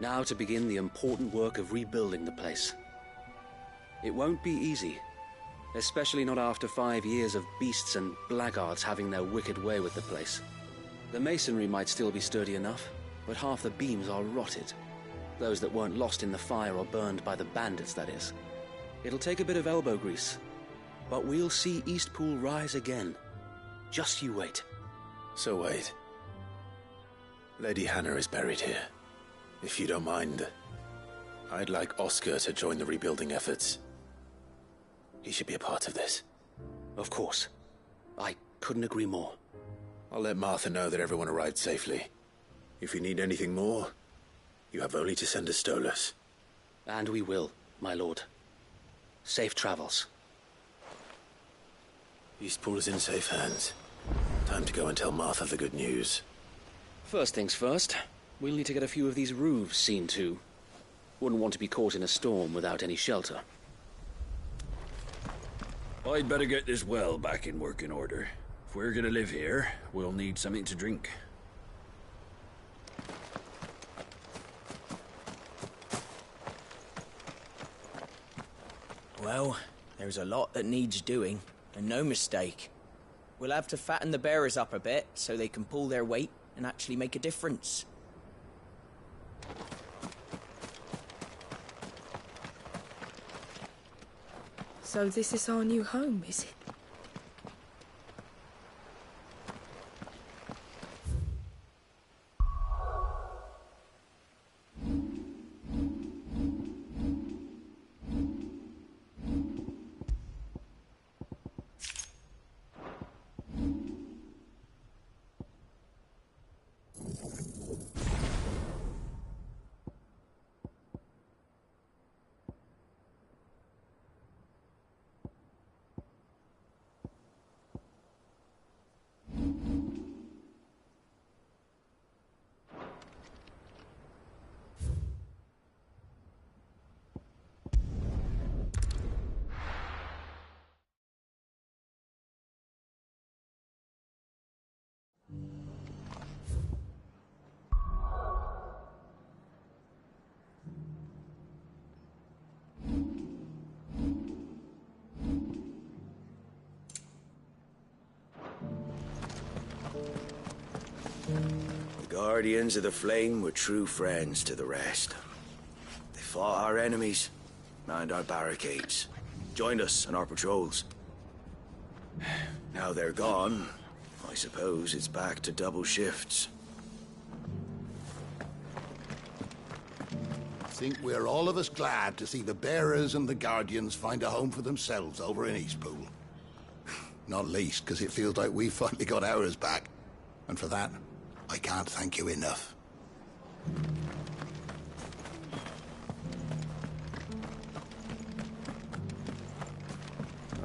Now to begin the important work of rebuilding the place. It won't be easy, especially not after 5 years of beasts and blackguards having their wicked way with the place. The masonry might still be sturdy enough, but half the beams are rotted. Those that weren't lost in the fire or burned by the bandits, that is. It'll take a bit of elbow grease, but we'll see Eastpool rise again. Just you wait. So wait. Lady Hannah is buried here. If you don't mind, I'd like Oscar to join the rebuilding efforts. He should be a part of this. Of course. I couldn't agree more. I'll let Martha know that everyone arrived safely. If you need anything more, you have only to send a Stolas. And we will, my lord. Safe travels. Eastpool is in safe hands. Time to go and tell Martha the good news. First things first, we'll need to get a few of these roofs seen to. Wouldn't want to be caught in a storm without any shelter. I'd better get this well back in working order. If we're gonna live here, we'll need something to drink. Well, there's a lot that needs doing, and no mistake. We'll have to fatten the bearers up a bit so they can pull their weight and actually make a difference. So this is our new home, is it? The Guardians of the Flame were true friends to the rest. They fought our enemies, manned our barricades, joined us on our patrols. Now they're gone, I suppose it's back to double shifts. I think we're all of us glad to see the Bearers and the Guardians find a home for themselves over in Eastpool. Not least because it feels like we've finally got ours back. And for that, I can't thank you enough.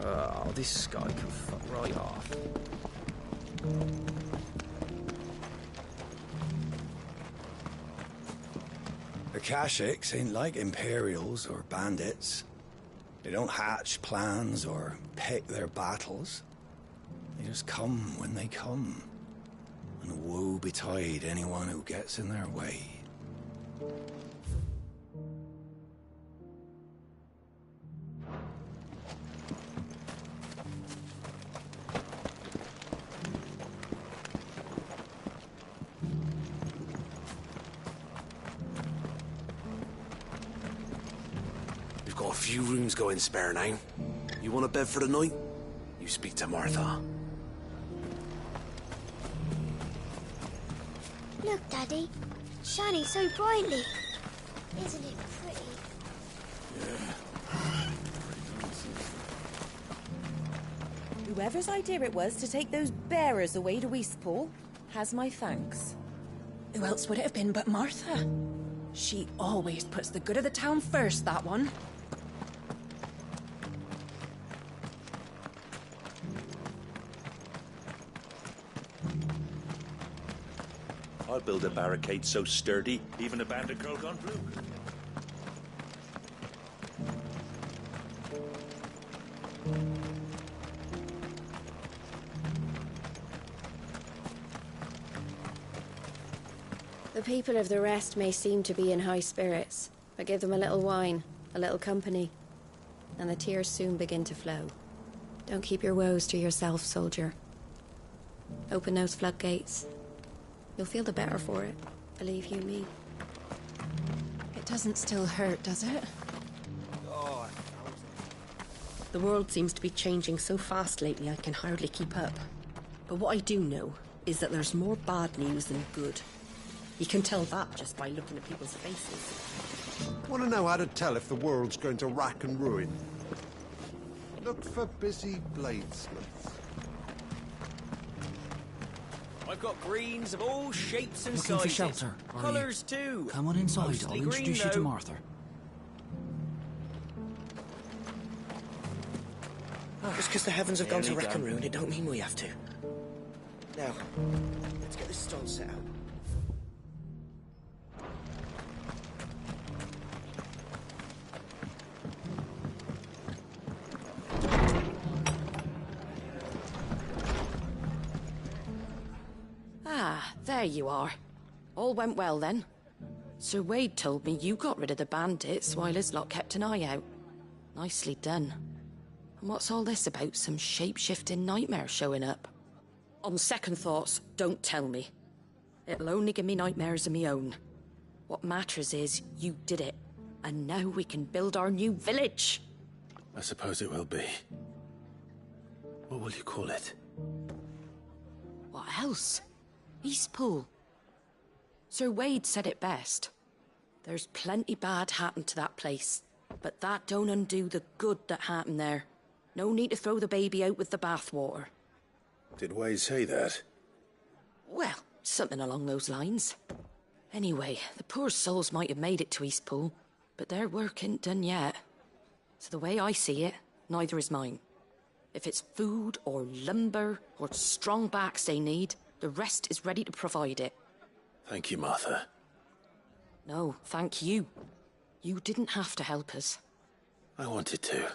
Oh, this guy can fuck right off. The Kashyyyks ain't like Imperials or bandits. They don't hatch plans or pick their battles. They just come when they come. And woe betide anyone who gets in their way. We've got a few rooms going spare now. You want a bed for the night? You speak to Martha. Look, Daddy. Shining so brightly. Isn't it pretty? Whoever's idea it was to take those bearers away to Eastpool has my thanks. Who else would it have been but Martha? She always puts the good of the town first, that one. I'll build a barricade so sturdy, even a band of Kurgan blue. The people of the rest may seem to be in high spirits, but give them a little wine, a little company, and the tears soon begin to flow. Don't keep your woes to yourself, soldier. Open those floodgates. You'll feel the better for it, believe you me. It doesn't still hurt, does it? The world seems to be changing so fast lately I can hardly keep up. But what I do know is that there's more bad news than good. You can tell that just by looking at people's faces. Want to know how to tell if the world's going to rack and ruin? Look for busy bladesmiths. I've got greens of all shapes and Looking sizes. for shelter, are you? Colours too. Come on inside, Mostly I'll green, introduce you to though. Martha. Just because the heavens have gone to Here we rack go. and ruin, it don't mean we have to. Now, let's get this stone set out. Ah, there you are. All went well then. Sir Wade told me you got rid of the bandits while his lot kept an eye out. Nicely done. And what's all this about some shape-shifting nightmare showing up? On second thoughts, don't tell me. It'll only give me nightmares of me own. What matters is you did it. And now we can build our new village. I suppose it will be. What will you call it? What else? Eastpool. Sir Wade said it best. There's plenty bad happened to that place, but that don't undo the good that happened there. No need to throw the baby out with the bathwater. Did Wade say that? Well, something along those lines. Anyway, the poor souls might have made it to Eastpool, but their work ain't done yet. So the way I see it, neither is mine. If it's food or lumber or strong backs they need, the rest is ready to provide it. Thank you, Martha. No, thank you. You didn't have to help us. I wanted to.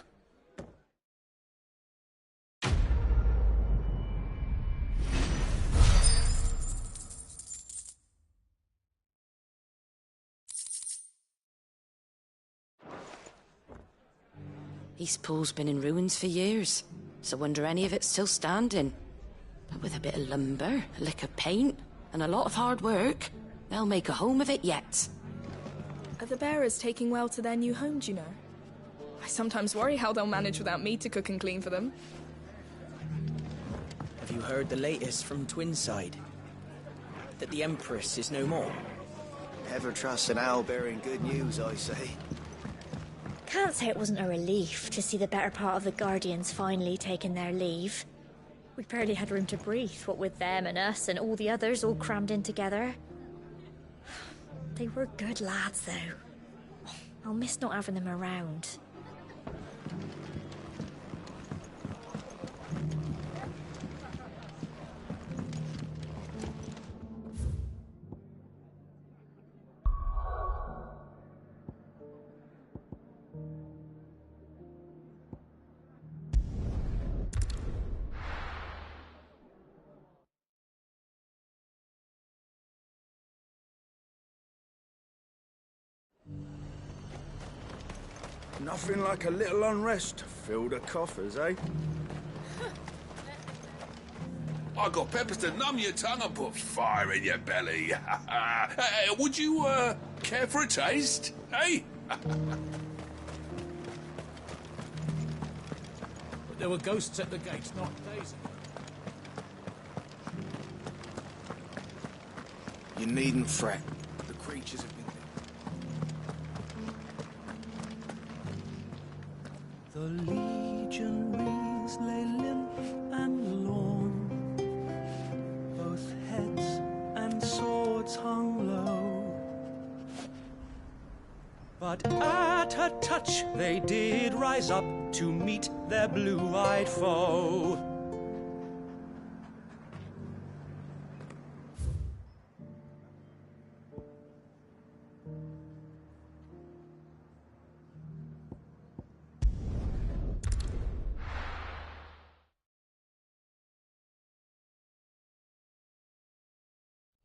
Eastpool's been in ruins for years, so wonder any of it's still standing. But with a bit of lumber, a lick of paint, and a lot of hard work, they'll make a home of it yet. Are the bearers taking well to their new home, do you know? I sometimes worry how they'll manage without me to cook and clean for them. Have you heard the latest from Twinside? That the Empress is no more? Ever trust an owl bearing good news, I say. Can't say it wasn't a relief to see the better part of the Guardians finally taking their leave. We barely had room to breathe, what with them and us and all the others all crammed in together. They were good lads, though. I'll miss not having them around. Nothing like a little unrest to fill the coffers, eh? I got peppers to numb your tongue and put fire in your belly. Would you, care for a taste, eh? But there were ghosts at the gates not days ago. You needn't fret. The creatures have been... The legionaries lay limp and lorn, both heads and swords hung low. But at her touch they did rise up to meet their blue-eyed foe.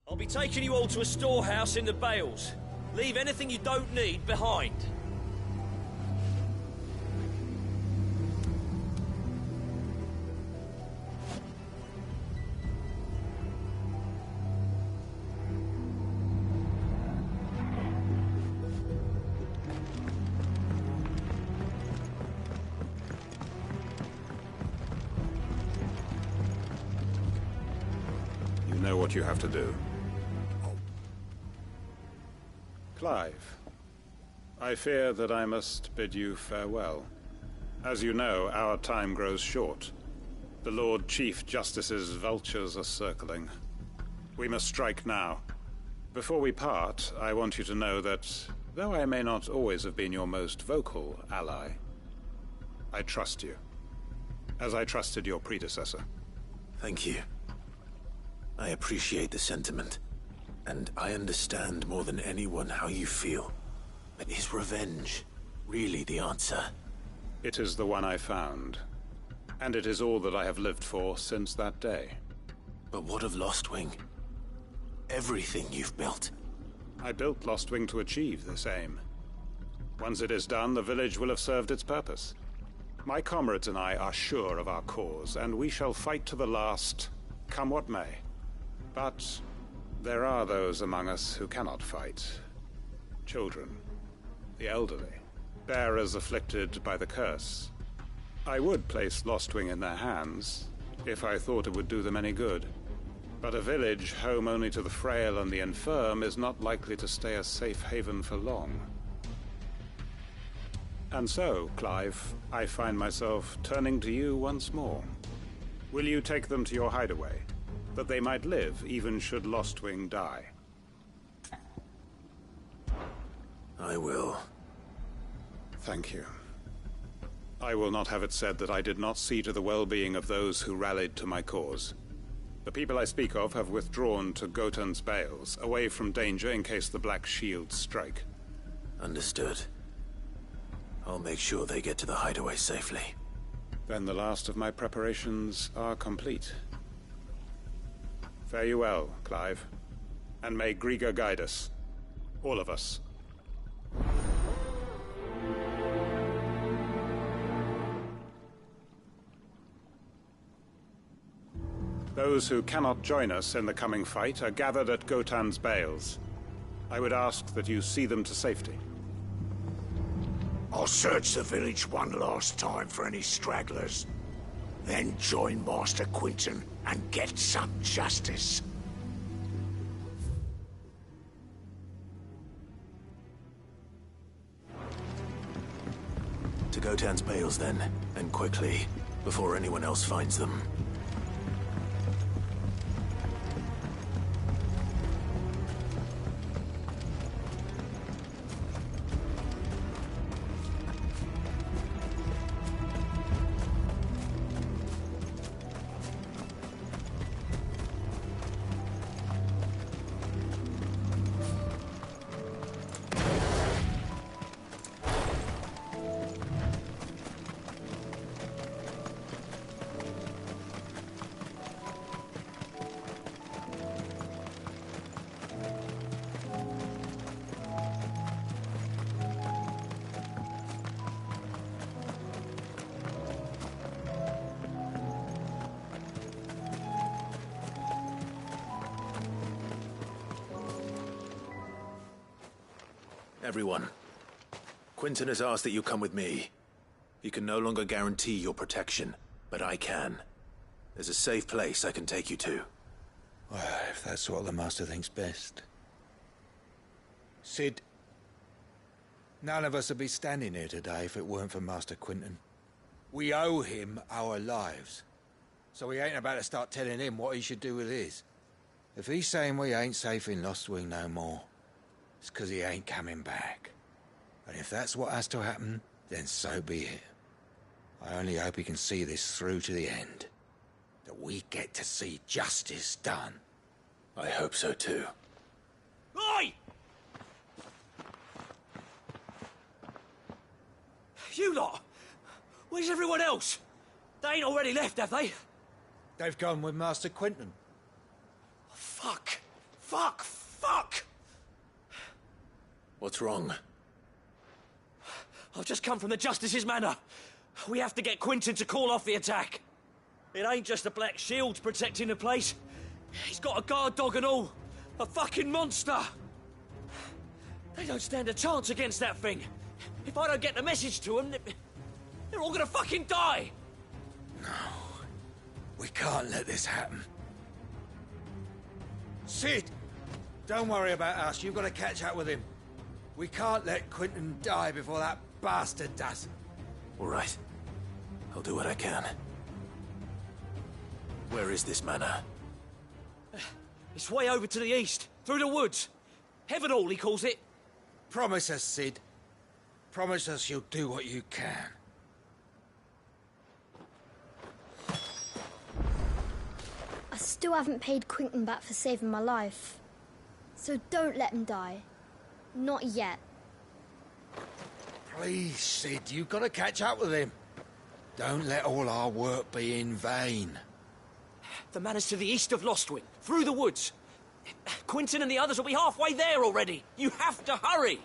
I'll be taking you all to a storehouse in the Bales. Leave anything you don't need behind. You know what you have to do. Clive, I fear that I must bid you farewell. As you know, our time grows short. The Lord Chief Justice's vultures are circling. We must strike now. Before we part, I want you to know that, though I may not always have been your most vocal ally, I trust you, as I trusted your predecessor. Thank you. I appreciate the sentiment. And I understand more than anyone how you feel. But is revenge really the answer? It is the one I found. And it is all that I have lived for since that day. But what of Lostwing? Everything you've built. I built Lostwing to achieve this aim. Once it is done, the village will have served its purpose. My comrades and I are sure of our cause, and we shall fight to the last, come what may. But there are those among us who cannot fight. Children, the elderly, bearers afflicted by the curse. I would place Lostwing in their hands, if I thought it would do them any good. But a village home only to the frail and the infirm is not likely to stay a safe haven for long. And so, Clive, I find myself turning to you once more. Will you take them to your hideaway, that they might live even should Lostwing die? I will. Thank you. I will not have it said that I did not see to the well-being of those who rallied to my cause. The people I speak of have withdrawn to Gotan's Bales, away from danger in case the Black Shields strike. Understood. I'll make sure they get to the hideaway safely. Then the last of my preparations are complete. Fare you well, Clive. And may Griga guide us. All of us. Those who cannot join us in the coming fight are gathered at Gotan's Bales. I would ask that you see them to safety. I'll search the village one last time for any stragglers. Then join Master Quinton and get some justice. To Gotan's Bales then, and quickly, before anyone else finds them. Everyone. Quentin has asked that you come with me. He can no longer guarantee your protection, but I can. There's a safe place I can take you to. Well, if that's what the Master thinks best. Sid, none of us would be standing here today if it weren't for Master Quentin. We owe him our lives. So we ain't about to start telling him what he should do with his. If he's saying we ain't safe in Lost Wing no more, it's 'cause he ain't coming back. And if that's what has to happen, then so be it. I only hope he can see this through to the end. That we get to see justice done. I hope so too. Oi! You lot! Where's everyone else? They ain't already left, have they? They've gone with Master Quentin. Fuck! Fuck! Fuck! What's wrong? I've just come from the Justice's Manor. We have to get Quentin to call off the attack. It ain't just the Black Shields protecting the place. He's got a guard dog and all. A fucking monster. They don't stand a chance against that thing. If I don't get the message to them, they're all gonna fucking die. No. We can't let this happen. Sid! Don't worry about us. You've got to catch up with him. We can't let Quentin die before that bastard does. All right. I'll do what I can. Where is this manor? It's way over to the east, through the woods. Heaven Hall, he calls it. Promise us, Sid. Promise us you'll do what you can. I still haven't paid Quentin back for saving my life. So don't let him die. Not yet. Please, Sid, you've got to catch up with him. Don't let all our work be in vain. The manor's to the east of Lostwing, through the woods. Quentin and the others will be halfway there already. You have to hurry.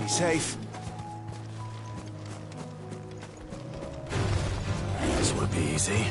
Safe. This won't be easy.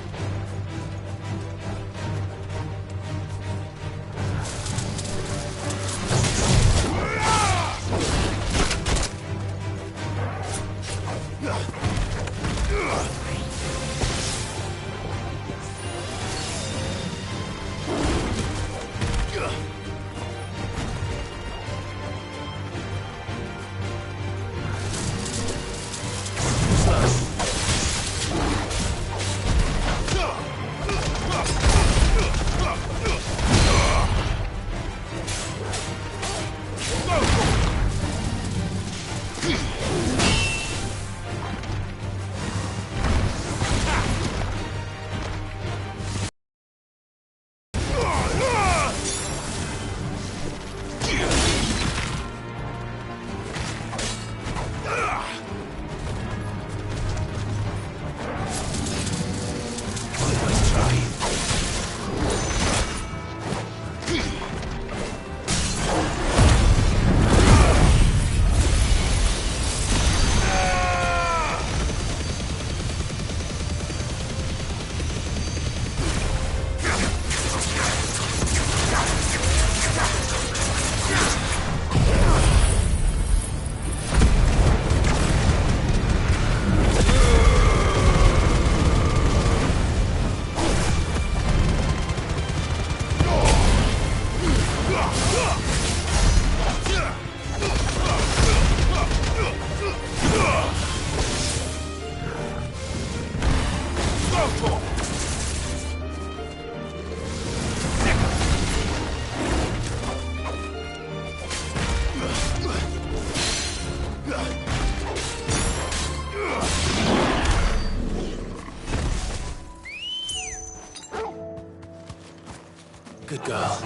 Good girl.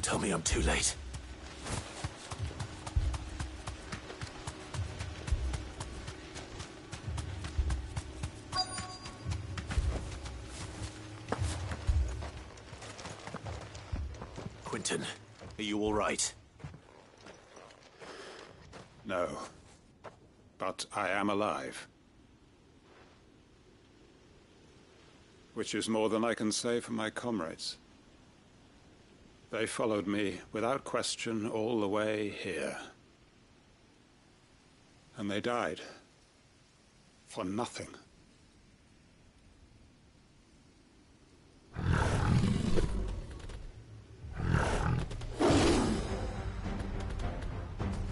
tell me I'm too late. Quentin, are you all right? No. But I am alive. Which is more than I can say for my comrades. They followed me without question all the way here. And they died. For nothing.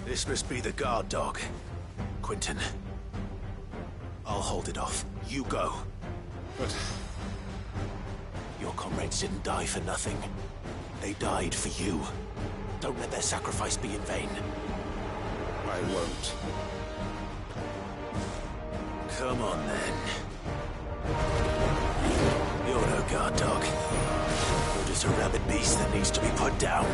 This must be the guard dog. Quentin. I'll hold it off. You go. But... your comrades didn't die for nothing. They died for you. Don't let their sacrifice be in vain. I won't. Come on, then. You're no guard dog. You're just a rabid beast that needs to be put down.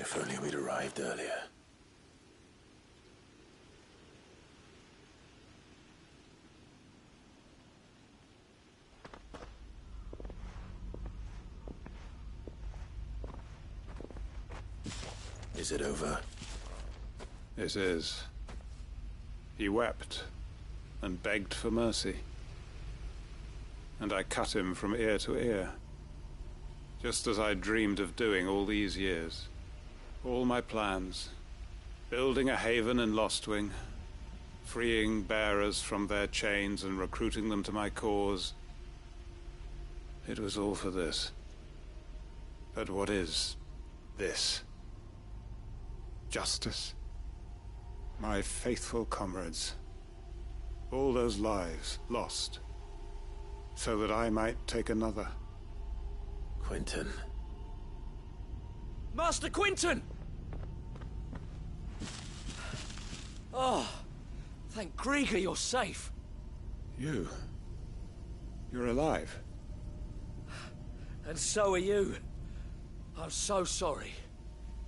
If only we'd arrived earlier. Is it over? It is. He wept and begged for mercy. And I cut him from ear to ear, just as I dreamed of doing all these years. All my plans, building a haven in Lostwing, freeing bearers from their chains and recruiting them to my cause. It was all for this. But what is this? Justice? My faithful comrades. All those lives lost, so that I might take another. Quentin. Master Quentin! Oh, thank Grieger you're safe. You're alive. And so are you. I'm so sorry.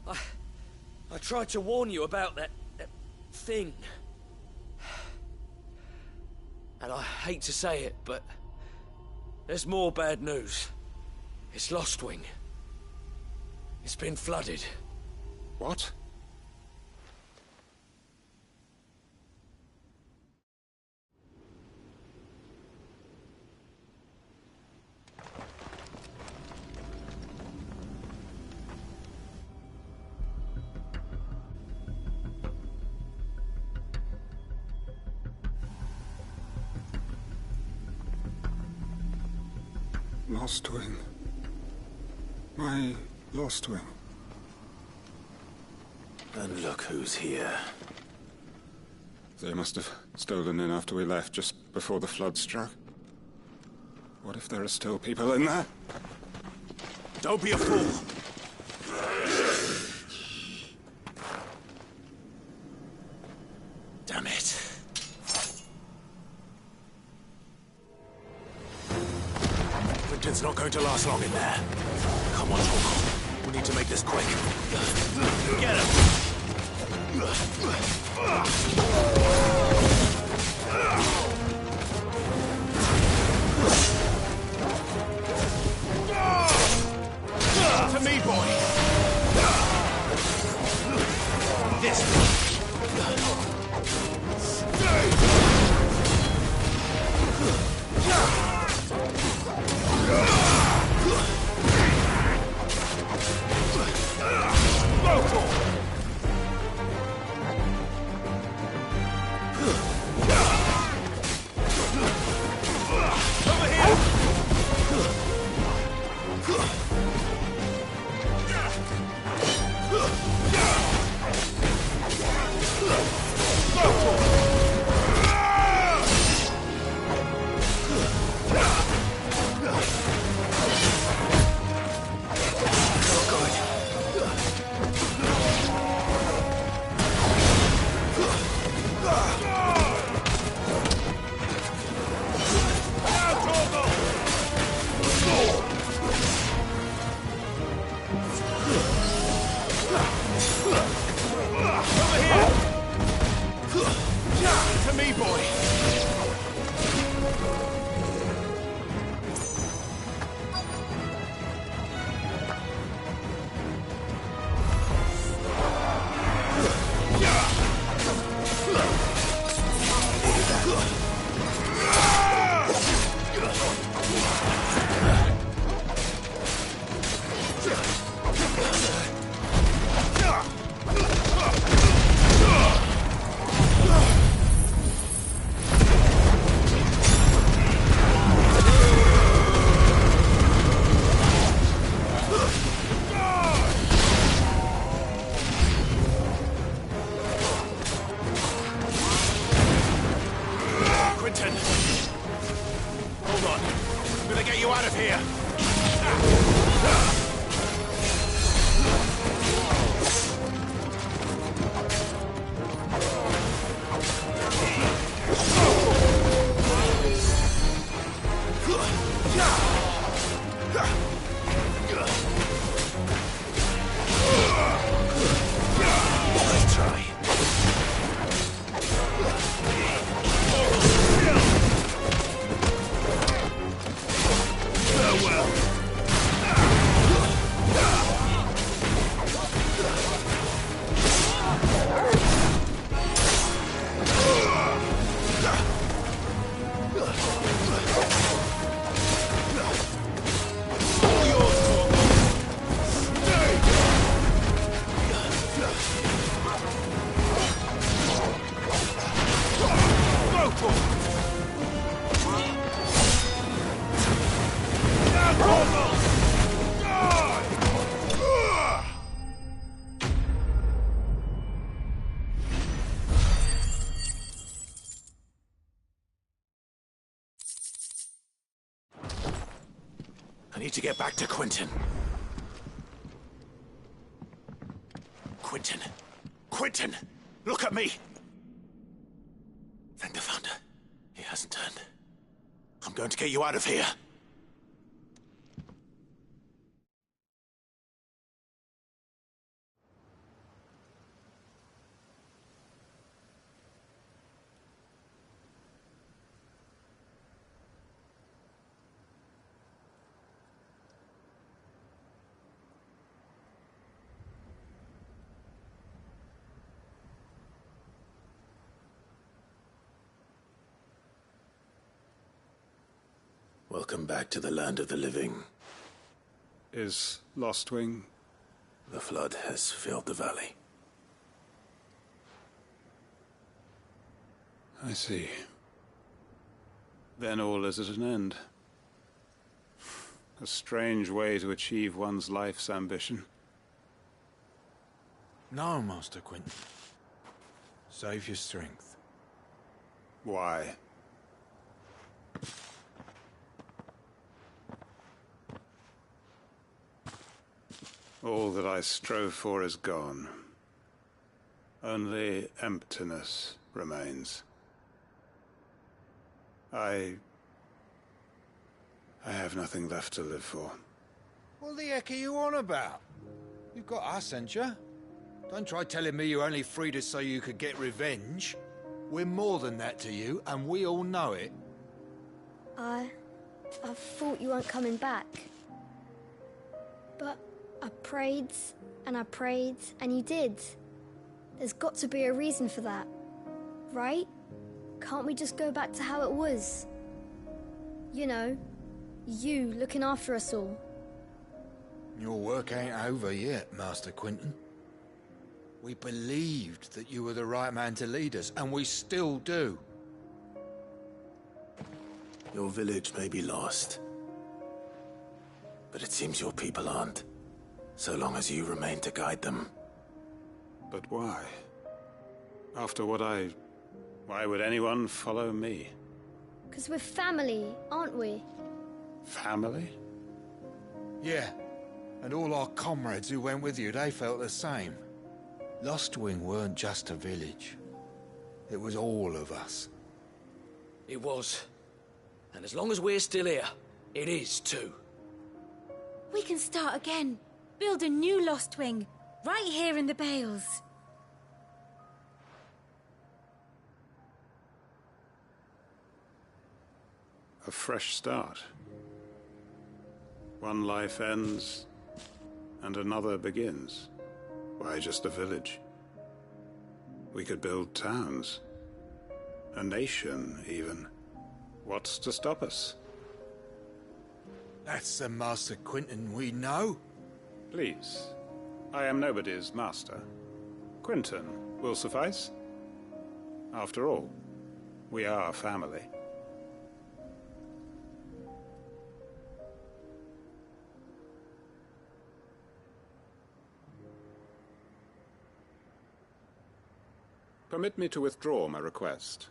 I tried to warn you about that thing. And I hate to say it, but there's more bad news. It's Lostwing. It's been flooded. What? Lostwing. My Lostwing. And look who's here. They must have stolen in after we left, just before the flood struck. What if there are still people in there? Don't be a fool! Quinton's not going to last long in there. Come on, Torgal. We need to make this quick. Get him! To me, boy! This I need to get back to Quinton. Quinton! Quinton! Look at me! Thank the Founder. He hasn't turned. I'm going to get you out of here. Welcome back to the land of the living. Is Lostwing? The flood has filled the valley. I see. Then all is at an end. A strange way to achieve one's life's ambition. No, Master Quinton. Save your strength. Why? All that I strove for is gone. Only emptiness remains. I I have nothing left to live for. What the heck are you on about? You've got us, ain't you? Don't try telling me you only freed us so you could get revenge. We're more than that to you, and we all know it. I thought you weren't coming back. But I prayed, and you did. There's got to be a reason for that, right? Can't we just go back to how it was? You know, you looking after us all. Your work ain't over yet, Master Quinton. We believed that you were the right man to lead us, and we still do. Your village may be lost, but it seems your people aren't, so long as you remain to guide them. But why? After what why would anyone follow me? 'Cause we're family, aren't we? Family? Yeah, and all our comrades who went with you, they felt the same. Lostwing weren't just a village. It was all of us. It was. And as long as we're still here, it is too. We can start again. Build a new Lostwing, right here in the Bales. A fresh start. One life ends, and another begins. Why just a village? We could build towns. A nation, even. What's to stop us? That's the Master Quinton we know. Please. I am nobody's master. Quinton will suffice. After all, we are family. Permit me to withdraw my request.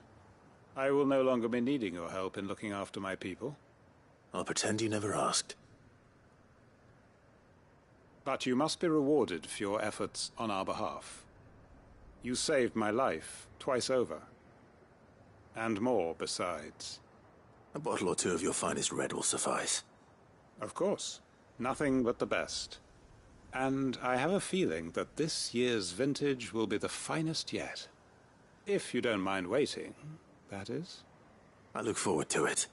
I will no longer be needing your help in looking after my people. I'll pretend you never asked. But you must be rewarded for your efforts on our behalf. You saved my life twice over. And more besides. A bottle or two of your finest red will suffice. Of course. Nothing but the best. And I have a feeling that this year's vintage will be the finest yet. If you don't mind waiting, that is. I look forward to it.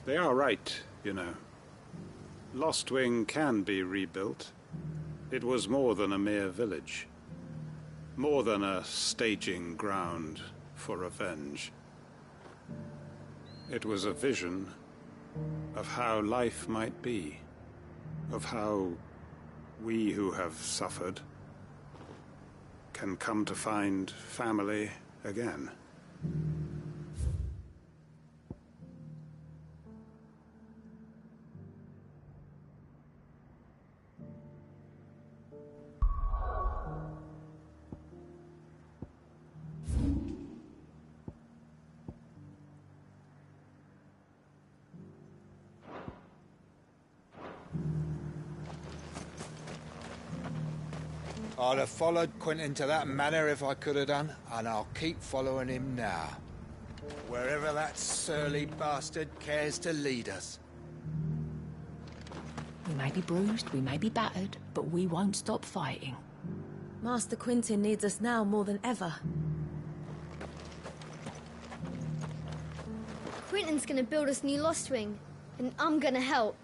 They are right, you know. Lostwing can be rebuilt. It was more than a mere village. More than a staging ground for revenge. It was a vision of how life might be. Of how we who have suffered can come to find family again. I'd have followed Quinton to that manor if I could have done, and I'll keep following him now. Wherever that surly bastard cares to lead us. We may be bruised, we may be battered, but we won't stop fighting. Master Quinton needs us now more than ever. Quinton's gonna build us new Lostwing, and I'm gonna help.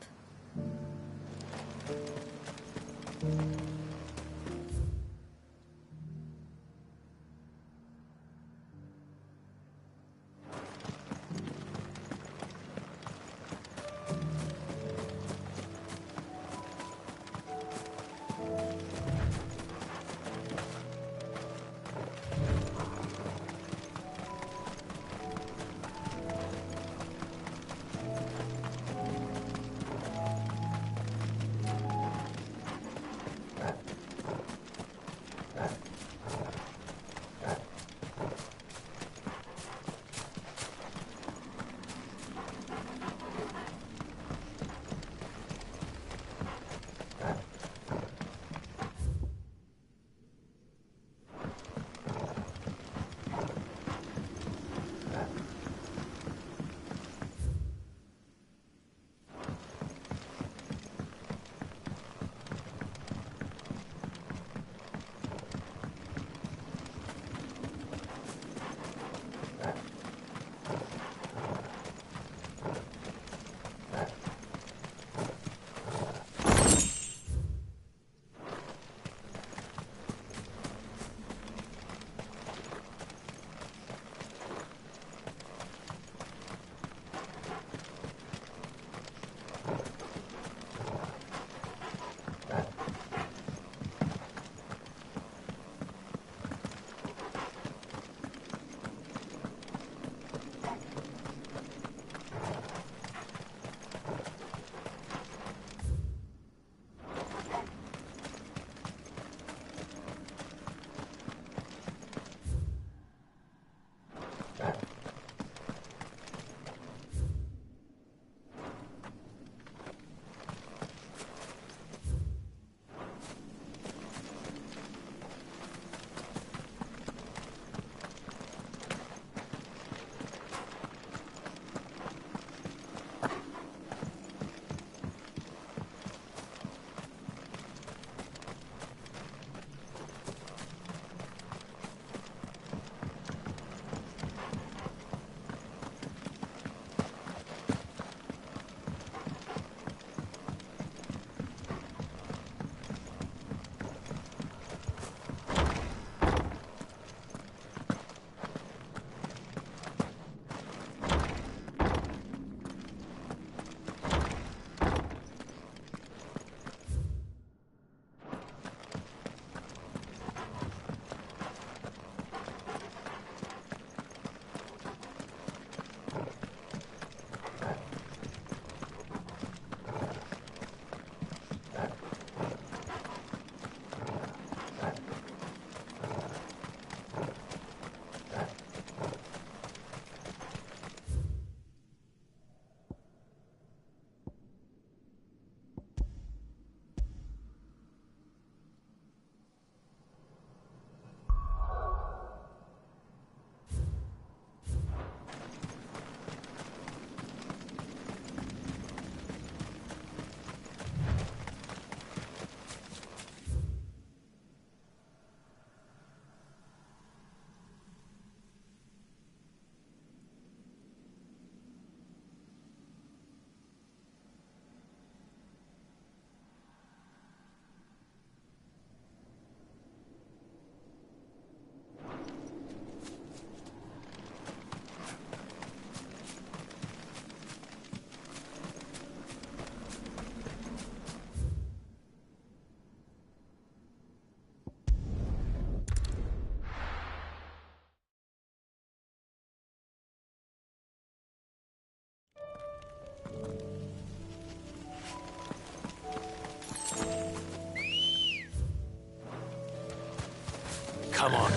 Come on.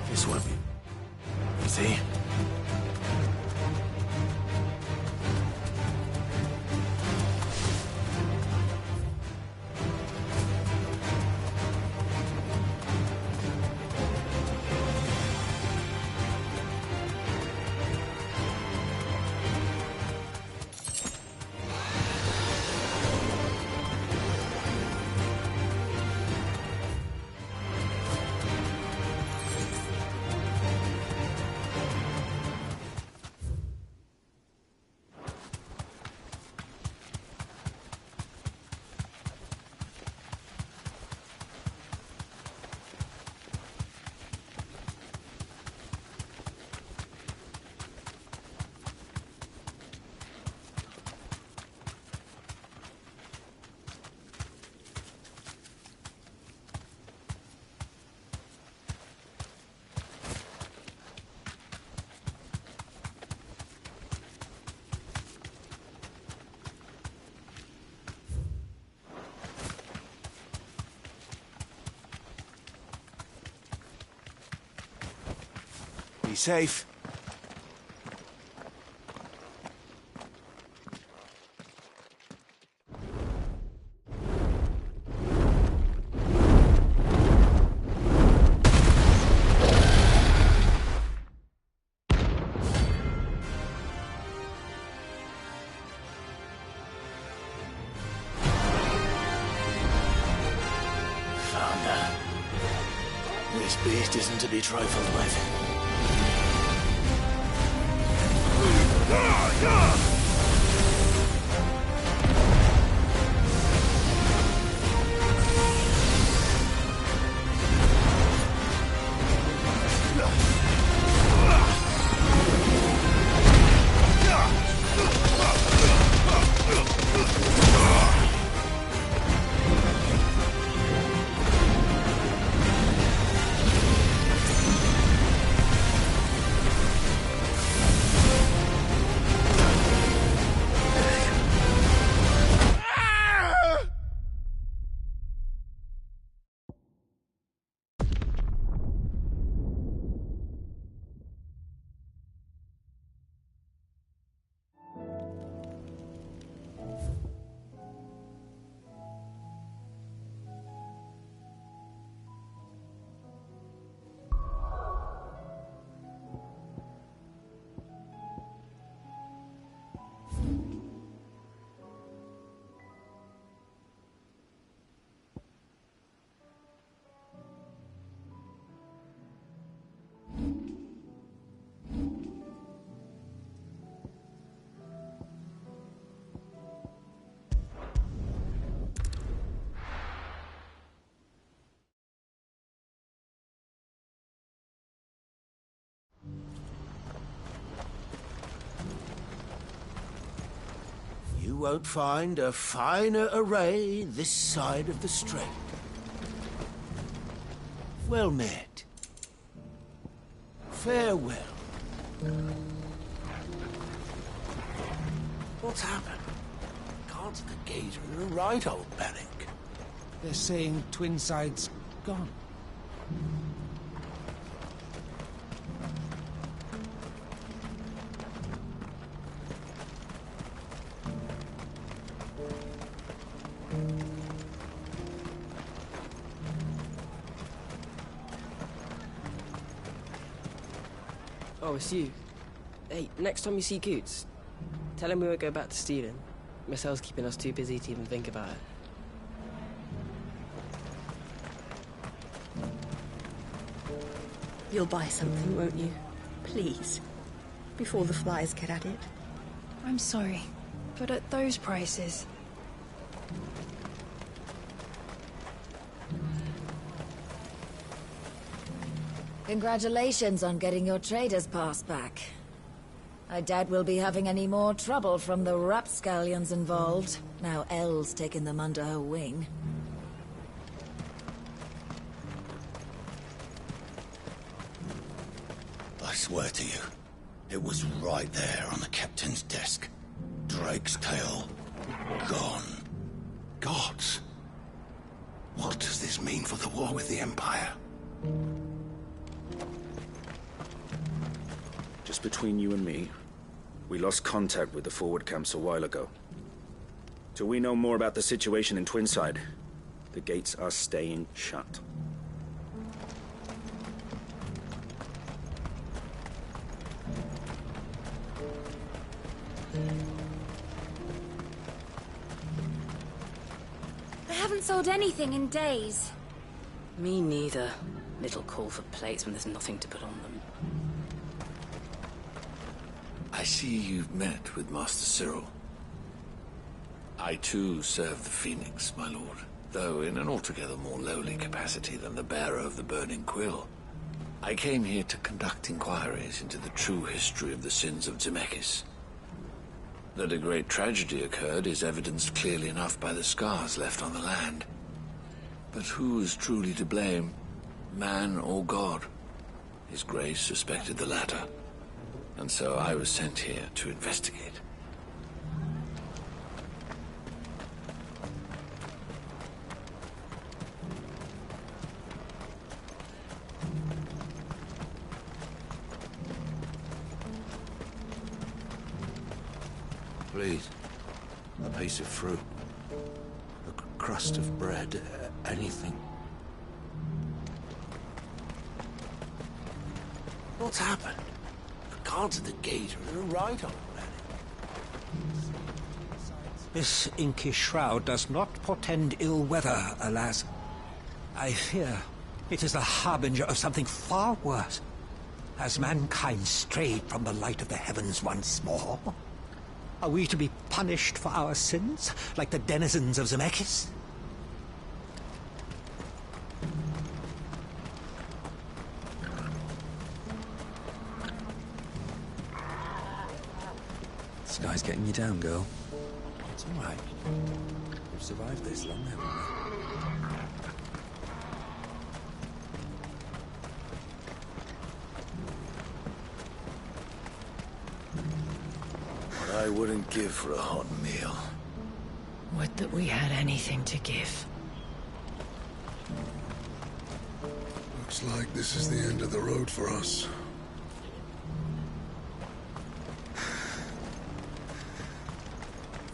This one. You see? Be safe. Found her. This beast isn't to be trifled with. You won't find a finer array this side of the strait. Well met. Farewell. What's happened? Can't the gazer are right, old Bellick. They're saying Twinside's gone. Oh, it's you. Hey, next time you see Coots, tell him we won't go back to stealing. Marcel's keeping us too busy to even think about it. You'll buy something, won't you? Please. Before the flies get at it. I'm sorry, but at those prices... Congratulations on getting your trader's pass back. I doubt we'll be having any more trouble from the rapscallions involved, now Elle's taken them under her wing. I swear to you, It was right there on the captain's desk. Drake's tail. Gone. Gods! What does this mean for the war with the Empire? Just between you and me, we lost contact with the forward camps a while ago. Till we know more about the situation in Twinside, the gates are staying shut. They haven't sold anything in days. Me neither. Little call for plates when there's nothing to put on them. I see you've met with Master Cyril. I too serve the Phoenix, my lord, though in an altogether more lowly capacity than the bearer of the Burning Quill. I came here to conduct inquiries into the true history of the sins of Zemeckis. That a great tragedy occurred is evidenced clearly enough by the scars left on the land. But who is truly to blame, man or God? His Grace suspected the latter, and so I was sent here to investigate. Please, a piece of fruit, a crust of bread, anything. What's happened? The guards at the gate are right on already. This inky shroud does not portend ill weather, alas. I fear it is the harbinger of something far worse. Has mankind strayed from the light of the heavens once more? Are we to be punished for our sins, like the denizens of Zemeckis? This guy's getting you down, girl. It's all right. We've survived this long, haven't What I wouldn't give for a hot meal. Would that we had anything to give. Looks like this is the end of the road for us.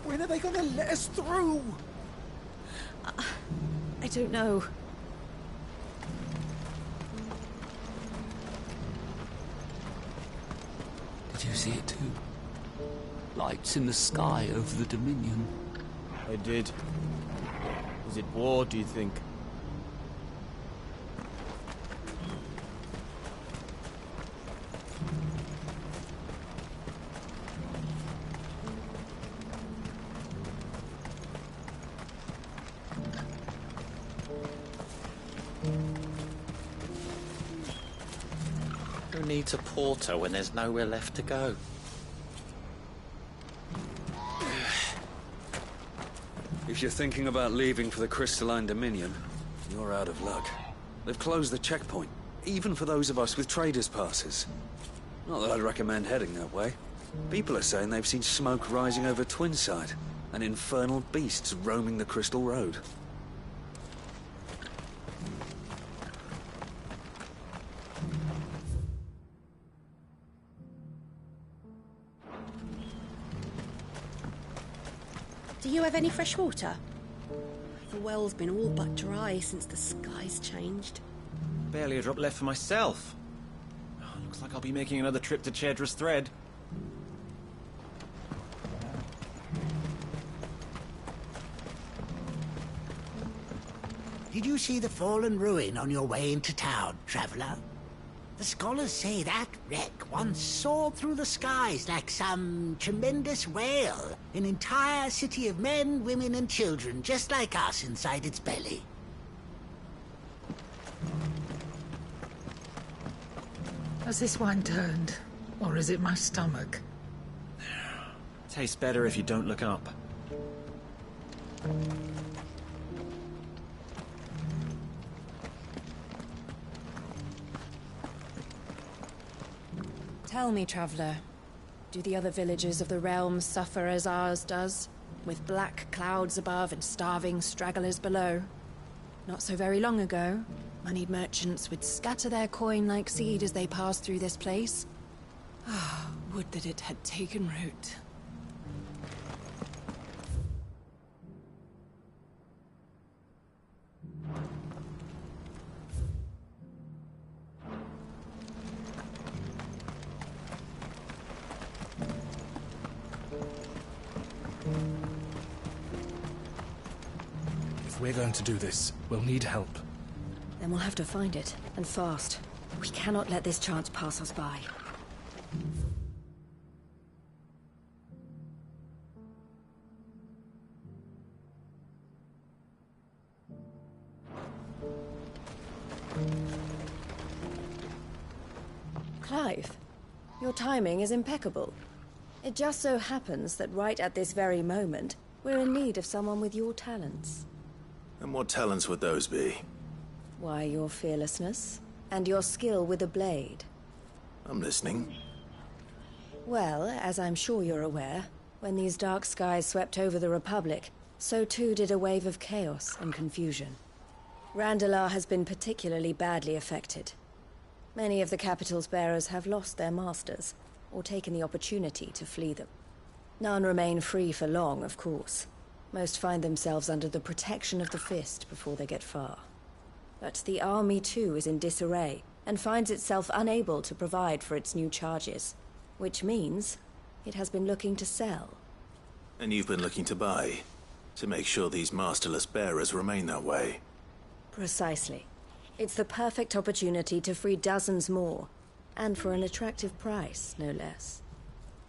When are they gonna let us through? I don't know. Did you see it too? Lights in the sky over the Dominion. I did. Is it war, do you think? Who needs a porter when there's nowhere left to go? If you're thinking about leaving for the Crystalline Dominion, you're out of luck. They've closed the checkpoint, even for those of us with traders' passes. Not that I'd recommend heading that way. People are saying they've seen smoke rising over Twinside, and infernal beasts roaming the Crystal Road. Do you have any fresh water? The well's been all but dry since the skies changed. Barely a drop left for myself. Looks like I'll be making another trip to Chedra's Thread. Did you see the fallen ruin on your way into town, traveler? The scholars say that wreck once soared through the skies like some tremendous whale. An entire city of men, women, and children, just like us, inside its belly. Has this wine turned? Or is it my stomach? Tastes better if you don't look up. Tell me, traveller, do the other villages of the realm suffer as ours does? With black clouds above and starving stragglers below? Not so very long ago, moneyed merchants would scatter their coin like seed as they passed through this place. Ah, would that it had taken root. If we're going to do this, we'll need help. Then we'll have to find it, and fast. We cannot let this chance pass us by. Clive, your timing is impeccable. It just so happens that right at this very moment, we're in need of someone with your talents. And what talents would those be? Why, your fearlessness, and your skill with a blade. I'm listening. Well, as I'm sure you're aware, when these dark skies swept over the Republic, so too did a wave of chaos and confusion. Randalar has been particularly badly affected. Many of the capital's bearers have lost their masters, or taken the opportunity to flee them. None remain free for long, of course. Most find themselves under the protection of the Fist before they get far. But the army too is in disarray, and finds itself unable to provide for its new charges. Which means it has been looking to sell. And you've been looking to buy, to make sure these masterless bearers remain that way. Precisely. It's the perfect opportunity to free dozens more, and for an attractive price, no less.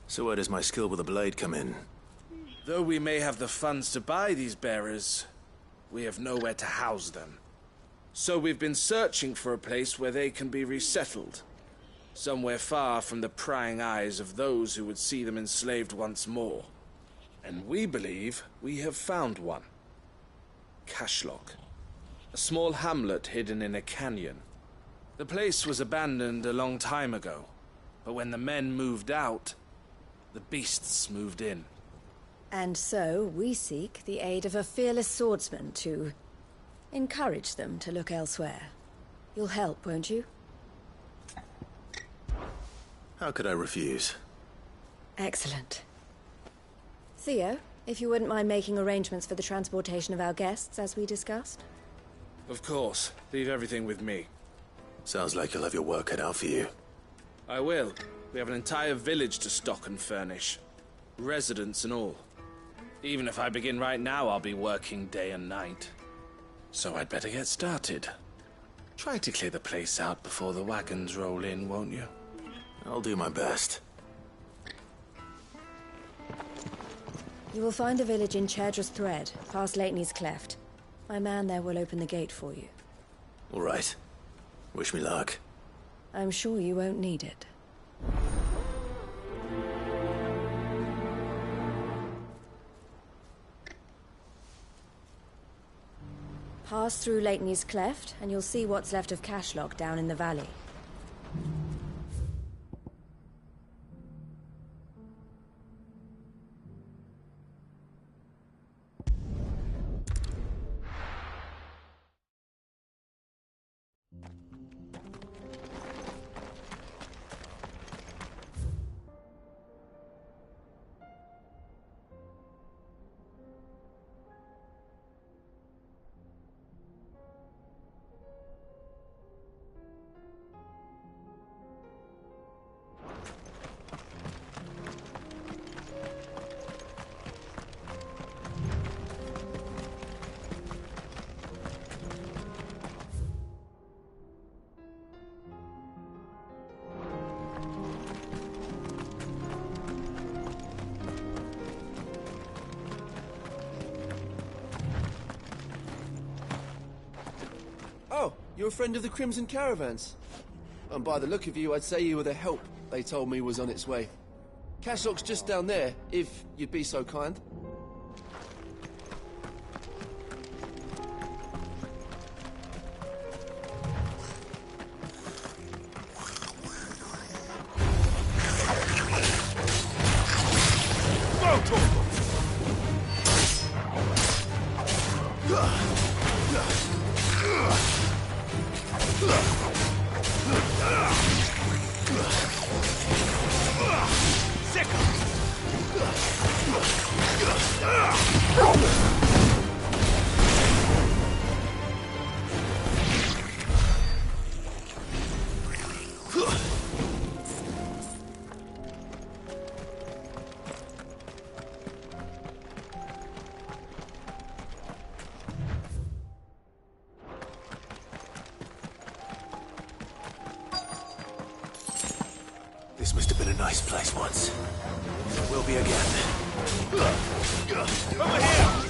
So where does my skill with a blade come in? Though we may have the funds to buy these bearers, we have nowhere to house them. So we've been searching for a place where they can be resettled. Somewhere far from the prying eyes of those who would see them enslaved once more. And we believe we have found one. Cashlock. A small hamlet hidden in a canyon. The place was abandoned a long time ago, but when the men moved out, the beasts moved in. And so we seek the aid of a fearless swordsman to encourage them to look elsewhere. You'll help, won't you? How could I refuse? Excellent. Theo, if you wouldn't mind making arrangements for the transportation of our guests, as we discussed. Of course. Leave everything with me. Sounds like you'll have your work cut out for you. I will. We have an entire village to stock and furnish. Residents and all. Even if I begin right now, I'll be working day and night. So I'd better get started. Try to clear the place out before the wagons roll in, won't you? I'll do my best. You will find the village in Chadra's Thread, past Lateney's Cleft. My man there will open the gate for you. All right. Wish me luck. I'm sure you won't need it. Pass through Lateney's Cleft, and you'll see what's left of Cashlock down in the valley. Oh, you're a friend of the Crimson Caravans. And by the look of you, I'd say you were the help they told me was on its way. Cashlock's just down there, if you'd be so kind. once. There will be again. Over here!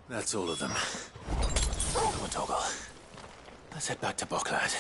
That's all of them. Come on, Toggle. Let's head back to Boklad.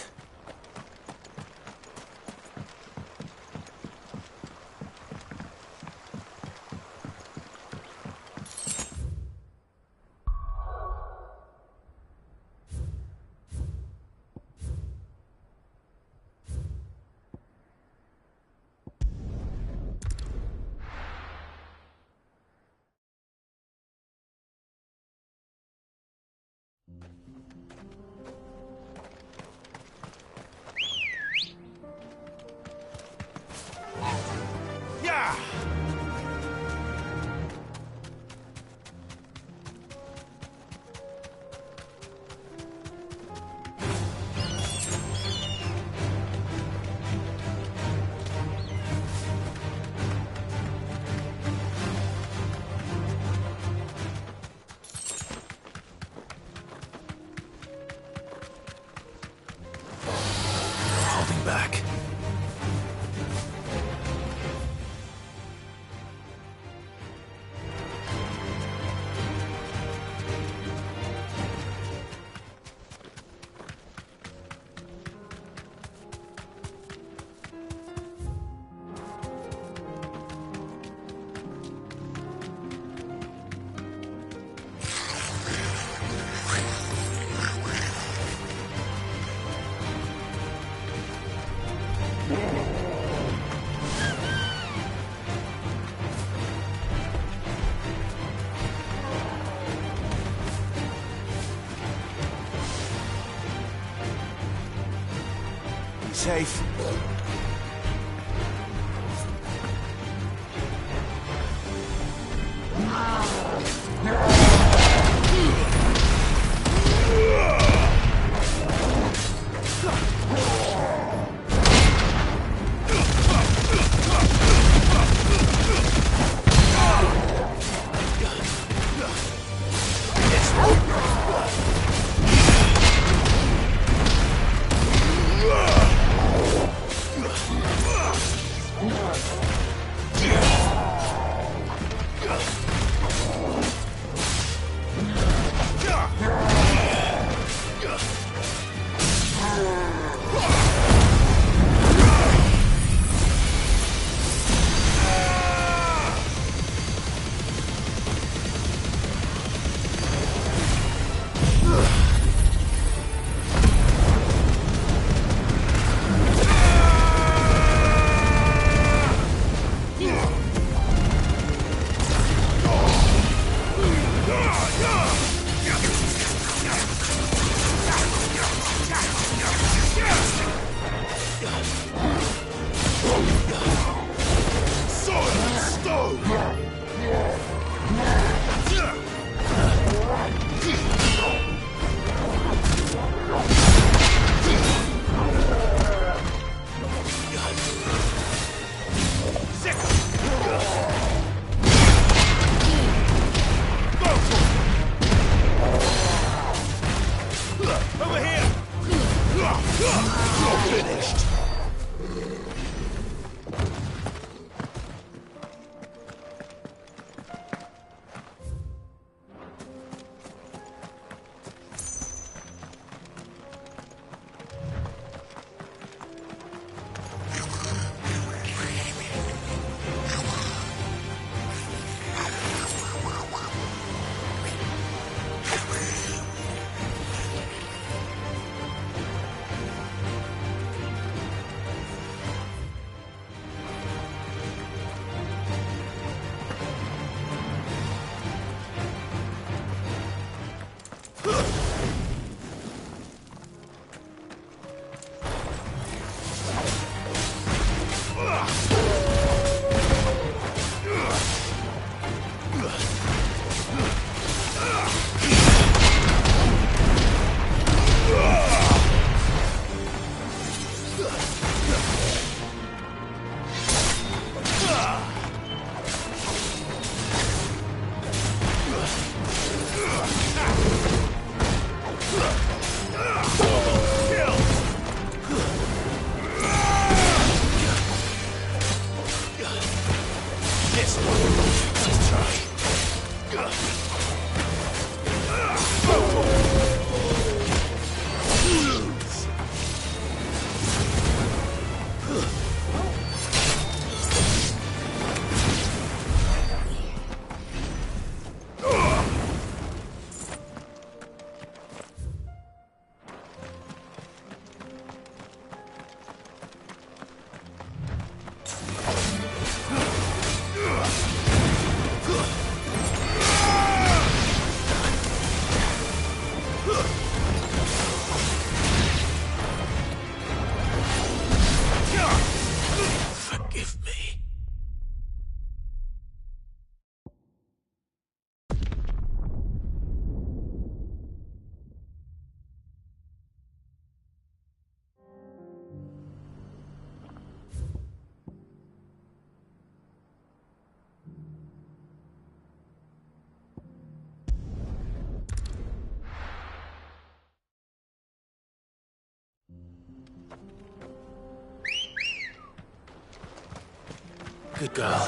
Safe. Good girl.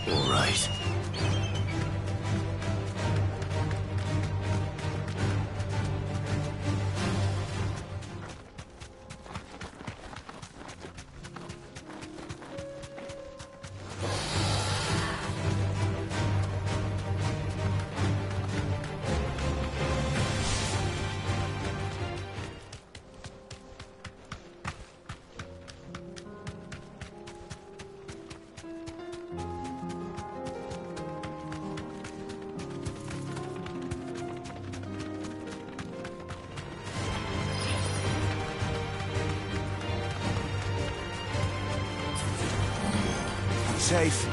All right. safe.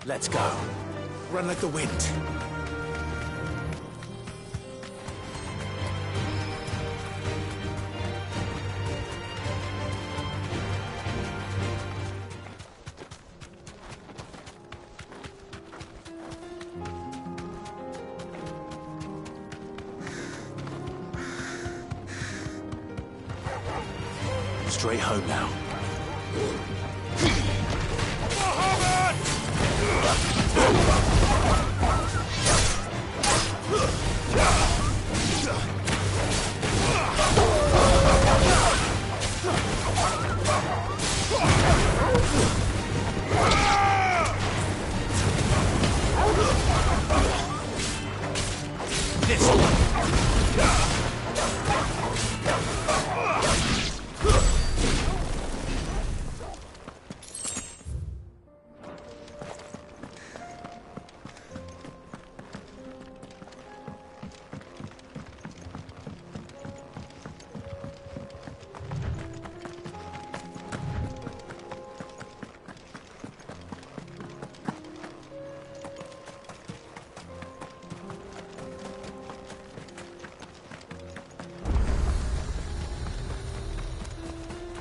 Let's go. Run like the wind. Straight home now.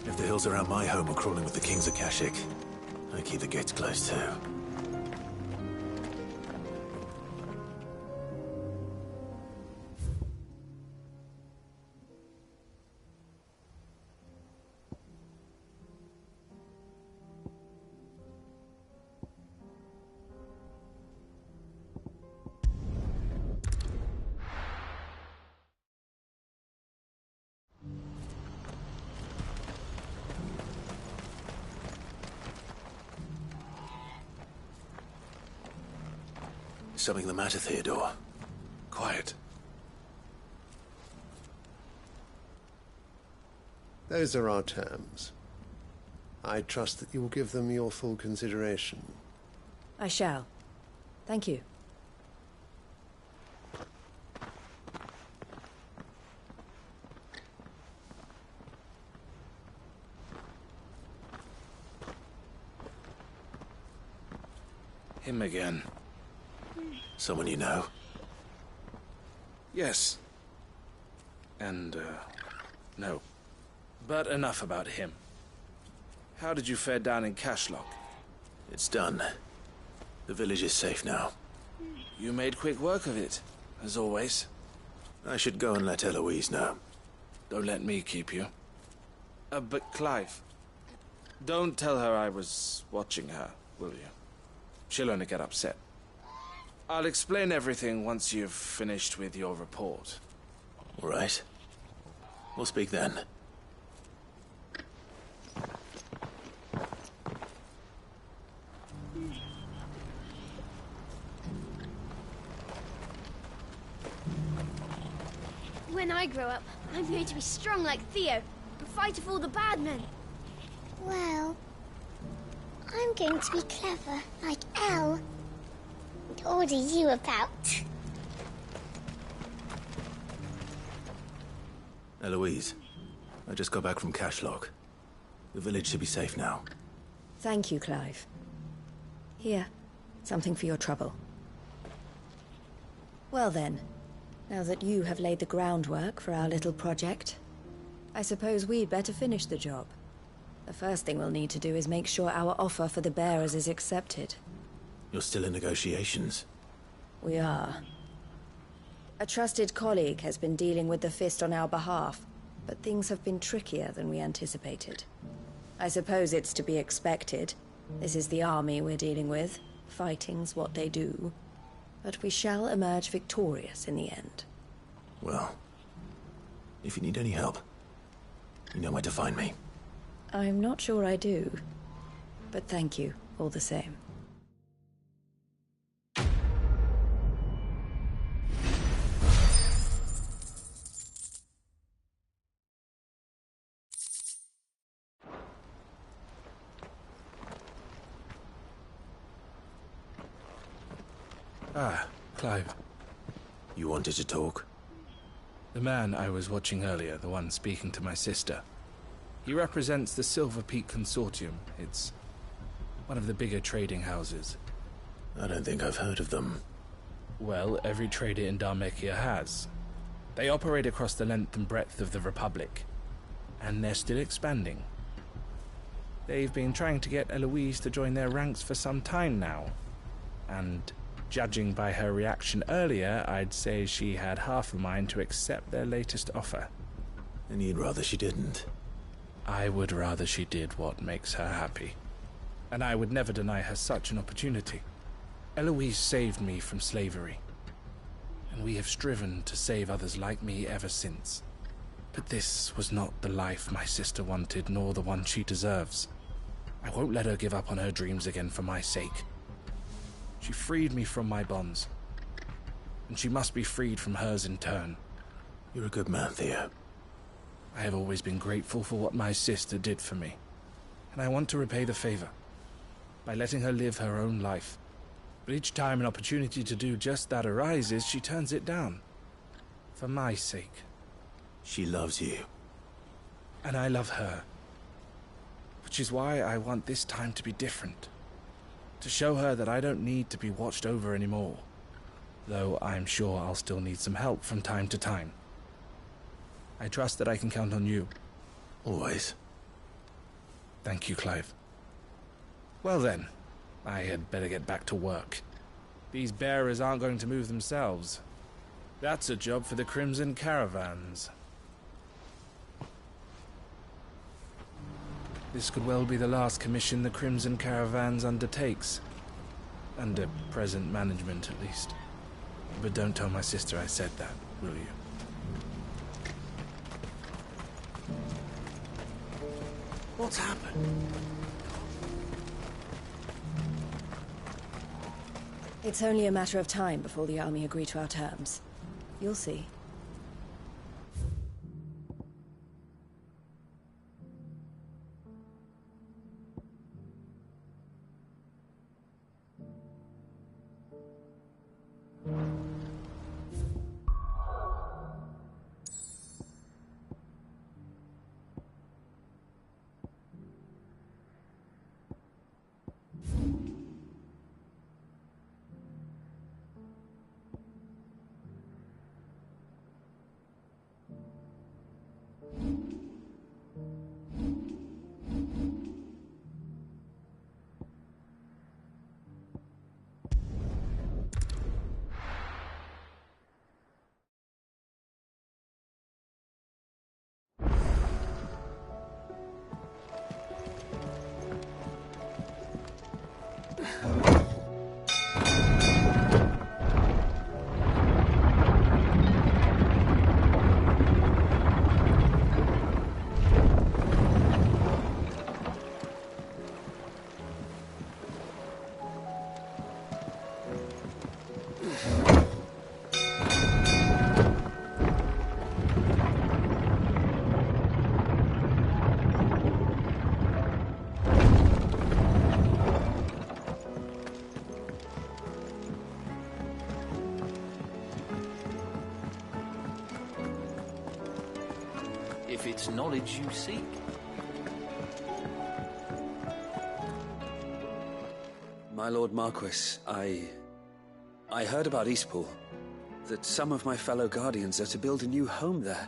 If the hills around my home are crawling with the King's Akashic, I keep the gates closed too. Something the matter, Theodore? Quiet. Those are our terms. I trust that you will give them your full consideration. I shall. Thank you. Him again. Someone you know? Yes. And, no. But enough about him. How did you fare down in Cashlock? It's done. The village is safe now. You made quick work of it, as always. I should go and let Eloise know. Don't let me keep you. But Clive, don't tell her I was watching her, will you? She'll only get upset. I'll explain everything once you've finished with your report. All right. We'll speak then. When I grow up, I'm going to be strong like Theo and fight off all the bad men. Well, I'm going to be clever like Elle and order you about. Eloise, I just got back from Cashlock. The village should be safe now. Thank you, Clive. Here, something for your trouble. Well then, now that you have laid the groundwork for our little project, I suppose we'd better finish the job. The first thing we'll need to do is make sure our offer for the bearers is accepted. You're still in negotiations? We are. A trusted colleague has been dealing with the Fist on our behalf, but things have been trickier than we anticipated. I suppose it's to be expected. This is the army we're dealing with. Fighting's what they do. But we shall emerge victorious in the end. Well, if you need any help, you know where to find me. I'm not sure I do, but thank you all the same. Ah, Clive. You wanted to talk? The man I was watching earlier, the one speaking to my sister. He represents the Silver Peak Consortium. It's one of the bigger trading houses. I don't think I've heard of them. Well, every trader in Dharmekia has. They operate across the length and breadth of the Republic. And they're still expanding. They've been trying to get Eloise to join their ranks for some time now. And judging by her reaction earlier, I'd say she had half a mind to accept their latest offer. And you'd rather she didn't? I would rather she did what makes her happy. And I would never deny her such an opportunity. Eloise saved me from slavery. And we have striven to save others like me ever since. But this was not the life my sister wanted, nor the one she deserves. I won't let her give up on her dreams again for my sake. She freed me from my bonds, and she must be freed from hers in turn. You're a good man, Theo. I have always been grateful for what my sister did for me, and I want to repay the favor by letting her live her own life. But each time an opportunity to do just that arises, she turns it down. For my sake. She loves you. And I love her. Which is why I want this time to be different. To show her that I don't need to be watched over anymore. Though I'm sure I'll still need some help from time to time. I trust that I can count on you. Always. Thank you, Clive. Well then, I had better get back to work. These bearers aren't going to move themselves. That's a job for the Crimson Caravans. This could well be the last commission the Crimson Caravans undertakes. Under present management, at least. But don't tell my sister I said that, will you? What's happened? It's only a matter of time before the army agree to our terms. You'll see. if it's knowledge you seek. My Lord Marquis, I heard about Eastpool. That some of my fellow Guardians are to build a new home there,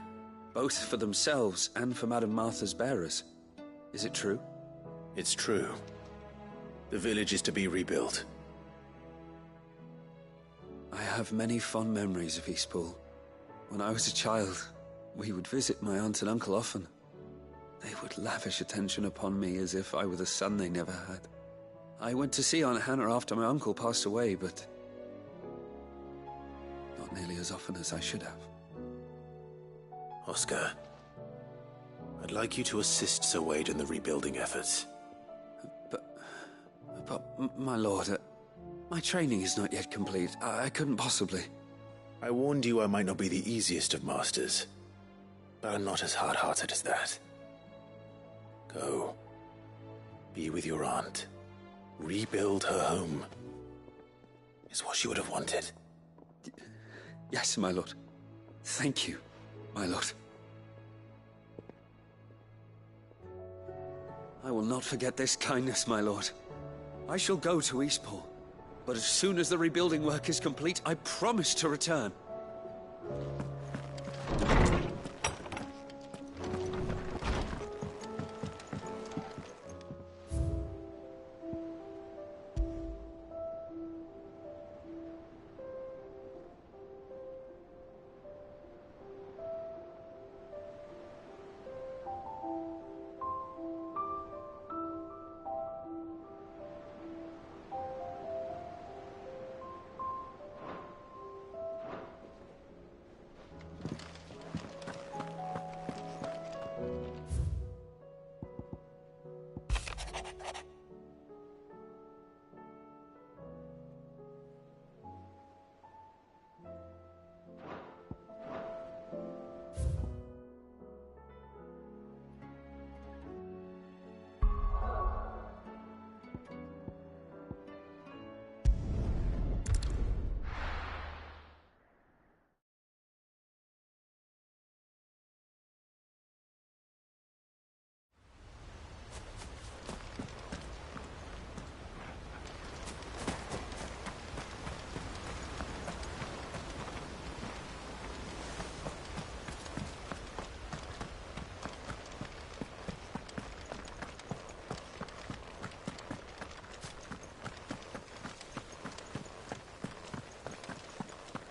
both for themselves and for Madame Martha's bearers. Is it true? It's true. The village is to be rebuilt. I have many fond memories of Eastpool. When I was a child, we would visit my aunt and uncle often. They would lavish attention upon me as if I were the son they never had. I went to see Aunt Hannah after my uncle passed away, but not nearly as often as I should have. Oscar, I'd like you to assist Sir Wade in the rebuilding efforts. But my lord, my training is not yet complete. I couldn't possibly. I warned you I might not be the easiest of masters, but I'm not as hard-hearted as that. Go. Be with your aunt. Rebuild her home. Is what she would have wanted. Yes, my lord. Thank you, my lord. I will not forget this kindness, my lord. I shall go to Eastpool, but as soon as the rebuilding work is complete, I promise to return.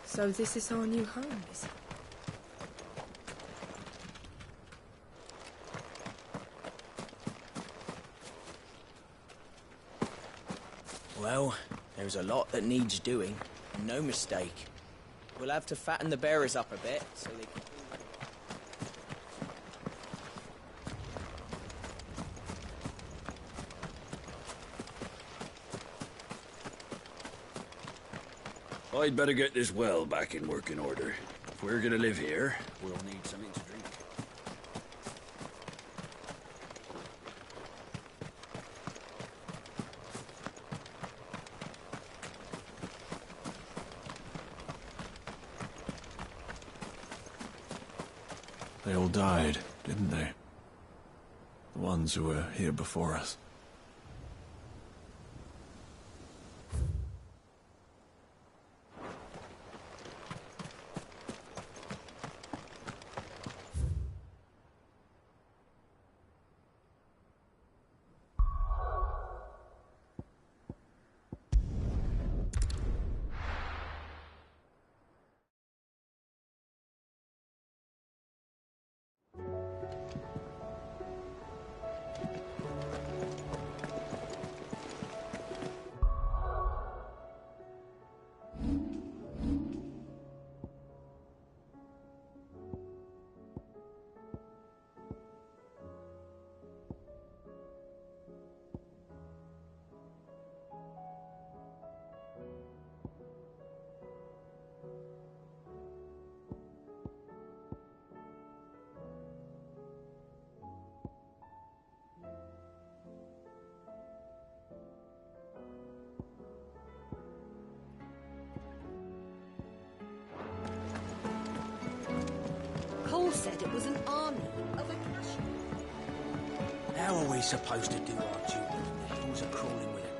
So this is our new home, is it? Well, there's a lot that needs doing, and no mistake. We'll have to fatten the bearers up a bit, so they can... I'd better get this well back in working order. If we're gonna live here, we'll need something to drink. They all died, didn't they? The ones who were here before us. Cole said it was an army of How are we supposed to do our duty? The hills are crawling with it.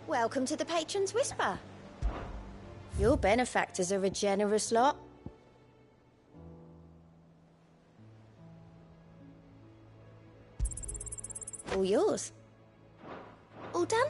Welcome to the Patron's Whisper. Your benefactors are a generous lot. All yours. All done?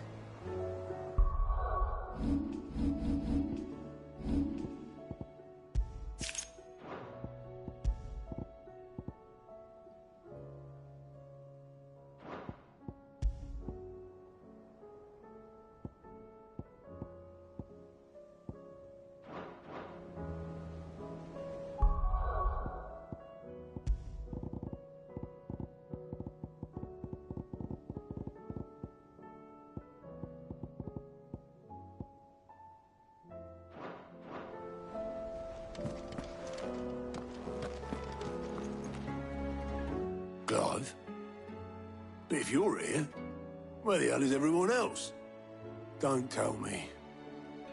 Clive? But if you're here, where the hell is everyone else? Don't tell me.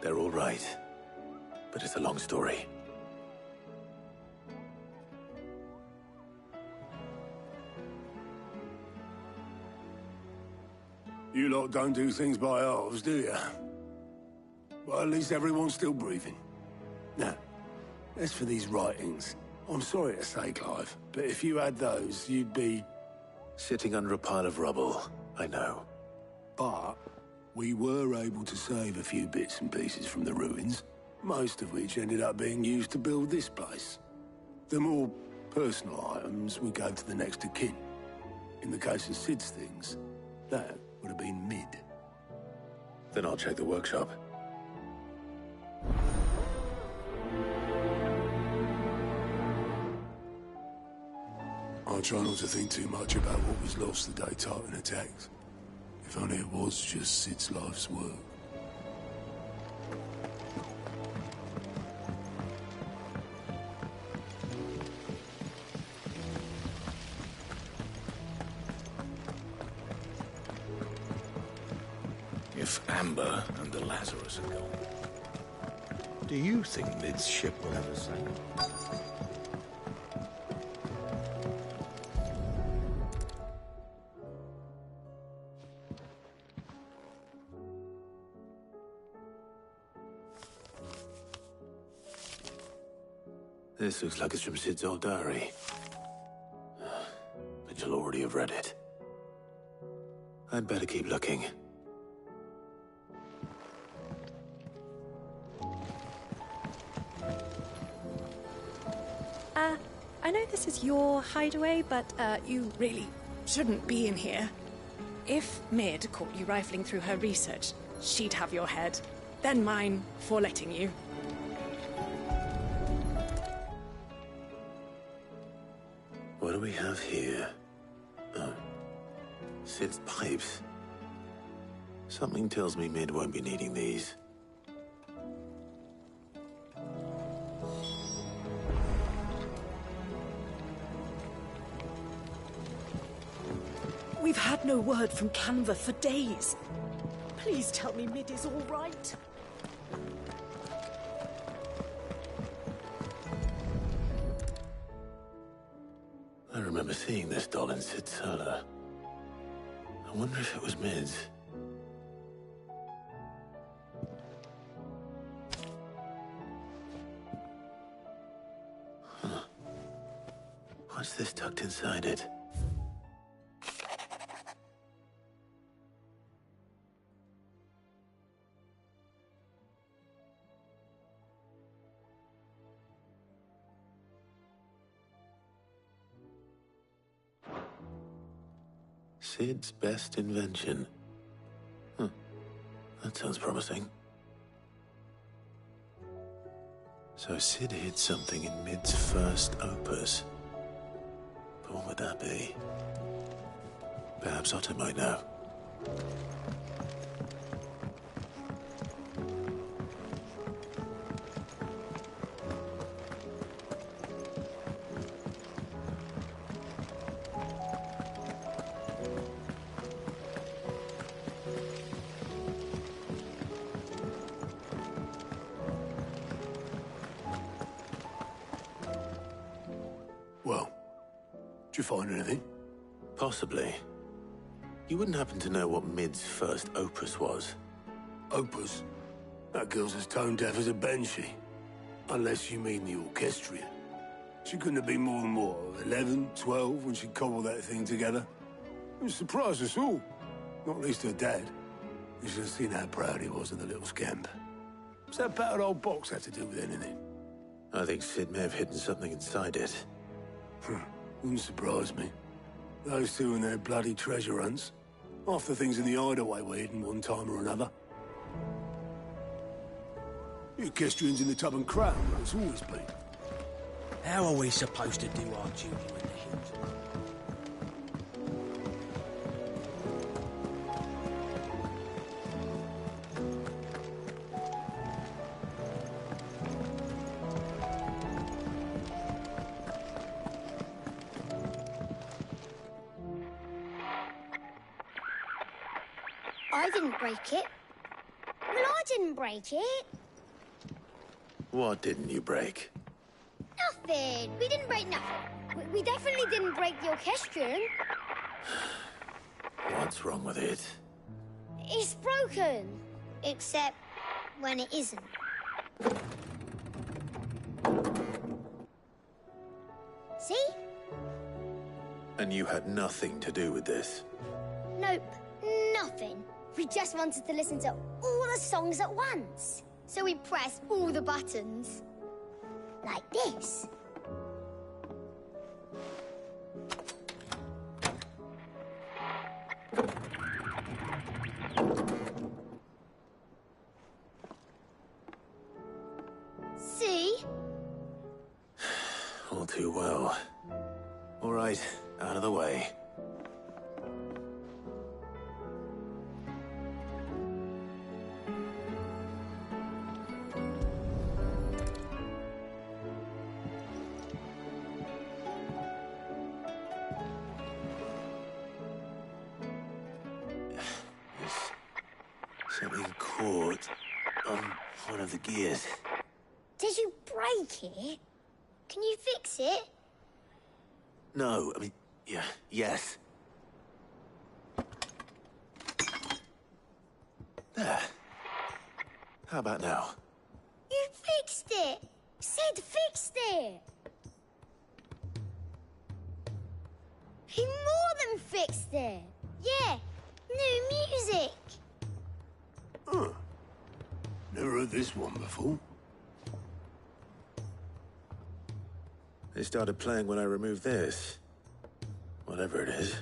They're all right. But it's a long story. You lot don't do things by halves, do you? Well, at least everyone's still breathing. Now, as for these writings, I'm sorry to say, Clive, but if you had those, you'd be... Sitting under a pile of rubble, I know. But we were able to save a few bits and pieces from the ruins, most of which ended up being used to build this place. The more personal items we gave to the next of kin. In the case of Sid's things, that would have been mid. Then I'll check the workshop. I try not to think too much about what was lost the day Titan attacked. If only it was just Sid's life's work. If Amber and the Lazarus are gone, do you think Mid's ship will ever sail? This looks like it's from Sid's old diary. But you'll already have read it. I'd better keep looking. I know this is your hideaway, but you really shouldn't be in here. If Mid caught you rifling through her research, she'd have your head, then mine for letting you. What do we have here? Oh. Sid's pipes. Something tells me Mid won't be needing these. We've had no word from Canva for days. Please tell me Mid is all right. I remember seeing this doll in Sid's cellar. I wonder if it was Mid's. Huh. What's this tucked inside it? Sid's best invention. Huh. That sounds promising. So Sid hid something in Mid's first opus. But what would that be? Perhaps Otto might know. Well, did you find anything? Possibly. You wouldn't happen to know what Mid's first opus was? Opus? That girl's as tone deaf as a banshee. Unless you mean the orchestrion. She couldn't have been more than, what, 11, 12 when she cobbled that thing together? It surprised us all. Not least her dad. You should have seen how proud he was of the little scamp. What's that battered old box have to do with anything? I think Sid may have hidden something inside it. Wouldn't surprise me. Those two and their bloody treasure hunts. Half the things in the hideaway were hidden one time or another. The orchestrion's in the tub and crown, like it's always been. How are we supposed to do our duty when the hills are... I didn't break it. Well, I didn't break it. What didn't you break? Nothing. We didn't break nothing. We definitely didn't break the orchestrion. What's wrong with it? It's broken. Except when it isn't. See? And you had nothing to do with this? Nope. Nothing. We just wanted to listen to all the songs at once. So we pressed all the buttons. Like this. See? All too well. All right, out of the way. Something caught on one of the gears. Did you break it? Can you fix it? No, I mean, yes. There. How about now? You fixed it! Sid fixed it! He more than fixed it! Yeah, new music! Huh. Never heard this one before. They started playing when I removed this. Whatever it is.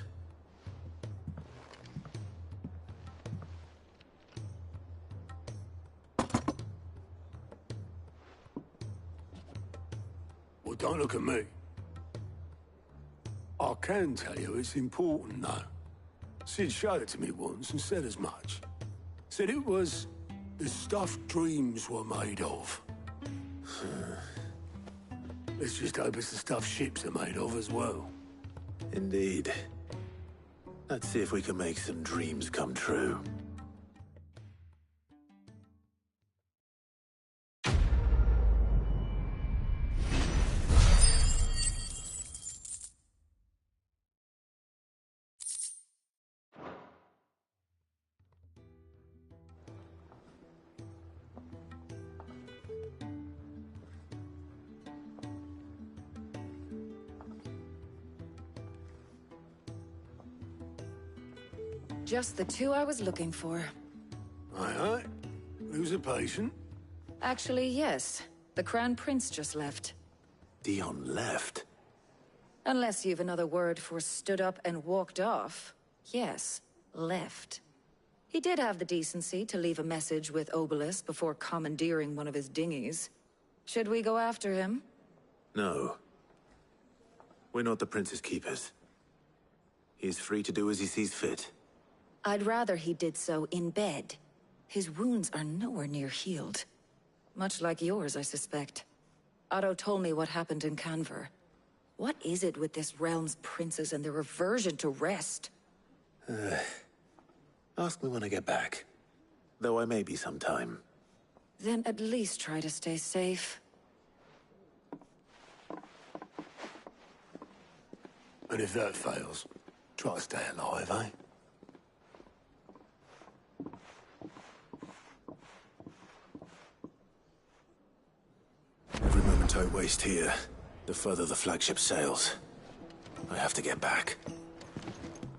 Well, don't look at me. I can tell you it's important, though. Sid showed it to me once and said as much. Said it was the stuff dreams were made of. Let's just hope it's the stuff ships are made of as well. Indeed. Let's see if we can make some dreams come true. Just the two I was looking for. Aye. Who's a patient? Actually, yes. The Crown Prince just left. Dion left? Unless you've another word for stood up and walked off. Yes, left. He did have the decency to leave a message with Obelisk before commandeering one of his dinghies. Should we go after him? No. We're not the Prince's keepers. He is free to do as he sees fit. I'd rather he did so in bed. His wounds are nowhere near healed. Much like yours, I suspect. Otto told me what happened in Canver. What is it with this realm's princes and their aversion to rest? Ask me when I get back. Though I may be some time. Then at least try to stay safe. And if that fails, try to stay alive, eh? Every moment I waste here, the further the flagship sails. I have to get back.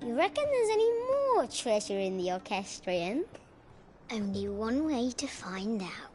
You reckon there's any more treasure in the Orchestrion? Only one way to find out.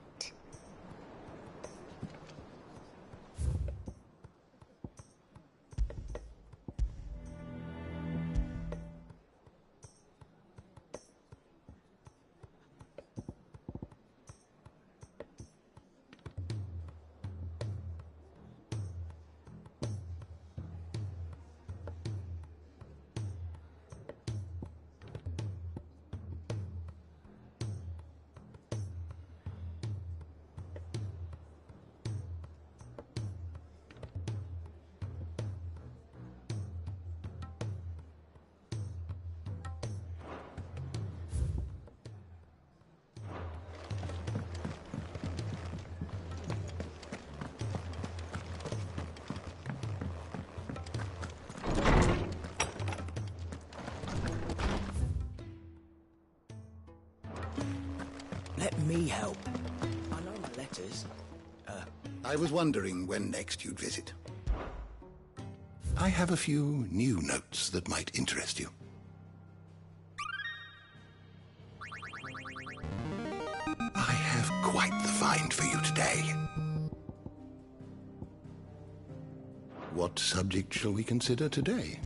Let me help. I know my letters. I was wondering when next you'd visit. I have a few new notes that might interest you. I have quite the find for you today. What subject shall we consider today?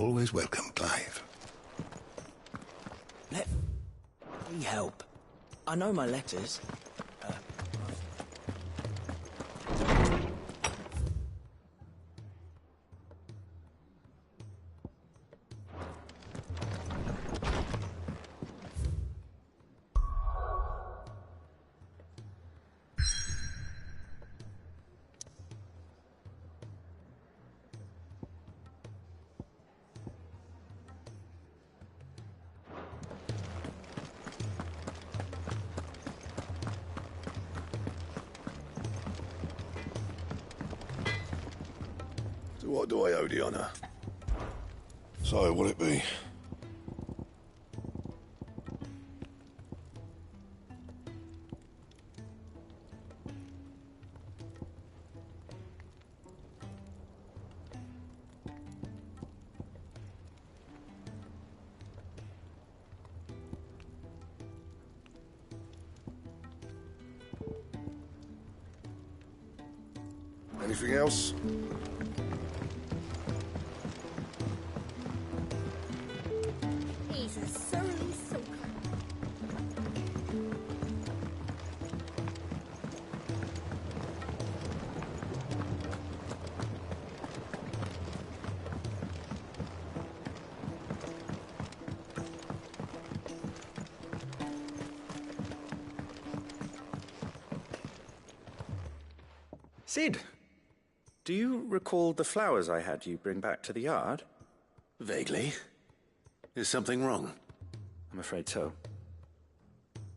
always welcome, Clive. Let me help. I know my letters. So what do I owe the honour? So, what'll it be? Anything else? He's a surly soaker. Sid, do you recall the flowers I had you bring back to the yard? Vaguely. Is something wrong? I'm afraid so.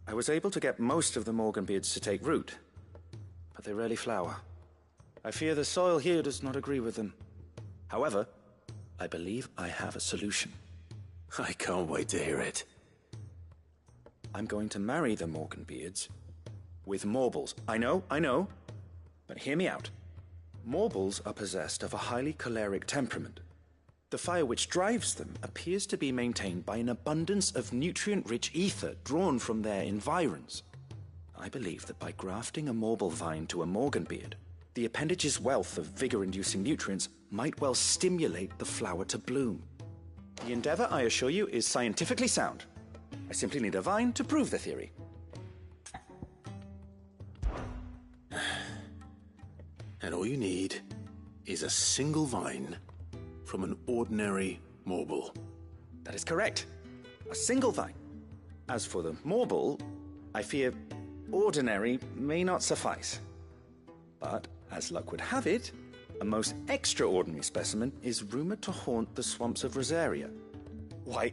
I was able to get most of the Morganbeards to take root, but they rarely flower. I fear the soil here does not agree with them. However, I believe I have a solution. I can't wait to hear it. I'm going to marry the Morganbeards with Morbles. I know, but hear me out. Morbles are possessed of a highly choleric temperament. The fire which drives them appears to be maintained by an abundance of nutrient-rich ether drawn from their environs. I believe that by grafting a Morble vine to a Morganbeard, the appendage's wealth of vigor-inducing nutrients might well stimulate the flower to bloom. The endeavor, I assure you, is scientifically sound. I simply need a vine to prove the theory. And all you need is a single vine from an ordinary Morble. That is correct. A single vine. As for the Morble, I fear ordinary may not suffice. But, as luck would have it, a most extraordinary specimen is rumored to haunt the swamps of Rosaria. Why,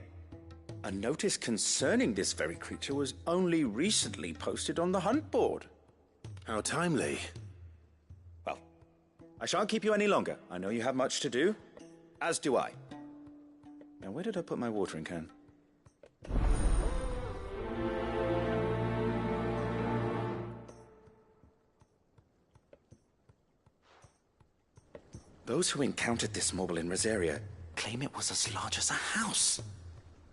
a notice concerning this very creature was only recently posted on the hunt board. How timely. Well, I shan't keep you any longer. I know you have much to do. As do I. Now, where did I put my watering can? Those who encountered this Morble in Rosaria claim it was as large as a house.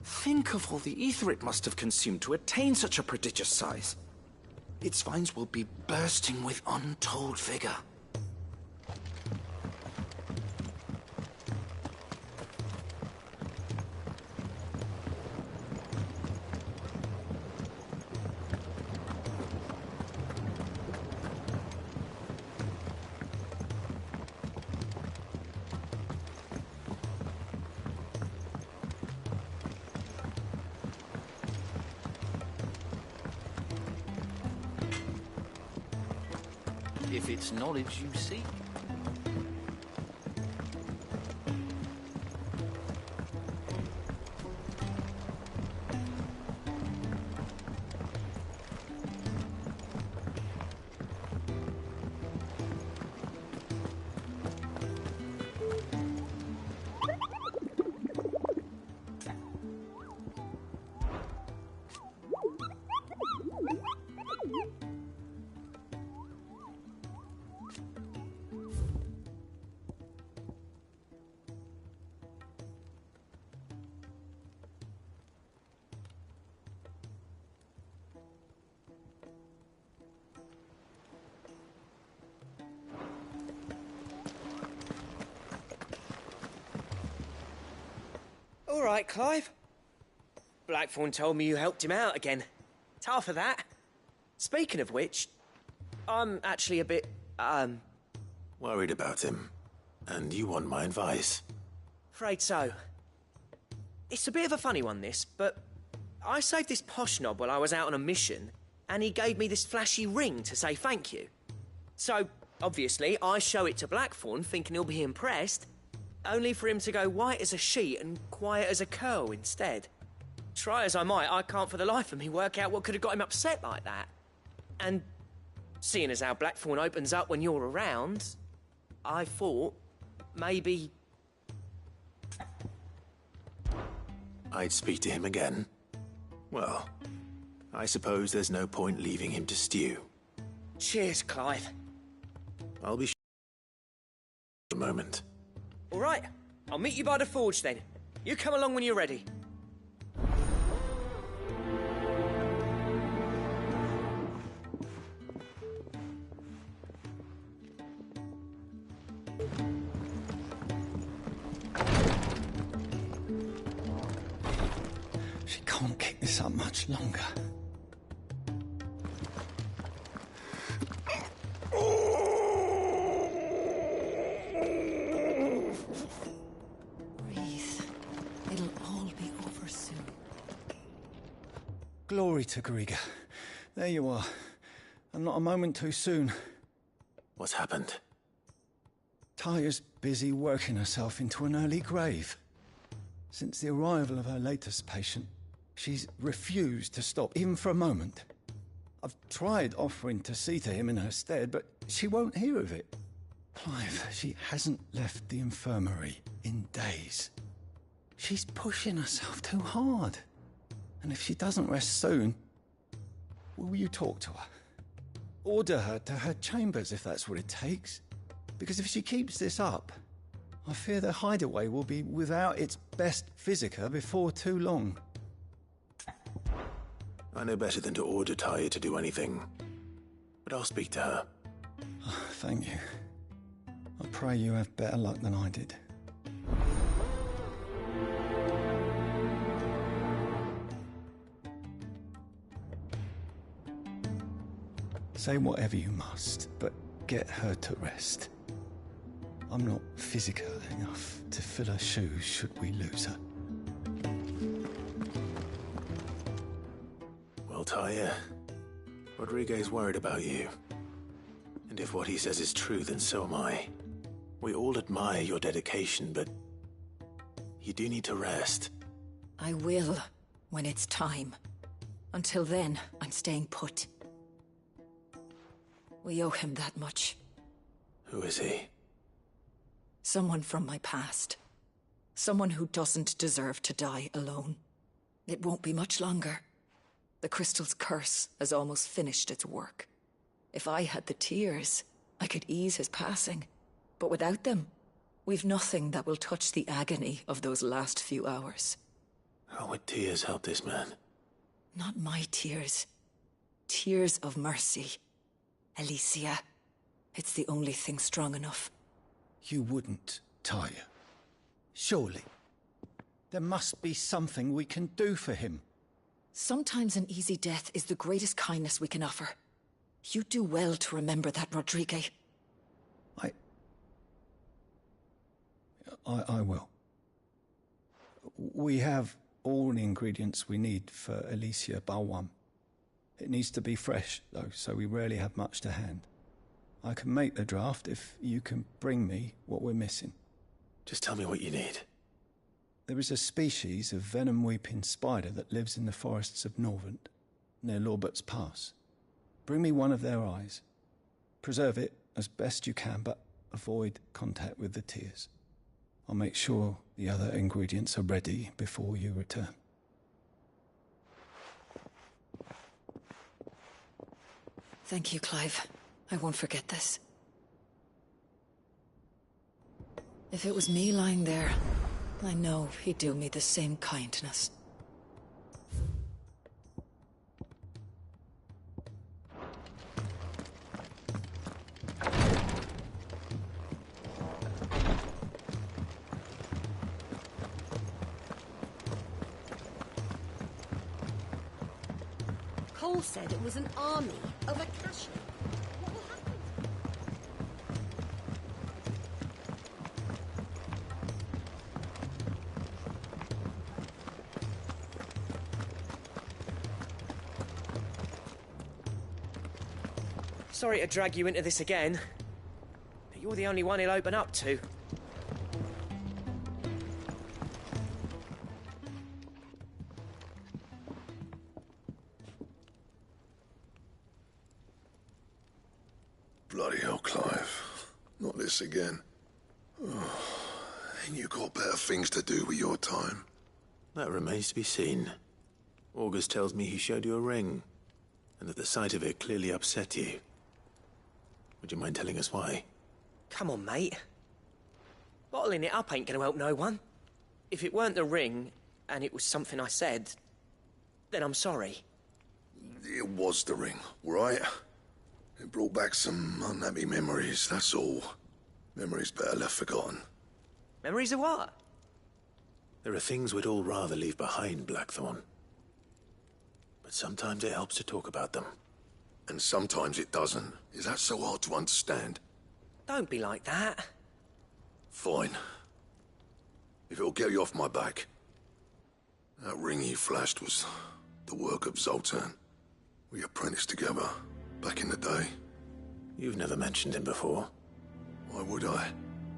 Think of all the ether it must have consumed to attain such a prodigious size. Its vines will be bursting with untold vigor. If it's knowledge you seek. All right, Clive. Blackthorn told me you helped him out again. Tough for that. Speaking of which, I'm actually a bit, Worried about him. And you want my advice? afraid so. It's a bit of a funny one, this, but I saved this posh knob while I was out on a mission, and he gave me this flashy ring to say thank you. So, obviously, I show it to Blackthorn, thinking he'll be impressed, only for him to go white as a sheet and quiet as a curl instead. Try as I might, I can't for the life of me work out what could have got him upset like that. And seeing as how Blackthorn opens up when you're around, I thought maybe... I'd speak to him again. Well, I suppose there's no point leaving him to stew. Cheers, Clive. I'll be a moment. All right, I'll meet you by the forge then. You come along when you're ready. She can't keep this up much longer. Breathe. It'll all be over soon. Glory to Griga. There you are. And not a moment too soon. What's happened? Taya's busy working herself into an early grave. Since the arrival of her latest patient, she's refused to stop, even for a moment. I've tried offering to see to him in her stead, but she won't hear of it. Clive, she hasn't left the infirmary in days. She's pushing herself too hard. And if she doesn't rest soon, will you talk to her? Order her to her chambers if that's what it takes. Because if she keeps this up, I fear the hideaway will be without its best physica before too long. I know better than to order Taya to do anything. But I'll speak to her. Oh, thank you. I pray you have better luck than I did. Say whatever you must, but get her to rest. I'm not physical enough to fill her shoes should we lose her. Well, Taya, Rodriguez worried about you. And if what he says is true, then so am I. We all admire your dedication, but you do need to rest. I will, when it's time. Until then, I'm staying put. We owe him that much. Who is he? Someone from my past. Someone who doesn't deserve to die alone. It won't be much longer. The crystal's curse has almost finished its work. If I had the tears, I could ease his passing. But without them, we've nothing that will touch the agony of those last few hours. How would tears help this man? Not my tears. Tears of mercy. Alicia. It's the only thing strong enough. You wouldn't, Taya. Surely. There must be something we can do for him. Sometimes an easy death is the greatest kindness we can offer. You do well to remember that, Rodriguez. I will. We have all the ingredients we need for Alicia Balwam. It needs to be fresh, though, so we rarely have much to hand. I can make the draft if you can bring me what we're missing. Just tell me what you need. There is a species of venom-weeping spider that lives in the forests of Norvent, near Lorbert's Pass. Bring me one of their eyes. Preserve it as best you can, but avoid contact with the tears. I'll make sure the other ingredients are ready before you return. Thank you, Clive. I won't forget this. If it was me lying there, I know he'd do me the same kindness. all said it was an army of Acacia. What will happen? Sorry to drag you into this again, but you're the only one he'll open up to. Bloody hell, Clive. Not this again. Oh, ain't you got better things to do with your time? That remains to be seen. August tells me he showed you a ring, and that the sight of it clearly upset you. Would you mind telling us why? Come on, mate. Bottling it up ain't gonna help no one. If it weren't the ring, and it was something I said, then I'm sorry. It was the ring, right? It brought back some unhappy memories, that's all. Memories better left forgotten. Memories of what? There are things we'd all rather leave behind, Blackthorn. But sometimes it helps to talk about them. And sometimes it doesn't. Is that so hard to understand? Don't be like that. Fine. If it'll get you off my back. That ring you flashed was the work of Zoltan. We apprenticed together, back in the day. You've never mentioned him before. Why would I?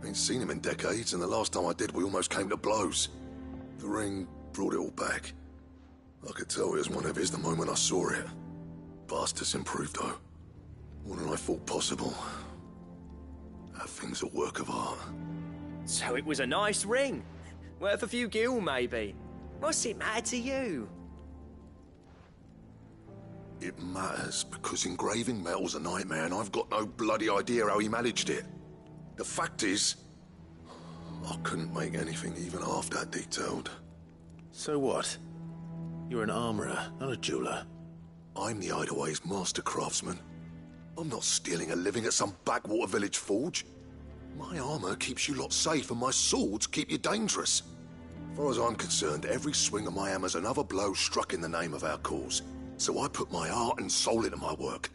Ain't seen him in decades, and the last time I did, we almost came to blows. The ring brought it all back. I could tell it was one of his the moment I saw it. Bastard's improved, though. More than I thought possible. That thing's a work of art. So it was a nice ring. Worth a few gil, maybe. What's it matter to you? It matters because engraving metal's a nightmare, and I've got no bloody idea how he managed it. The fact is, I couldn't make anything even half that detailed. So what? You're an armorer, not a jeweler. I'm the Hideaway's master craftsman. I'm not stealing a living at some backwater village forge. My armor keeps you lot safe, and my swords keep you dangerous. As far as I'm concerned, every swing of my hammer's another blow struck in the name of our cause. So I put my heart and soul into my work.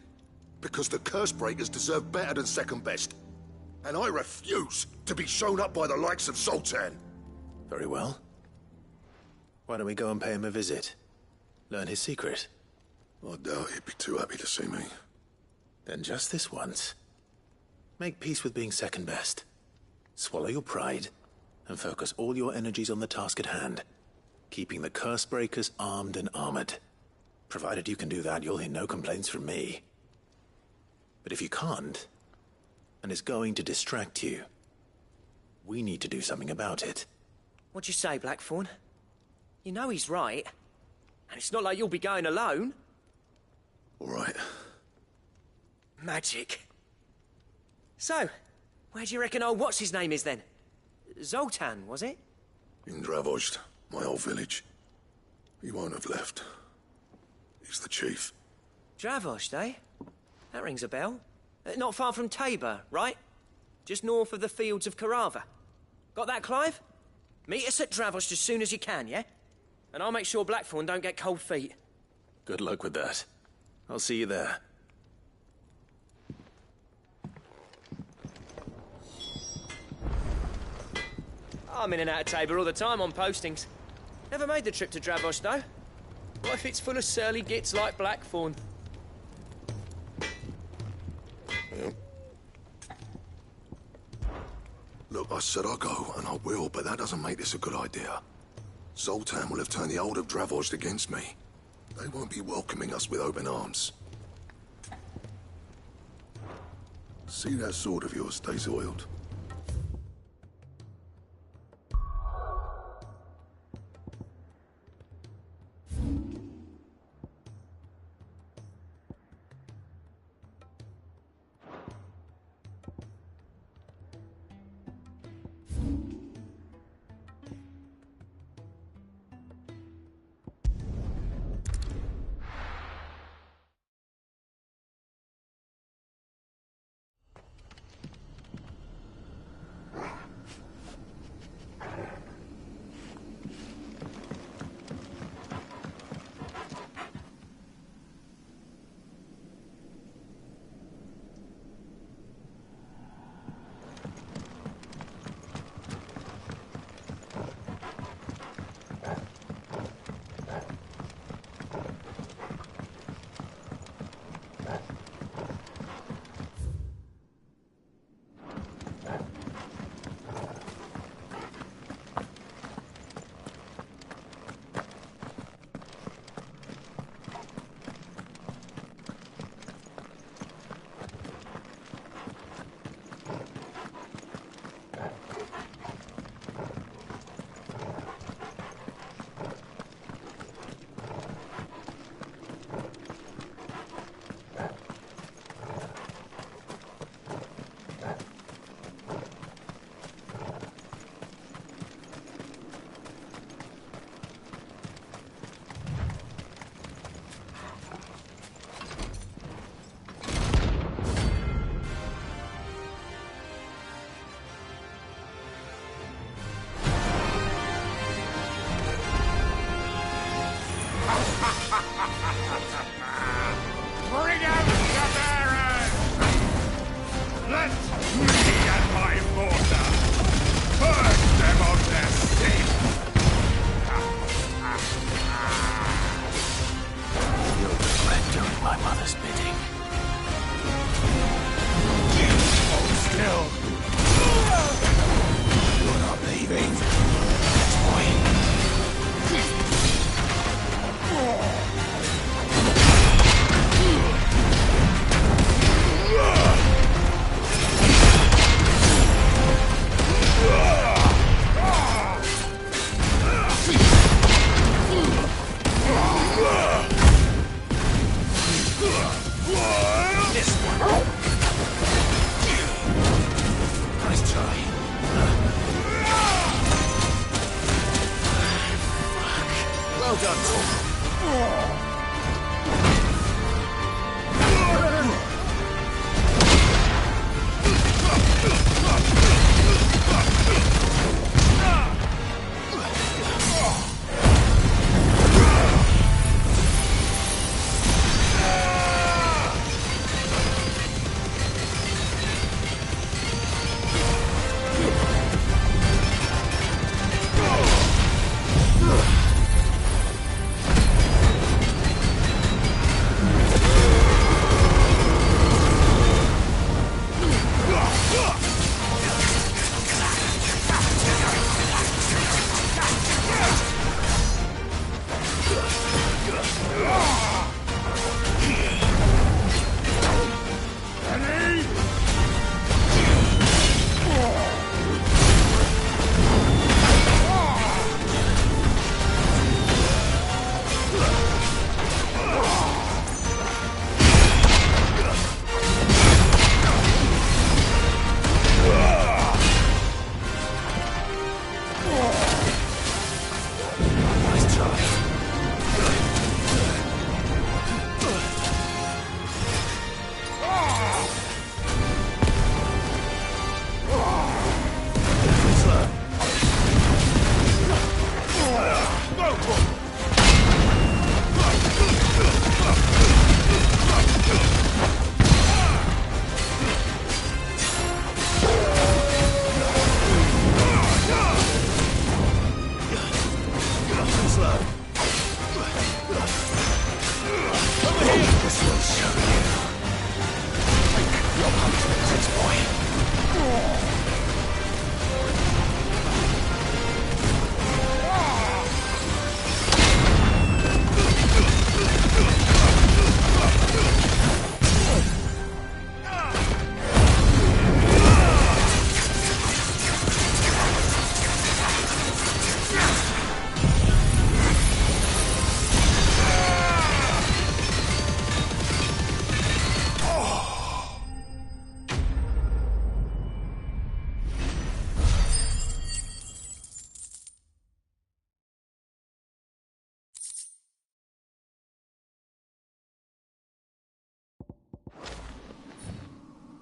Because the curse breakers deserve better than second best. And I refuse to be shown up by the likes of Zoltan. Very well. Why don't we go and pay him a visit? Learn his secret. I doubt he'd be too happy to see me. Then just this once. Make peace with being second best. Swallow your pride, and focus all your energies on the task at hand. Keeping the curse breakers armed and armored. Provided you can do that, you'll hear no complaints from me. But if you can't, and it's going to distract you, we need to do something about it. What'd you say, Blackthorn? You know he's right. And it's not like you'll be going alone. All right. Magic. So, where do you reckon old what's-his-name is then? Zoltan, was it? In Dravozd, my old village. He won't have left. He's the chief. Dravozd, eh? That rings a bell. Not far from Tabor, right? Just north of the fields of Carava. Got that, Clive? Meet us at Dravozd as soon as you can, yeah? And I'll make sure Blackthorn don't get cold feet. Good luck with that. I'll see you there. I'm in and out of Tabor all the time on postings. Never made the trip to Dravozd, though. What if it's full of surly gits like Blackthorn? Yeah. Look, I said I'll go, and I will, but that doesn't make this a good idea. Zoltan will have turned the whole of Dravozd against me. They won't be welcoming us with open arms. See that sword of yours stays oiled.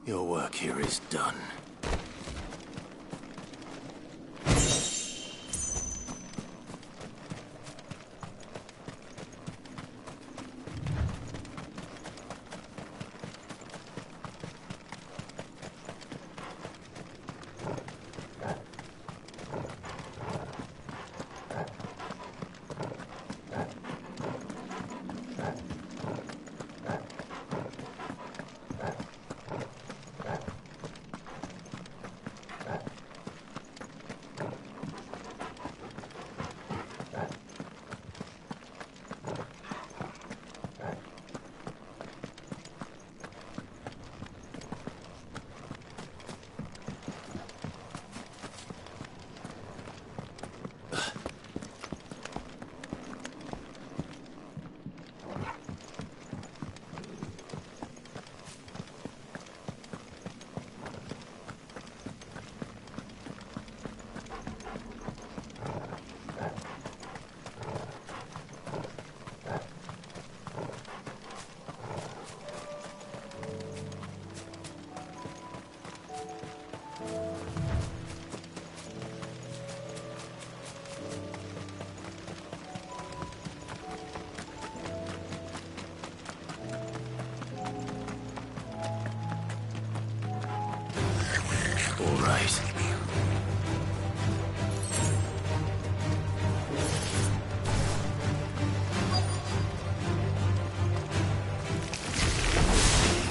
Your work here is done.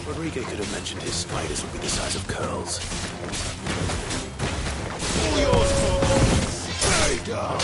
Rodrigo could have mentioned his spiders would be the size of curls. All yours, Morgul! Very dark!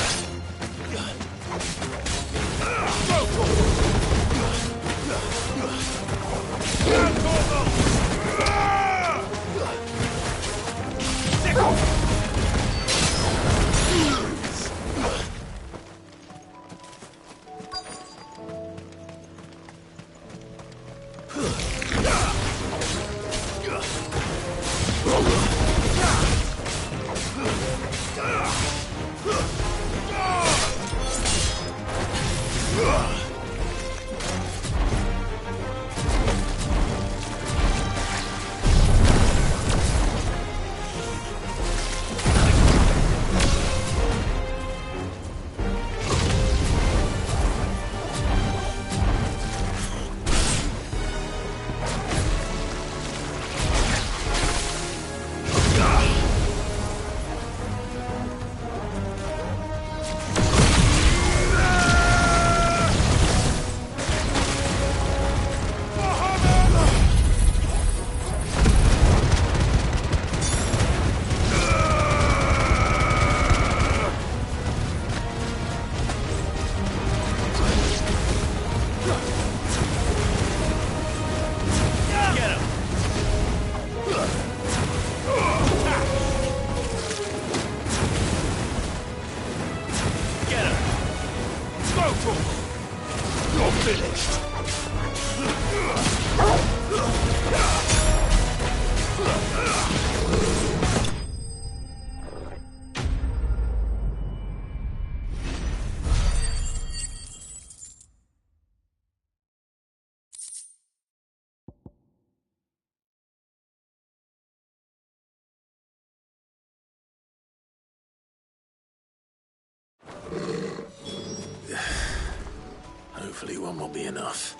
Hopefully one will be enough.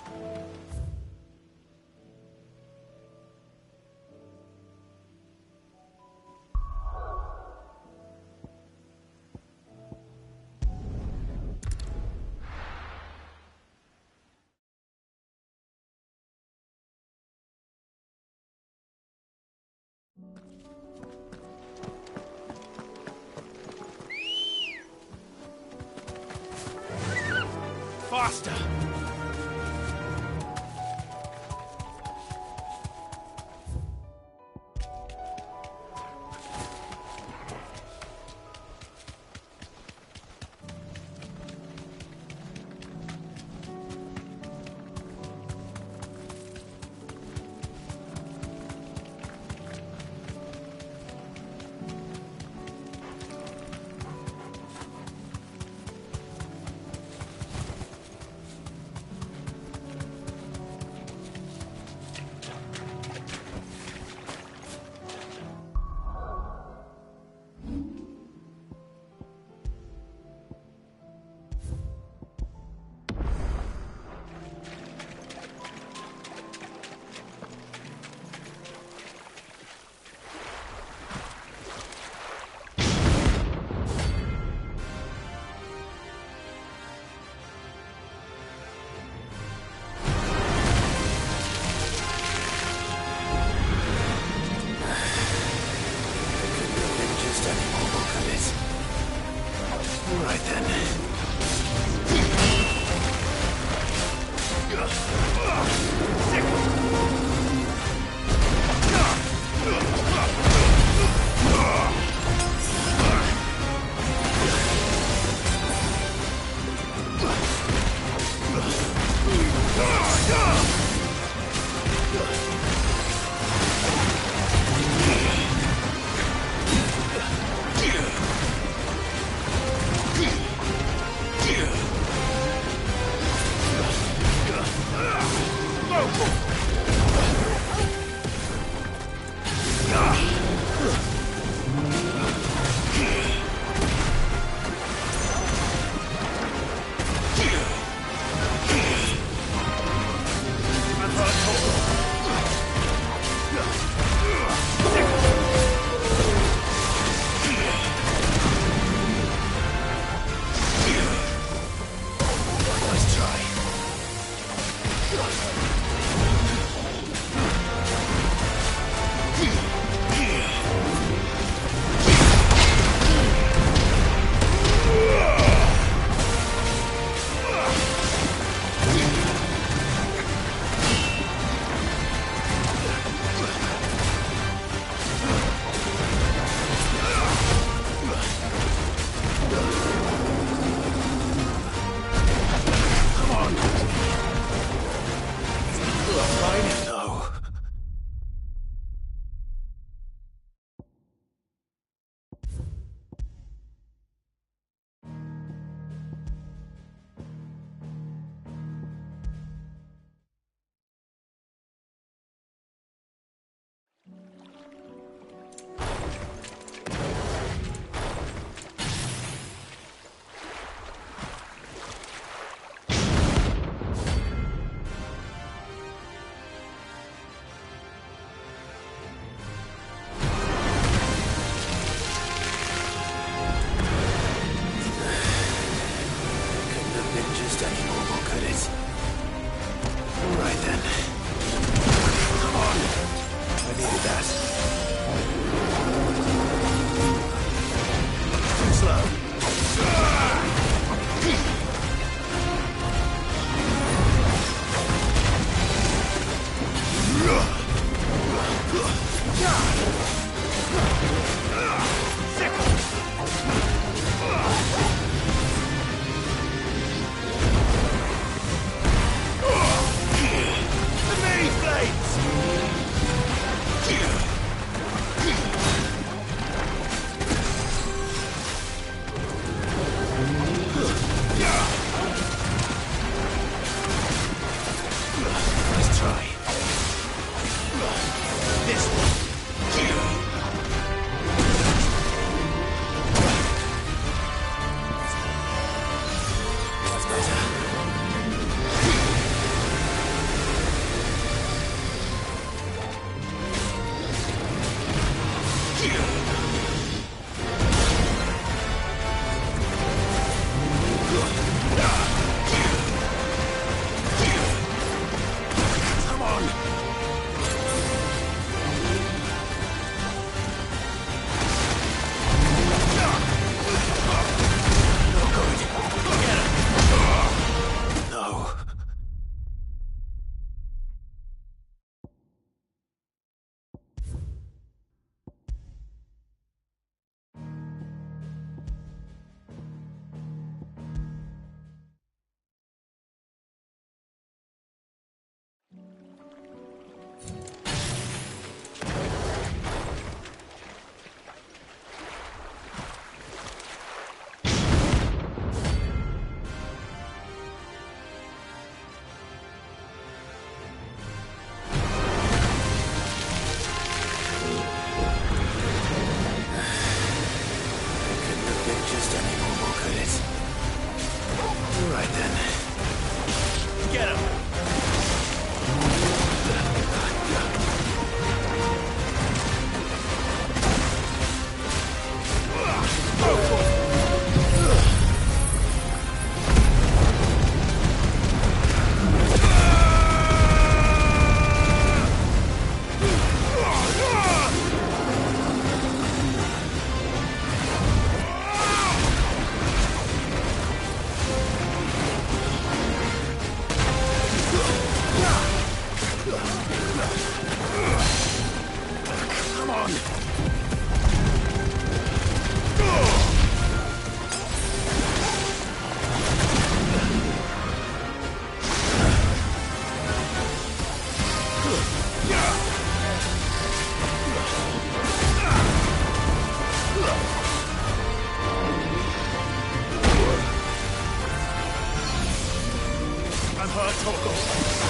Faster! All right then. on! I'm hurt, Torgal.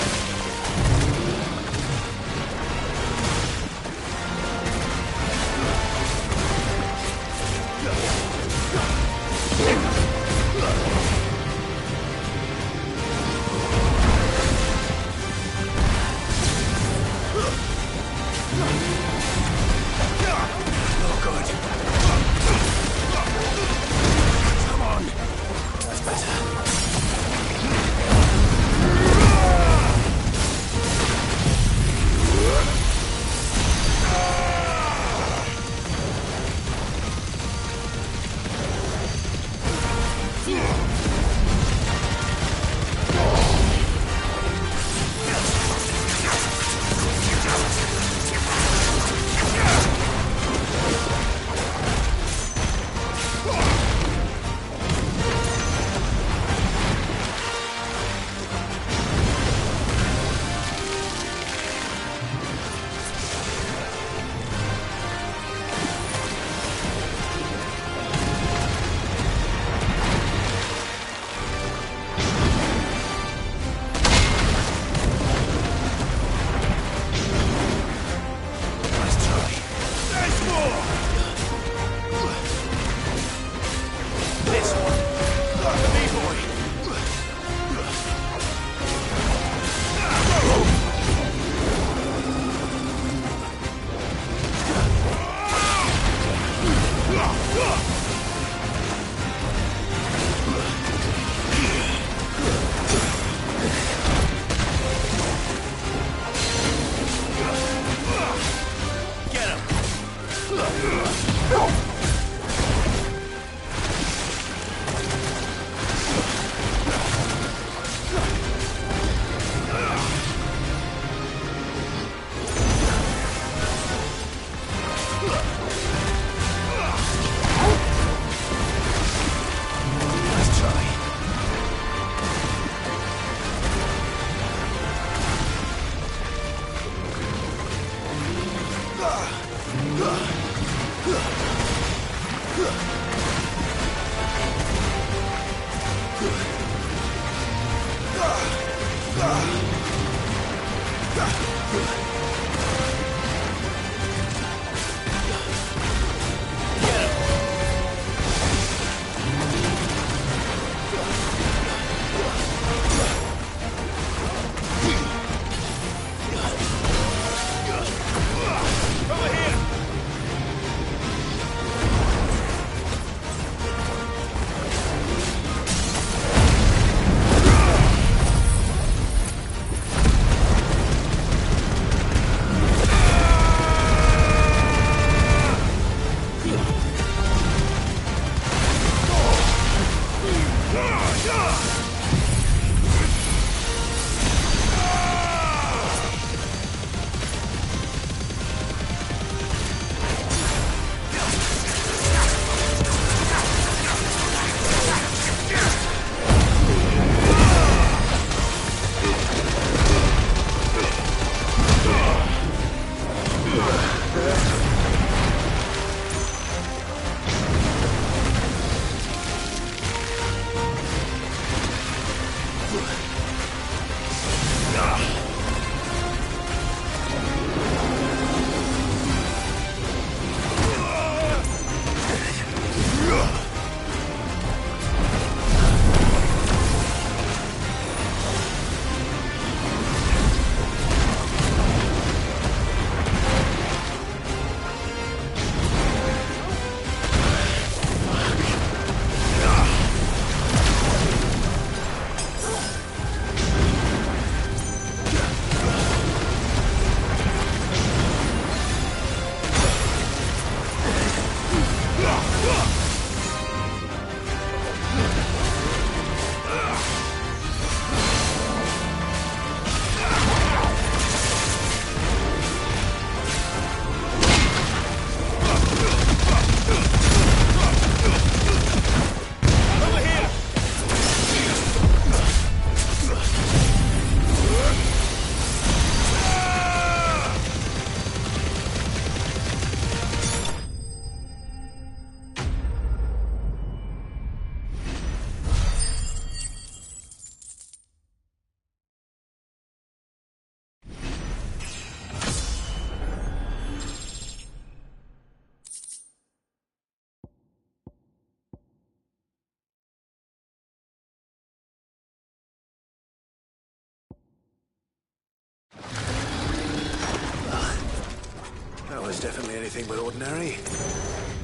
anything but ordinary.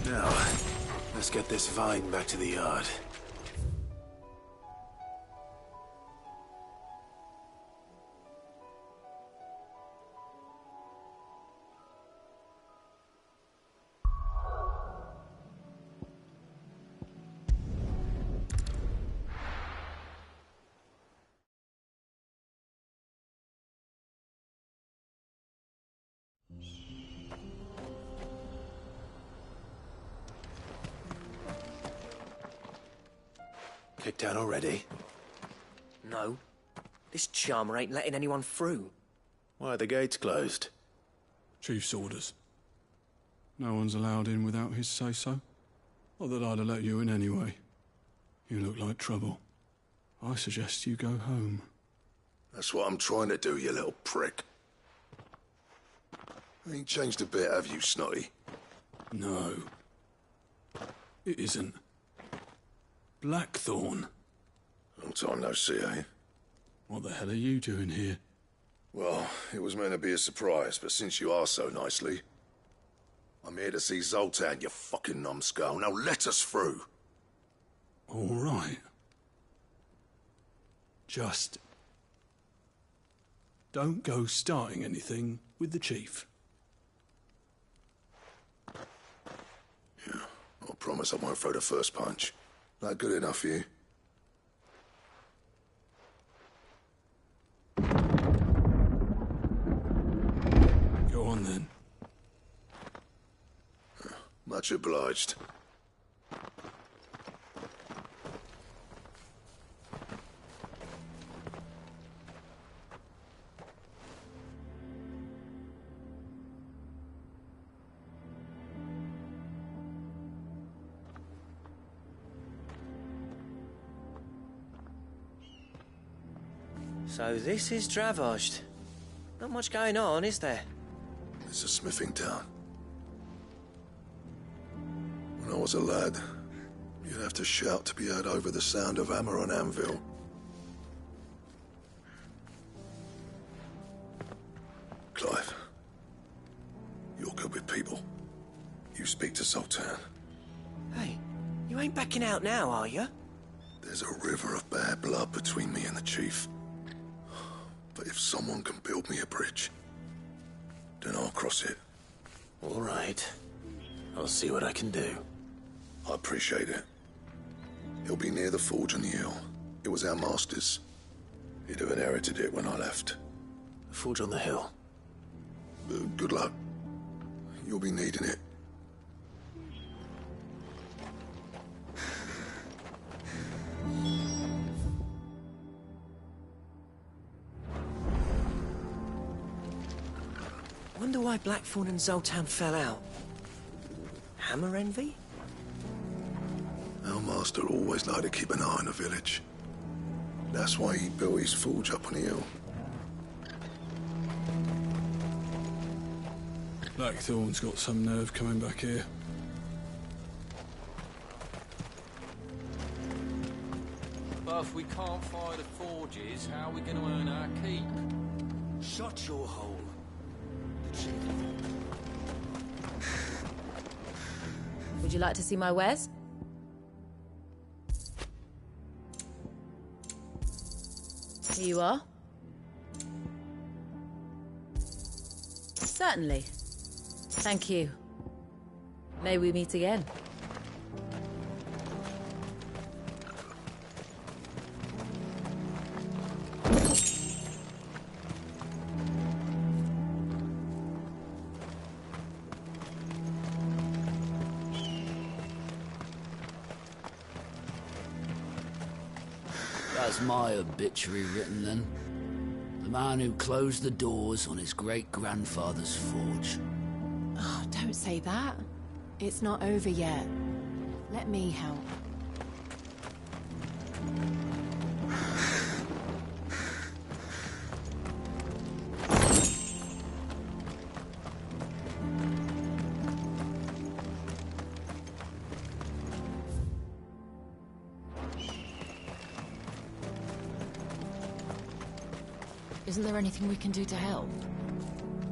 Now, let's get this vine back to the yard. Kicked out already? No. This charmer ain't letting anyone through. Why are the gates closed? Chief's orders. No one's allowed in without his say-so. Not that I'd have let you in anyway. You look like trouble. I suggest you go home. That's what I'm trying to do, you little prick. Ain't changed a bit, have you, Snotty? No. It isn't. Blackthorn. Long time no see, eh? What the hell are you doing here? Well, it was meant to be a surprise, but since you asked so nicely... I'm here to see Zoltan, you fucking numbskull. Now let us through. All right. Just... don't go starting anything with the chief. Yeah, I promise I won't throw the first punch. That good enough for you? Go on then. Much obliged. So this is Dravozd. Not much going on, is there? It's a smithing town. When I was a lad, you'd have to shout to be heard over the sound of hammer on anvil. Clive, you're good with people. You speak to Zoltan. Hey, you ain't backing out now, are you? There's a river of bad blood between me and the chief. But if someone can build me a bridge, then I'll cross it. All right. I'll see what I can do. I appreciate it. He'll be near the forge on the hill. It was our master's. He'd have inherited it when I left. The forge on the hill? Good luck. You'll be needing it. Wonder why Blackthorn and Zoltan fell out. Hammer envy? Our master always liked to keep an eye on the village. That's why he built his forge up on the hill. Blackthorn's got some nerve coming back here. But if we can't fire the forges, how are we going to earn our keep? Shut your hole. Would you like to see my wares? Here you are. Certainly. Thank you. May we meet again. That's my obituary written then. The man who closed the doors on his great-grandfather's forge. Oh, don't say that. It's not over yet. Let me help. Isn't there anything we can do to help?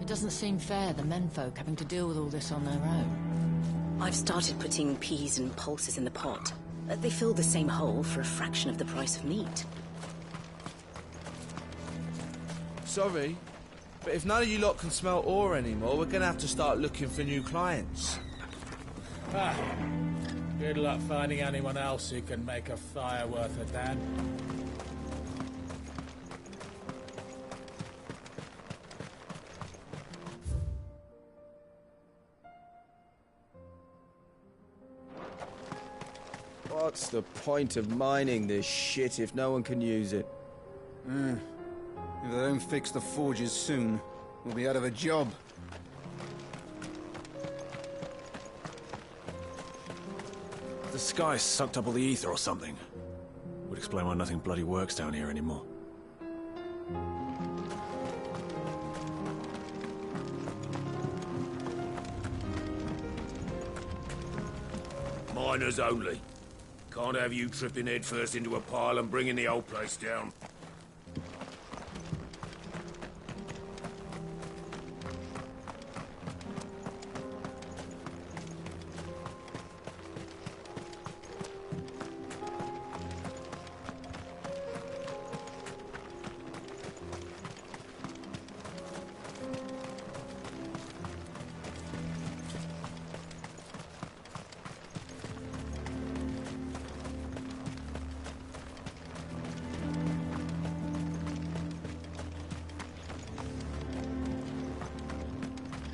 It doesn't seem fair, the menfolk having to deal with all this on their own. I've started putting peas and pulses in the pot. They fill the same hole for a fraction of the price of meat. Sorry, but if none of you lot can smell ore anymore, we're gonna have to start looking for new clients. Ah, good luck finding anyone else who can make a fire worth a damn. What's the point of mining this shit if no one can use it? If they don't fix the forges soon, we'll be out of a job. The sky sucked up all the ether or something. Would explain why nothing bloody works down here anymore. Miners only. Can't have you tripping headfirst into a pile and bringing the whole place down.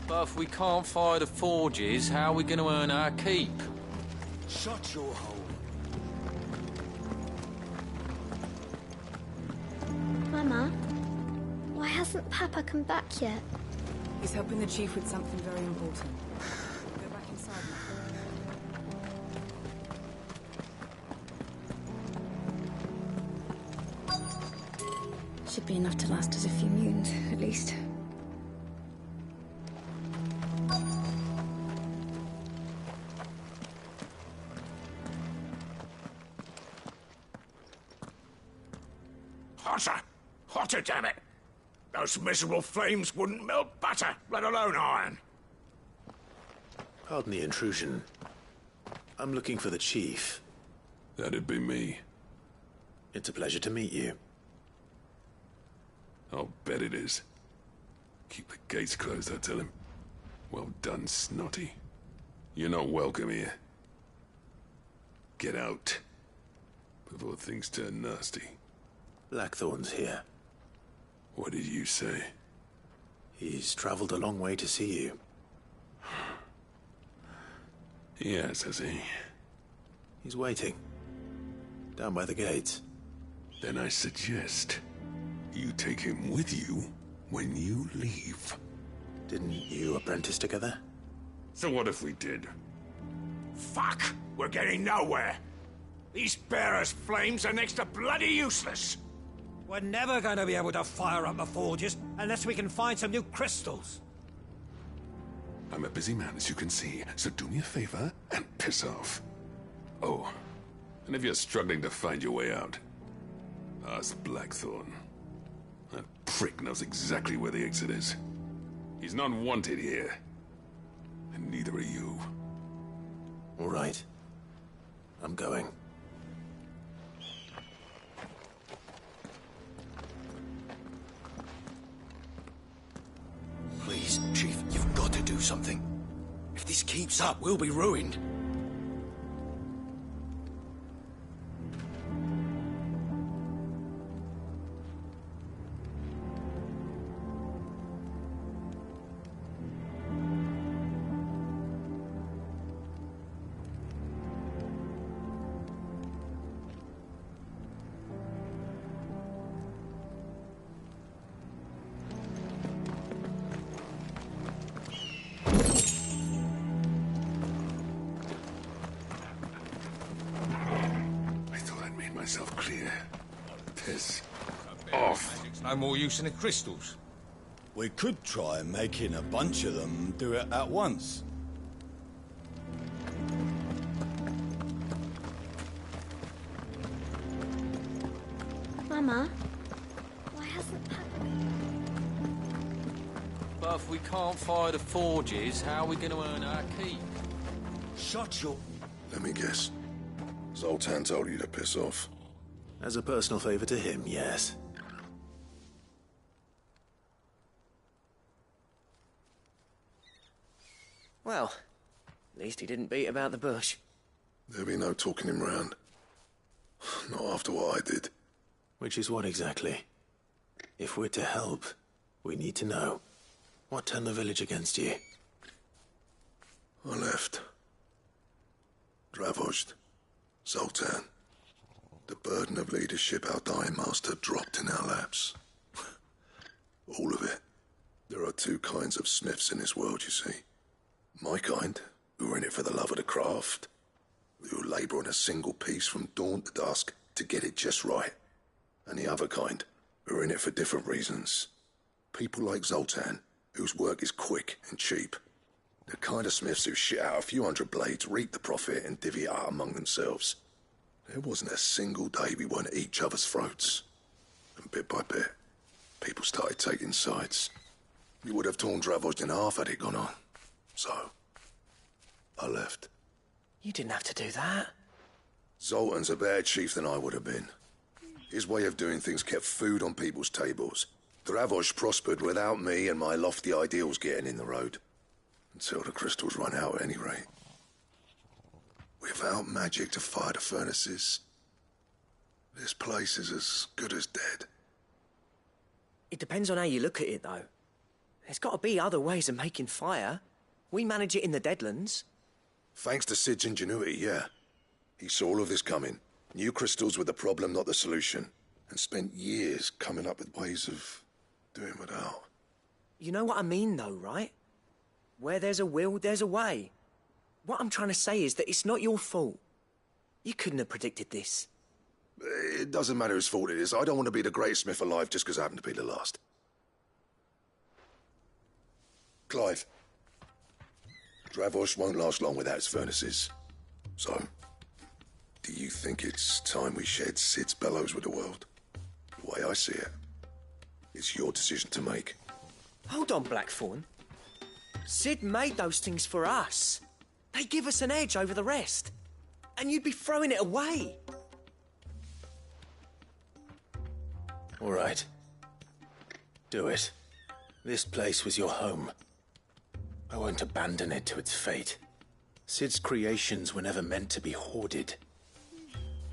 But if we can't fire the forges, how are we going to earn our keep? Shut your hole. Mama, why hasn't Papa come back yet? He's helping the chief with something very important. Go back inside now. Should be enough to last us a few moons, at least. Hotter! Hotter, damn it! Those miserable flames wouldn't melt butter, let alone iron. Pardon the intrusion. I'm looking for the chief. That'd be me. It's a pleasure to meet you. I'll bet it is. Keep the gates closed, I tell him. Well done, Snotty. You're not welcome here. Get out. Before things turn nasty. Blackthorn's here. What did you say? He's traveled a long way to see you. Yes, has he? He's waiting. Down by the gates. Then I suggest you take him with you when you leave. Didn't you apprentice together? So what if we did? Fuck! We're getting nowhere! These bearers' flames are next to bloody useless! We're never going to be able to fire up the forges unless we can find some new crystals. I'm a busy man, as you can see, so do me a favor and piss off. Oh, and if you're struggling to find your way out, ask Blackthorn. That prick knows exactly where the exit is. He's not wanted here. And neither are you. All right. I'm going. Please, Chief, you've got to do something. If this keeps up, we'll be ruined. Myself clear. Piss off. No more use in the crystals. We could try making a bunch of them do it at once. Mama, why hasn't Papa... But if we can't fire the forges, how are we going to earn our keep? Shut your... Let me guess. Zoltan told you to piss off. As a personal favor to him, yes. Well, at least he didn't beat about the bush. There'll be no talking him round. Not after what I did. Which is what exactly? If we're to help, we need to know. What turned the village against you? I left. Dravozd. Zoltan. The burden of leadership our dying master dropped in our laps. All of it. There are two kinds of smiths in this world, you see. My kind, who are in it for the love of the craft, who labour on a single piece from dawn to dusk to get it just right. And the other kind, who are in it for different reasons. People like Zoltan, whose work is quick and cheap. The kind of smiths who shit out a few hundred blades, reap the profit, and divvy it out among themselves. There wasn't a single day we weren't at each other's throats. And bit by bit, people started taking sides. We would have torn Dravozd in half had it gone on. So, I left. You didn't have to do that. Zoltan's a better chief than I would have been. His way of doing things kept food on people's tables. Dravozd prospered without me and my lofty ideals getting in the road. Until the crystals run out at any rate. Without magic to fire the furnaces, this place is as good as dead. It depends on how you look at it, though. There's got to be other ways of making fire. We manage it in the Deadlands. Thanks to Sid's ingenuity, yeah. He saw all of this coming. Knew crystals were the problem, not the solution. And spent years coming up with ways of doing without. You know what I mean, though, right? Where there's a will, there's a way. What I'm trying to say is that it's not your fault. You couldn't have predicted this. It doesn't matter whose fault it is. I don't want to be the greatest smith alive just because I happen to be the last. Clive. Dravozd won't last long without its furnaces. So, do you think it's time we shared Sid's bellows with the world? The way I see it, it's your decision to make. Hold on, Blackthorn. Sid made those things for us. They give us an edge over the rest. And you'd be throwing it away. All right. Do it. This place was your home. I won't abandon it to its fate. Sid's creations were never meant to be hoarded.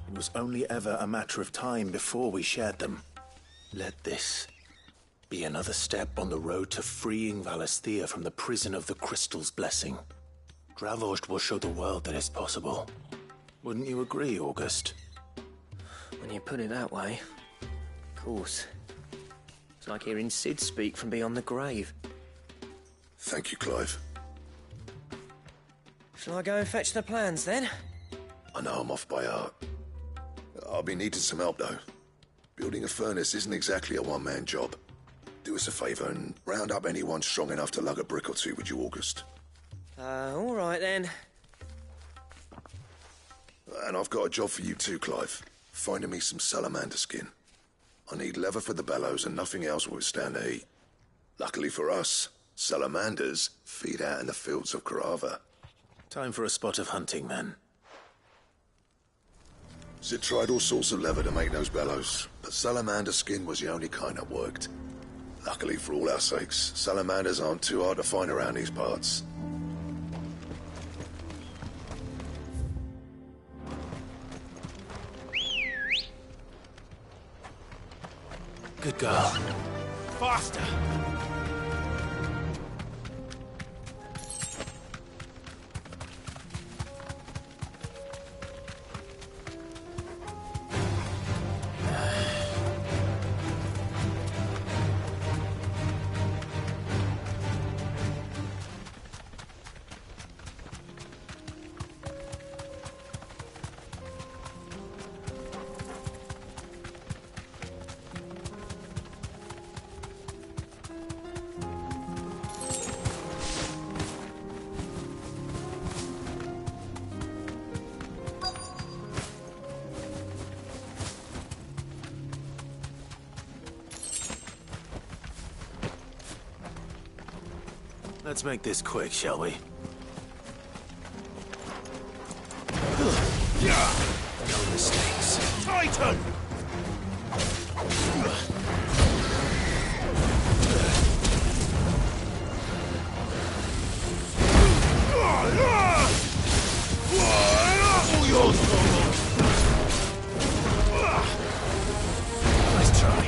It was only ever a matter of time before we shared them. Let this be another step on the road to freeing Valisthea from the prison of the Crystal's blessing. Dravozd will show the world that it's possible. Wouldn't you agree, August? When you put it that way, of course. It's like hearing Sid speak from beyond the grave. Thank you, Clive. Shall I go and fetch the plans, then? I know I'm off by heart. I'll be needing some help, though. Building a furnace isn't exactly a one-man job. Do us a favour and round up anyone strong enough to lug a brick or two, would you, August? All right, then. And I've got a job for you too, Clive. Finding me some salamander skin. I need leather for the bellows and nothing else will withstand the heat. Luckily for us, salamanders feed out in the fields of Carava. Time for a spot of hunting, then. Sid tried all sorts of leather to make those bellows, but salamander skin was the only kind that worked. Luckily for all our sakes, salamanders aren't too hard to find around these parts. Good girl. Faster! Let's make this quick, shall we? No mistakes. Titan! All yours, Paul. Nice try.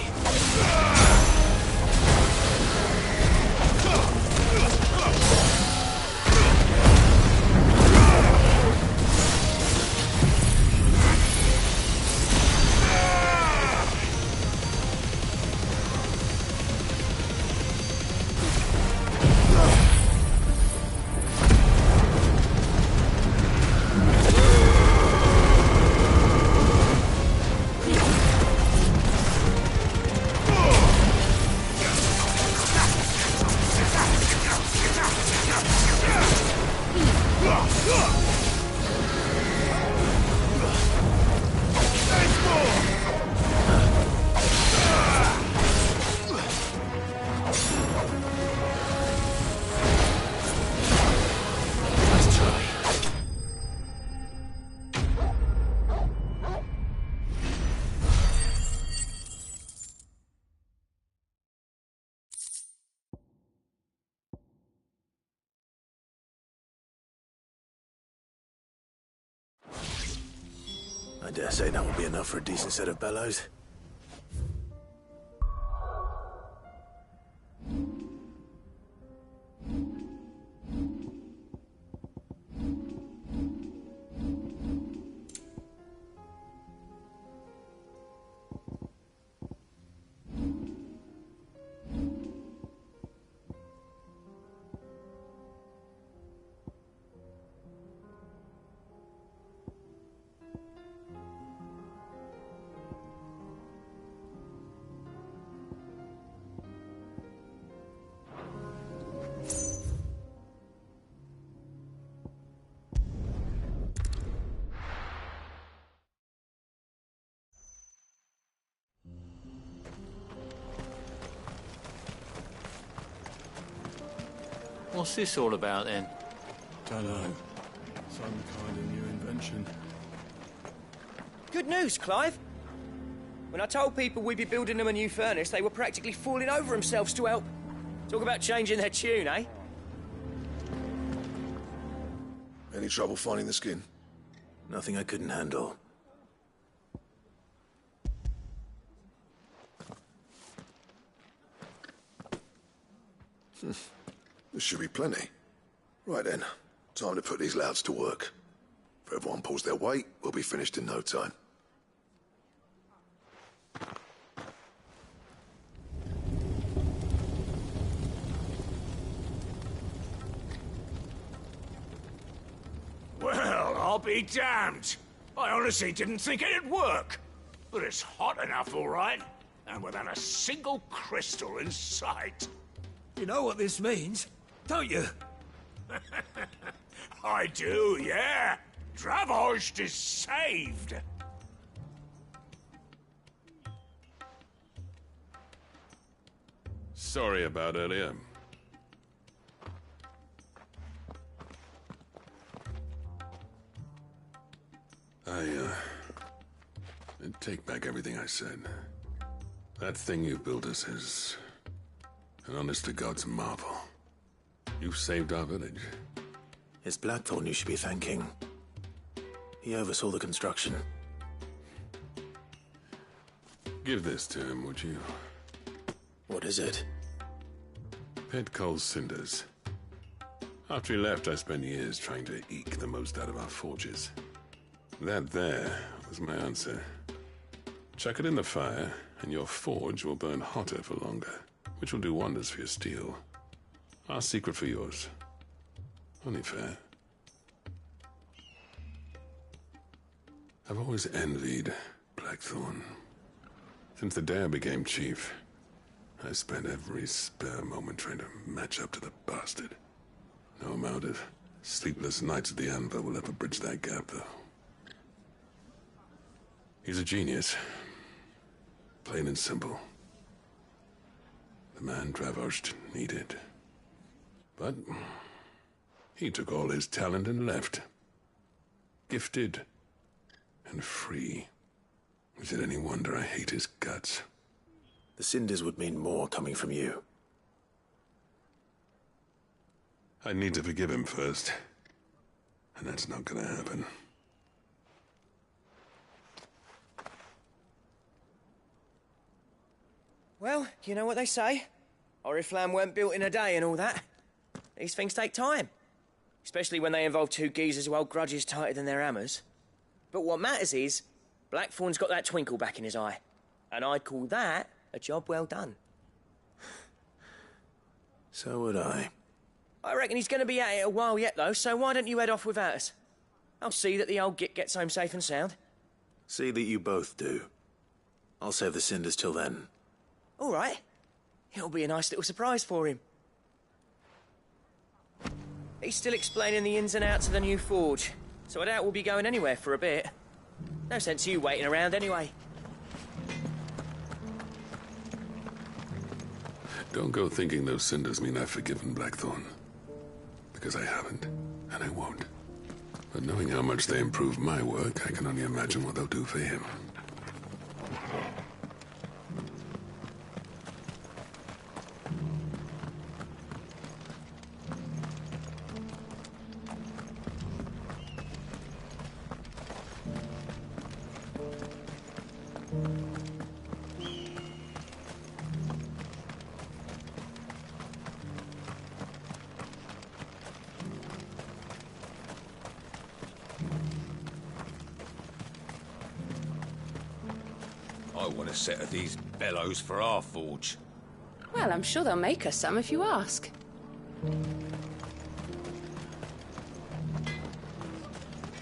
I dare say that will be enough for a decent set of bellows. What's this all about, then? Dunno. Some kind of new invention. Good news, Clive. When I told people we'd be building them a new furnace, they were practically falling over themselves to help. Talk about changing their tune, eh? Any trouble finding the skin? Nothing I couldn't handle. There should be plenty. Right then, time to put these louds to work. If everyone pulls their weight, we'll be finished in no time. Well, I'll be damned. I honestly didn't think it'd work. But it's hot enough, all right. And without a single crystal in sight. You know what this means, don't you? I do, yeah. Dravost is saved. Sorry about earlier. I take back everything I said. That thing you built us is an honest-to-God's marvel. You saved our village. It's Blackthorn you should be thanking. He oversaw the construction. Give this to him, would you? What is it? Pet Cole's cinders. After he left, I spent years trying to eke the most out of our forges. That there was my answer. Chuck it in the fire, and your forge will burn hotter for longer, which will do wonders for your steel. Our secret for yours. Only fair. I've always envied Blackthorn. Since the day I became chief, I spent every spare moment trying to match up to the bastard. No amount of sleepless nights at the anvil will ever bridge that gap, though. He's a genius. Plain and simple. The man Dravost needed. But he took all his talent and left. Gifted and free. Is it any wonder I hate his guts? The cinders would mean more coming from you. I need to forgive him first. And that's not gonna happen. Well, you know what they say. Oriflamme weren't built in a day and all that. These things take time. Especially when they involve two geezers who hold grudges tighter than their hammers. But what matters is, Blackthorn's got that twinkle back in his eye. And I'd call that a job well done. So would I. I reckon he's going to be at it a while yet, though, so why don't you head off without us? I'll see that the old git gets home safe and sound. See that you both do. I'll save the cinders till then. All right. It'll be a nice little surprise for him. He's still explaining the ins and outs of the new forge, so I doubt we'll be going anywhere for a bit. No sense you waiting around anyway. Don't go thinking those cinders mean I've forgiven Blackthorn. Because I haven't, and I won't. But knowing how much they improve my work, I can only imagine what they'll do for him. I want a set of these bellows for our forge. Well, I'm sure they'll make us some if you ask.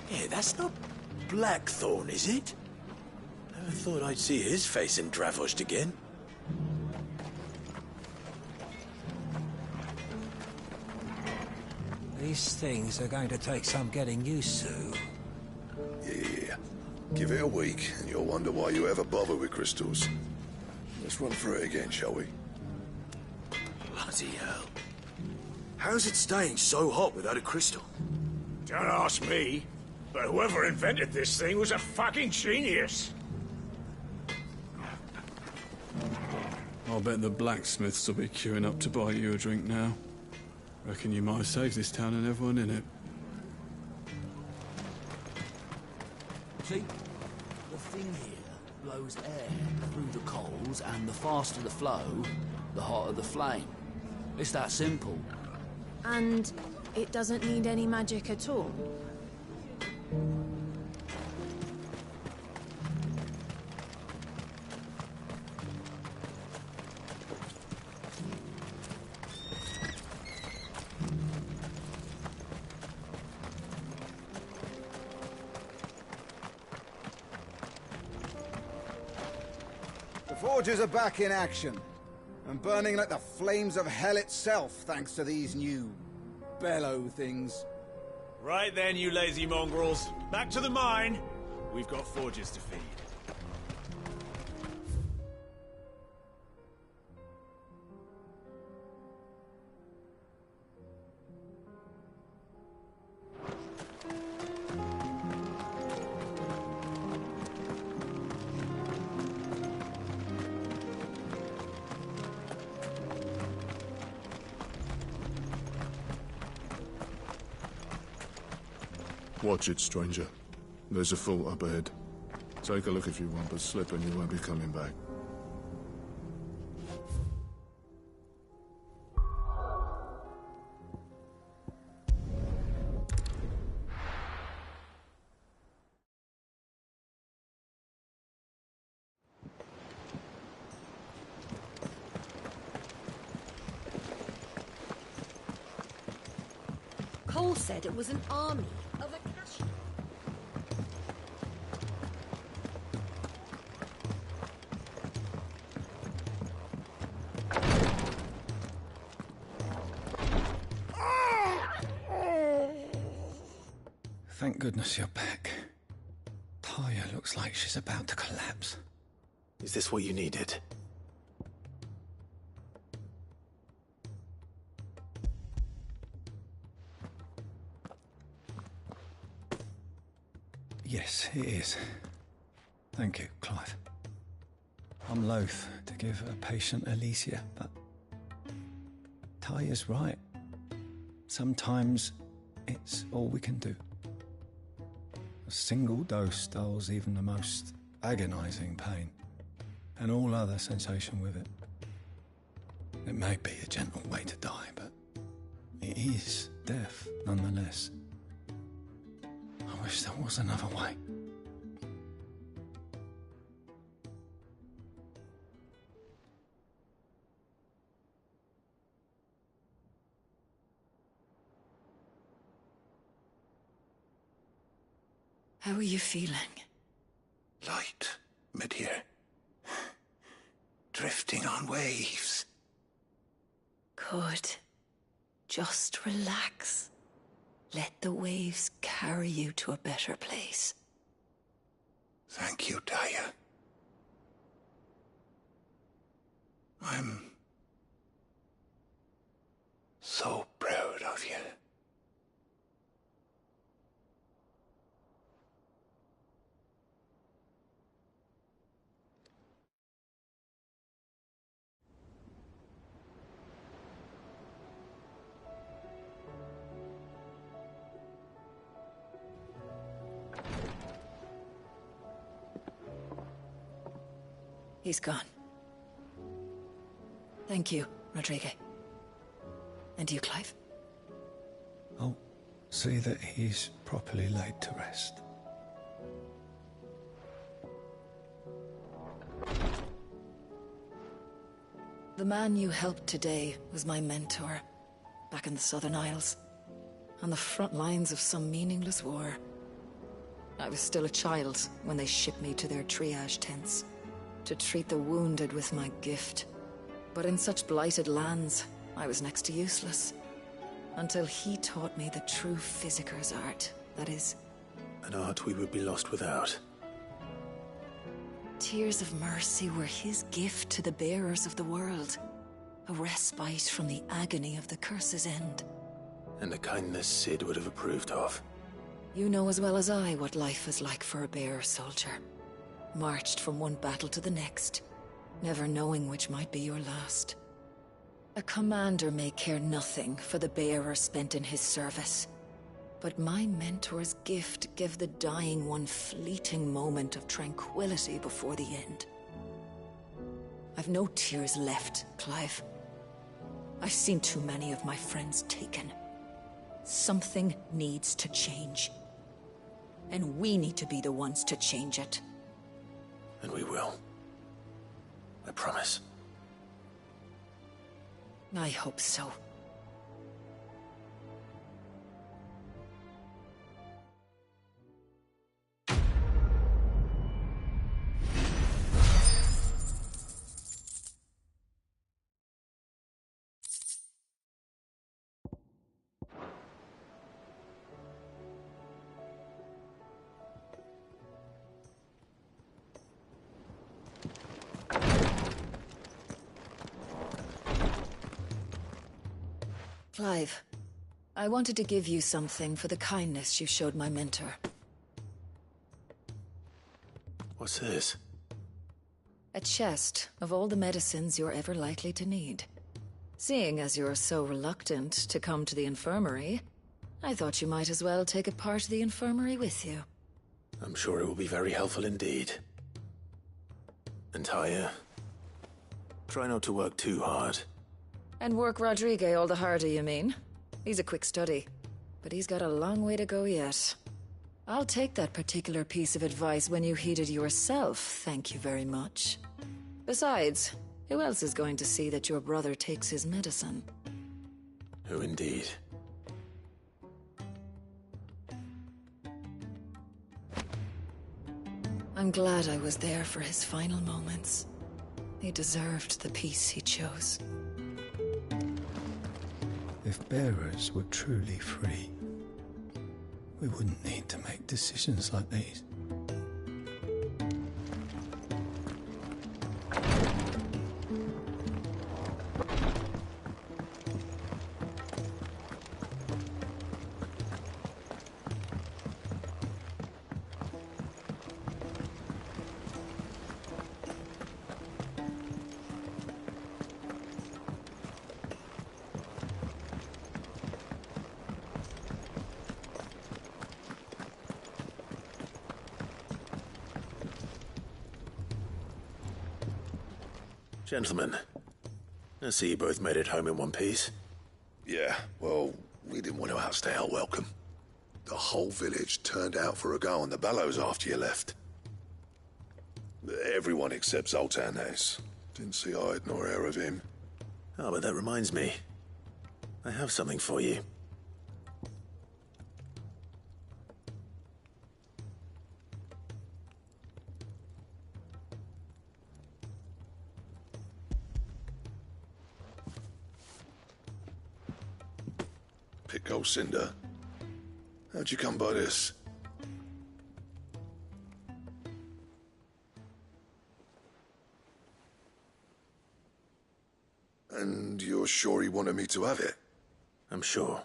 Yeah, that's not Blackthorn, is it? Never thought I'd see his face in Dravost again. These things are going to take some getting used to. Yeah. Give it a week, and you'll wonder why you ever bother with crystals. Let's run through it again, shall we? Bloody hell. How's it staying so hot without a crystal? Don't ask me, but whoever invented this thing was a fucking genius. I'll bet the blacksmiths will be queuing up to buy you a drink now. Reckon you might have saved this town and everyone in it. See? The thing here blows air through the coals, and the faster the flow, the hotter the flame. It's that simple. And it doesn't need any magic at all? The forges are back in action, and burning like the flames of hell itself, thanks to these new bellow things. Right then, you lazy mongrels. Back to the mine. We've got forges to feed. Watch it, stranger. There's a fault up ahead. Take a look if you want, but slip and you won't be coming back. Cole said it was an army of Acacia. Thank goodness you're back. Talia looks like she's about to collapse. Is this what you needed? Yes, it is. Thank you, Clive. I'm loath to give a patient Alicia, but Taya's right. Sometimes it's all we can do. A single dose dulls even the most agonizing pain, and all other sensation with it. It may be a gentle way to die, but it is death nonetheless. I wish there was another way. How are you feeling? Light, mid-here. Drifting on waves. Good. Just relax. Let the waves carry you to a better place. Thank you, Taya. I'm so proud of you. He's gone. Thank you, Rodrigue. And you, Clive? I'll see that he's properly laid to rest. The man you helped today was my mentor, back in the Southern Isles, on the front lines of some meaningless war. I was still a child when they shipped me to their triage tents, to treat the wounded with my gift. But in such blighted lands, I was next to useless. Until he taught me the true physicker's art, that is. An art we would be lost without. Tears of mercy were his gift to the bearers of the world. A respite from the agony of the curse's end. And a kindness Sid would have approved of. You know as well as I what life is like for a bearer soldier. Marched from one battle to the next, never knowing which might be your last. A commander may care nothing for the bearer spent in his service. But my mentor's gift gave the dying one fleeting moment of tranquility before the end. I've no tears left, Clive. I've seen too many of my friends taken. Something needs to change. And we need to be the ones to change it. And we will. I promise. I hope so. Clive, I wanted to give you something for the kindness you showed my mentor. What's this? A chest of all the medicines you're ever likely to need. Seeing as you're so reluctant to come to the infirmary, I thought you might as well take a part of the infirmary with you. I'm sure it will be very helpful indeed. And Taya, try not to work too hard. And work Rodrigue all the harder, you mean? He's a quick study, but he's got a long way to go yet. I'll take that particular piece of advice when you heed it yourself, thank you very much. Besides, who else is going to see that your brother takes his medicine? Who indeed? I'm glad I was there for his final moments. He deserved the peace he chose. If bearers were truly free, we wouldn't need to make decisions like these. Gentlemen, I see you both made it home in one piece. Yeah, well, we didn't want to outstay our welcome. The whole village turned out for a go on the bellows after you left. Everyone except Zoltan has. Didn't see hide nor hair of him. Oh, but that reminds me. I have something for you. Pickle Cinder. How'd you come by this? And you're sure he wanted me to have it? I'm sure.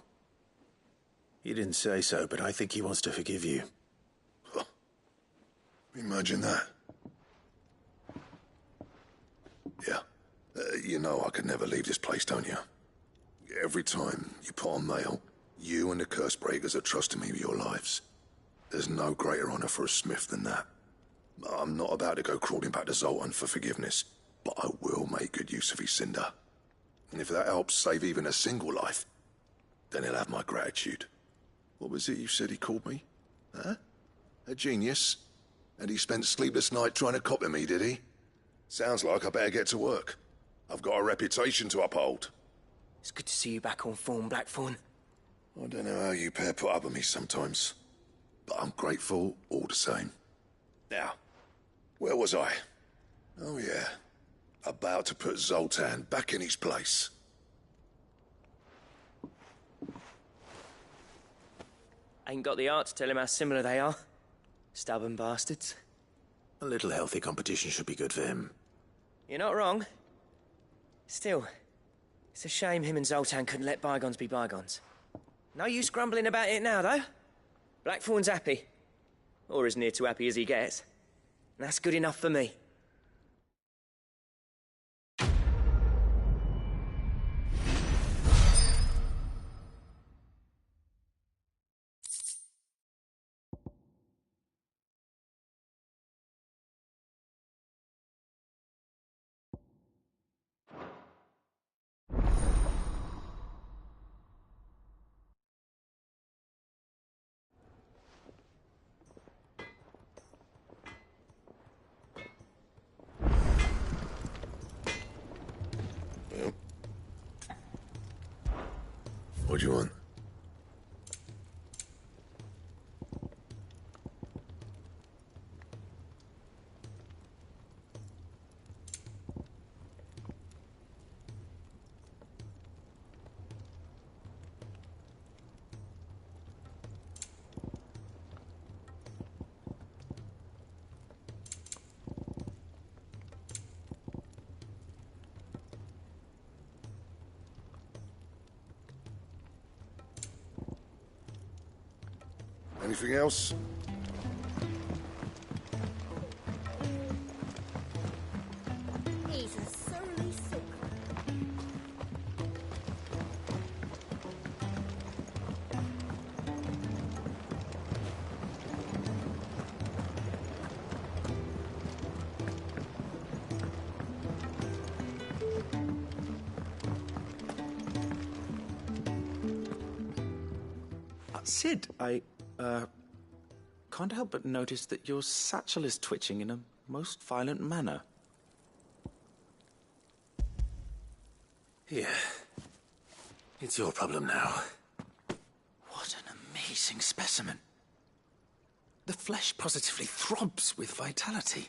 He didn't say so, but I think he wants to forgive you. Huh. Imagine that. Yeah. You know I could never leave this place, don't you? Every time you put on mail, you and the curse breakers are trusting me with your lives. There's no greater honor for a smith than that. I'm not about to go crawling back to Zoltan for forgiveness, but I will make good use of his cinder. And if that helps save even a single life, then he'll have my gratitude. What was it you said he called me? Huh? A genius? And he spent sleepless night trying to copy me, did he? Sounds like I better get to work. I've got a reputation to uphold. It's good to see you back on form, Blackthorn. I don't know how you pair put up with me sometimes, but I'm grateful all the same. Now, where was I? Oh yeah, about to put Zoltan back in his place. Ain't got the art to tell him how similar they are. Stubborn bastards. A little healthy competition should be good for him. You're not wrong. Still, it's a shame him and Zoltan couldn't let bygones be bygones. No use grumbling about it now, though. Blackthorn's happy. Or as near to happy as he gets. And that's good enough for me. What do you want? Anything else? He's a surly sook. Sid, I can't help but notice that your satchel is twitching in a most violent manner. Here. It's your problem now. What an amazing specimen. The flesh positively throbs with vitality.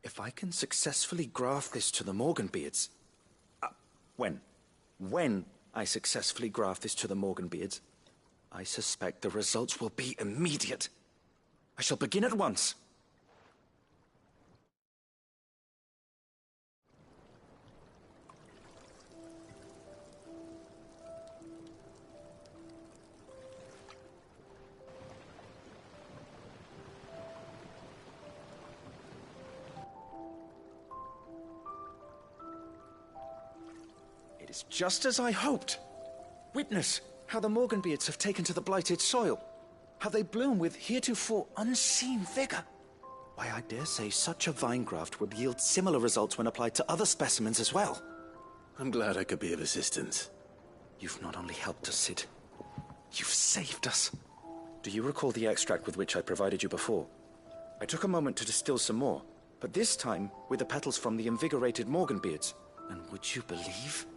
If I can successfully graft this to the Morganbeards... When I successfully graft this to the Morganbeards, I suspect the results will be immediate. I shall begin at once. It is just as I hoped. Witness how the Morganbeards have taken to the blighted soil. How they bloom with heretofore unseen vigor. Why, I dare say such a vine graft would yield similar results when applied to other specimens as well. I'm glad I could be of assistance. You've not only helped us, Sid, you've saved us. Do you recall the extract with which I provided you before? I took a moment to distill some more, but this time with the petals from the invigorated Morganbeards. And would you believe?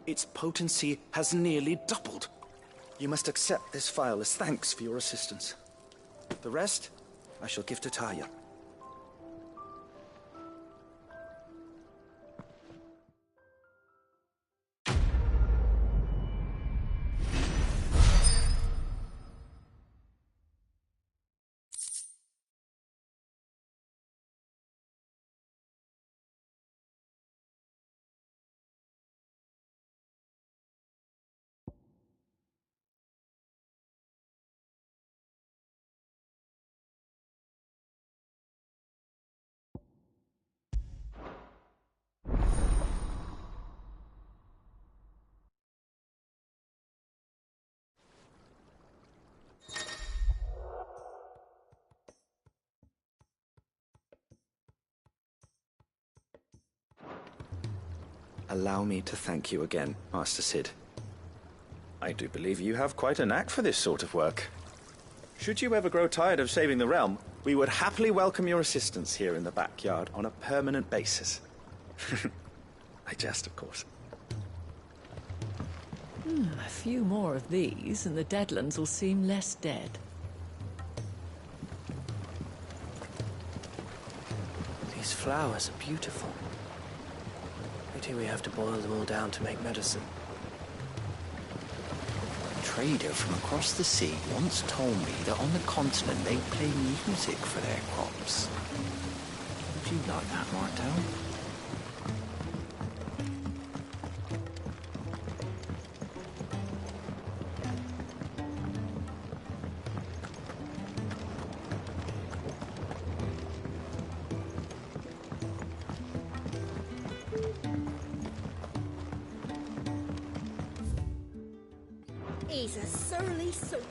Its potency has nearly doubled. You must accept this phial as thanks for your assistance. The rest, I shall give to Taya. Allow me to thank you again, Master Sid. I do believe you have quite a knack for this sort of work. Should you ever grow tired of saving the realm, we would happily welcome your assistance here in the backyard on a permanent basis. I jest, of course. A few more of these, and the Deadlands will seem less dead. These flowers are beautiful. Pity we have to boil them all down to make medicine. A trader from across the sea once told me that on the continent they play music for their crops. Would you like that, Martel? He's a surly soaker.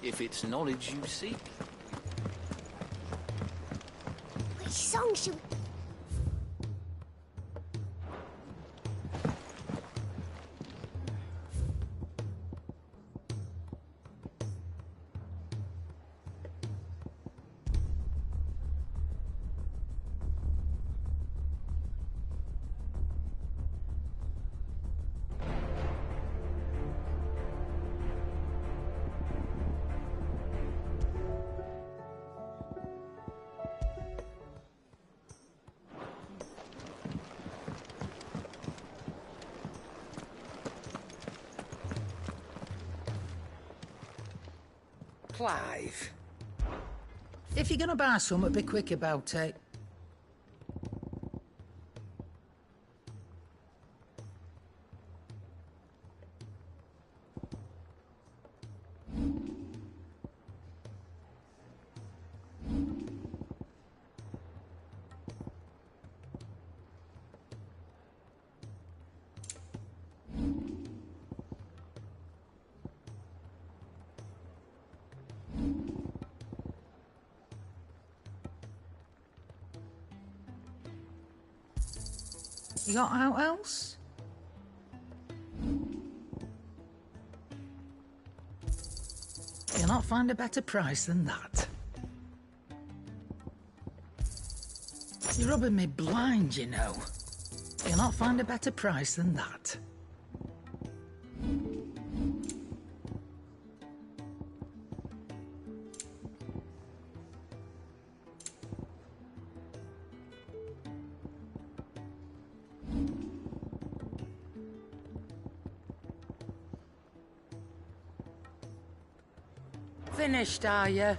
If it's knowledge you seek. Which song should we... Clive. If you're gonna buy something, be quick about it. You got out else? You'll not find a better price than that. You're rubbing me blind, you know. You'll not find a better price than that. Finished, are you?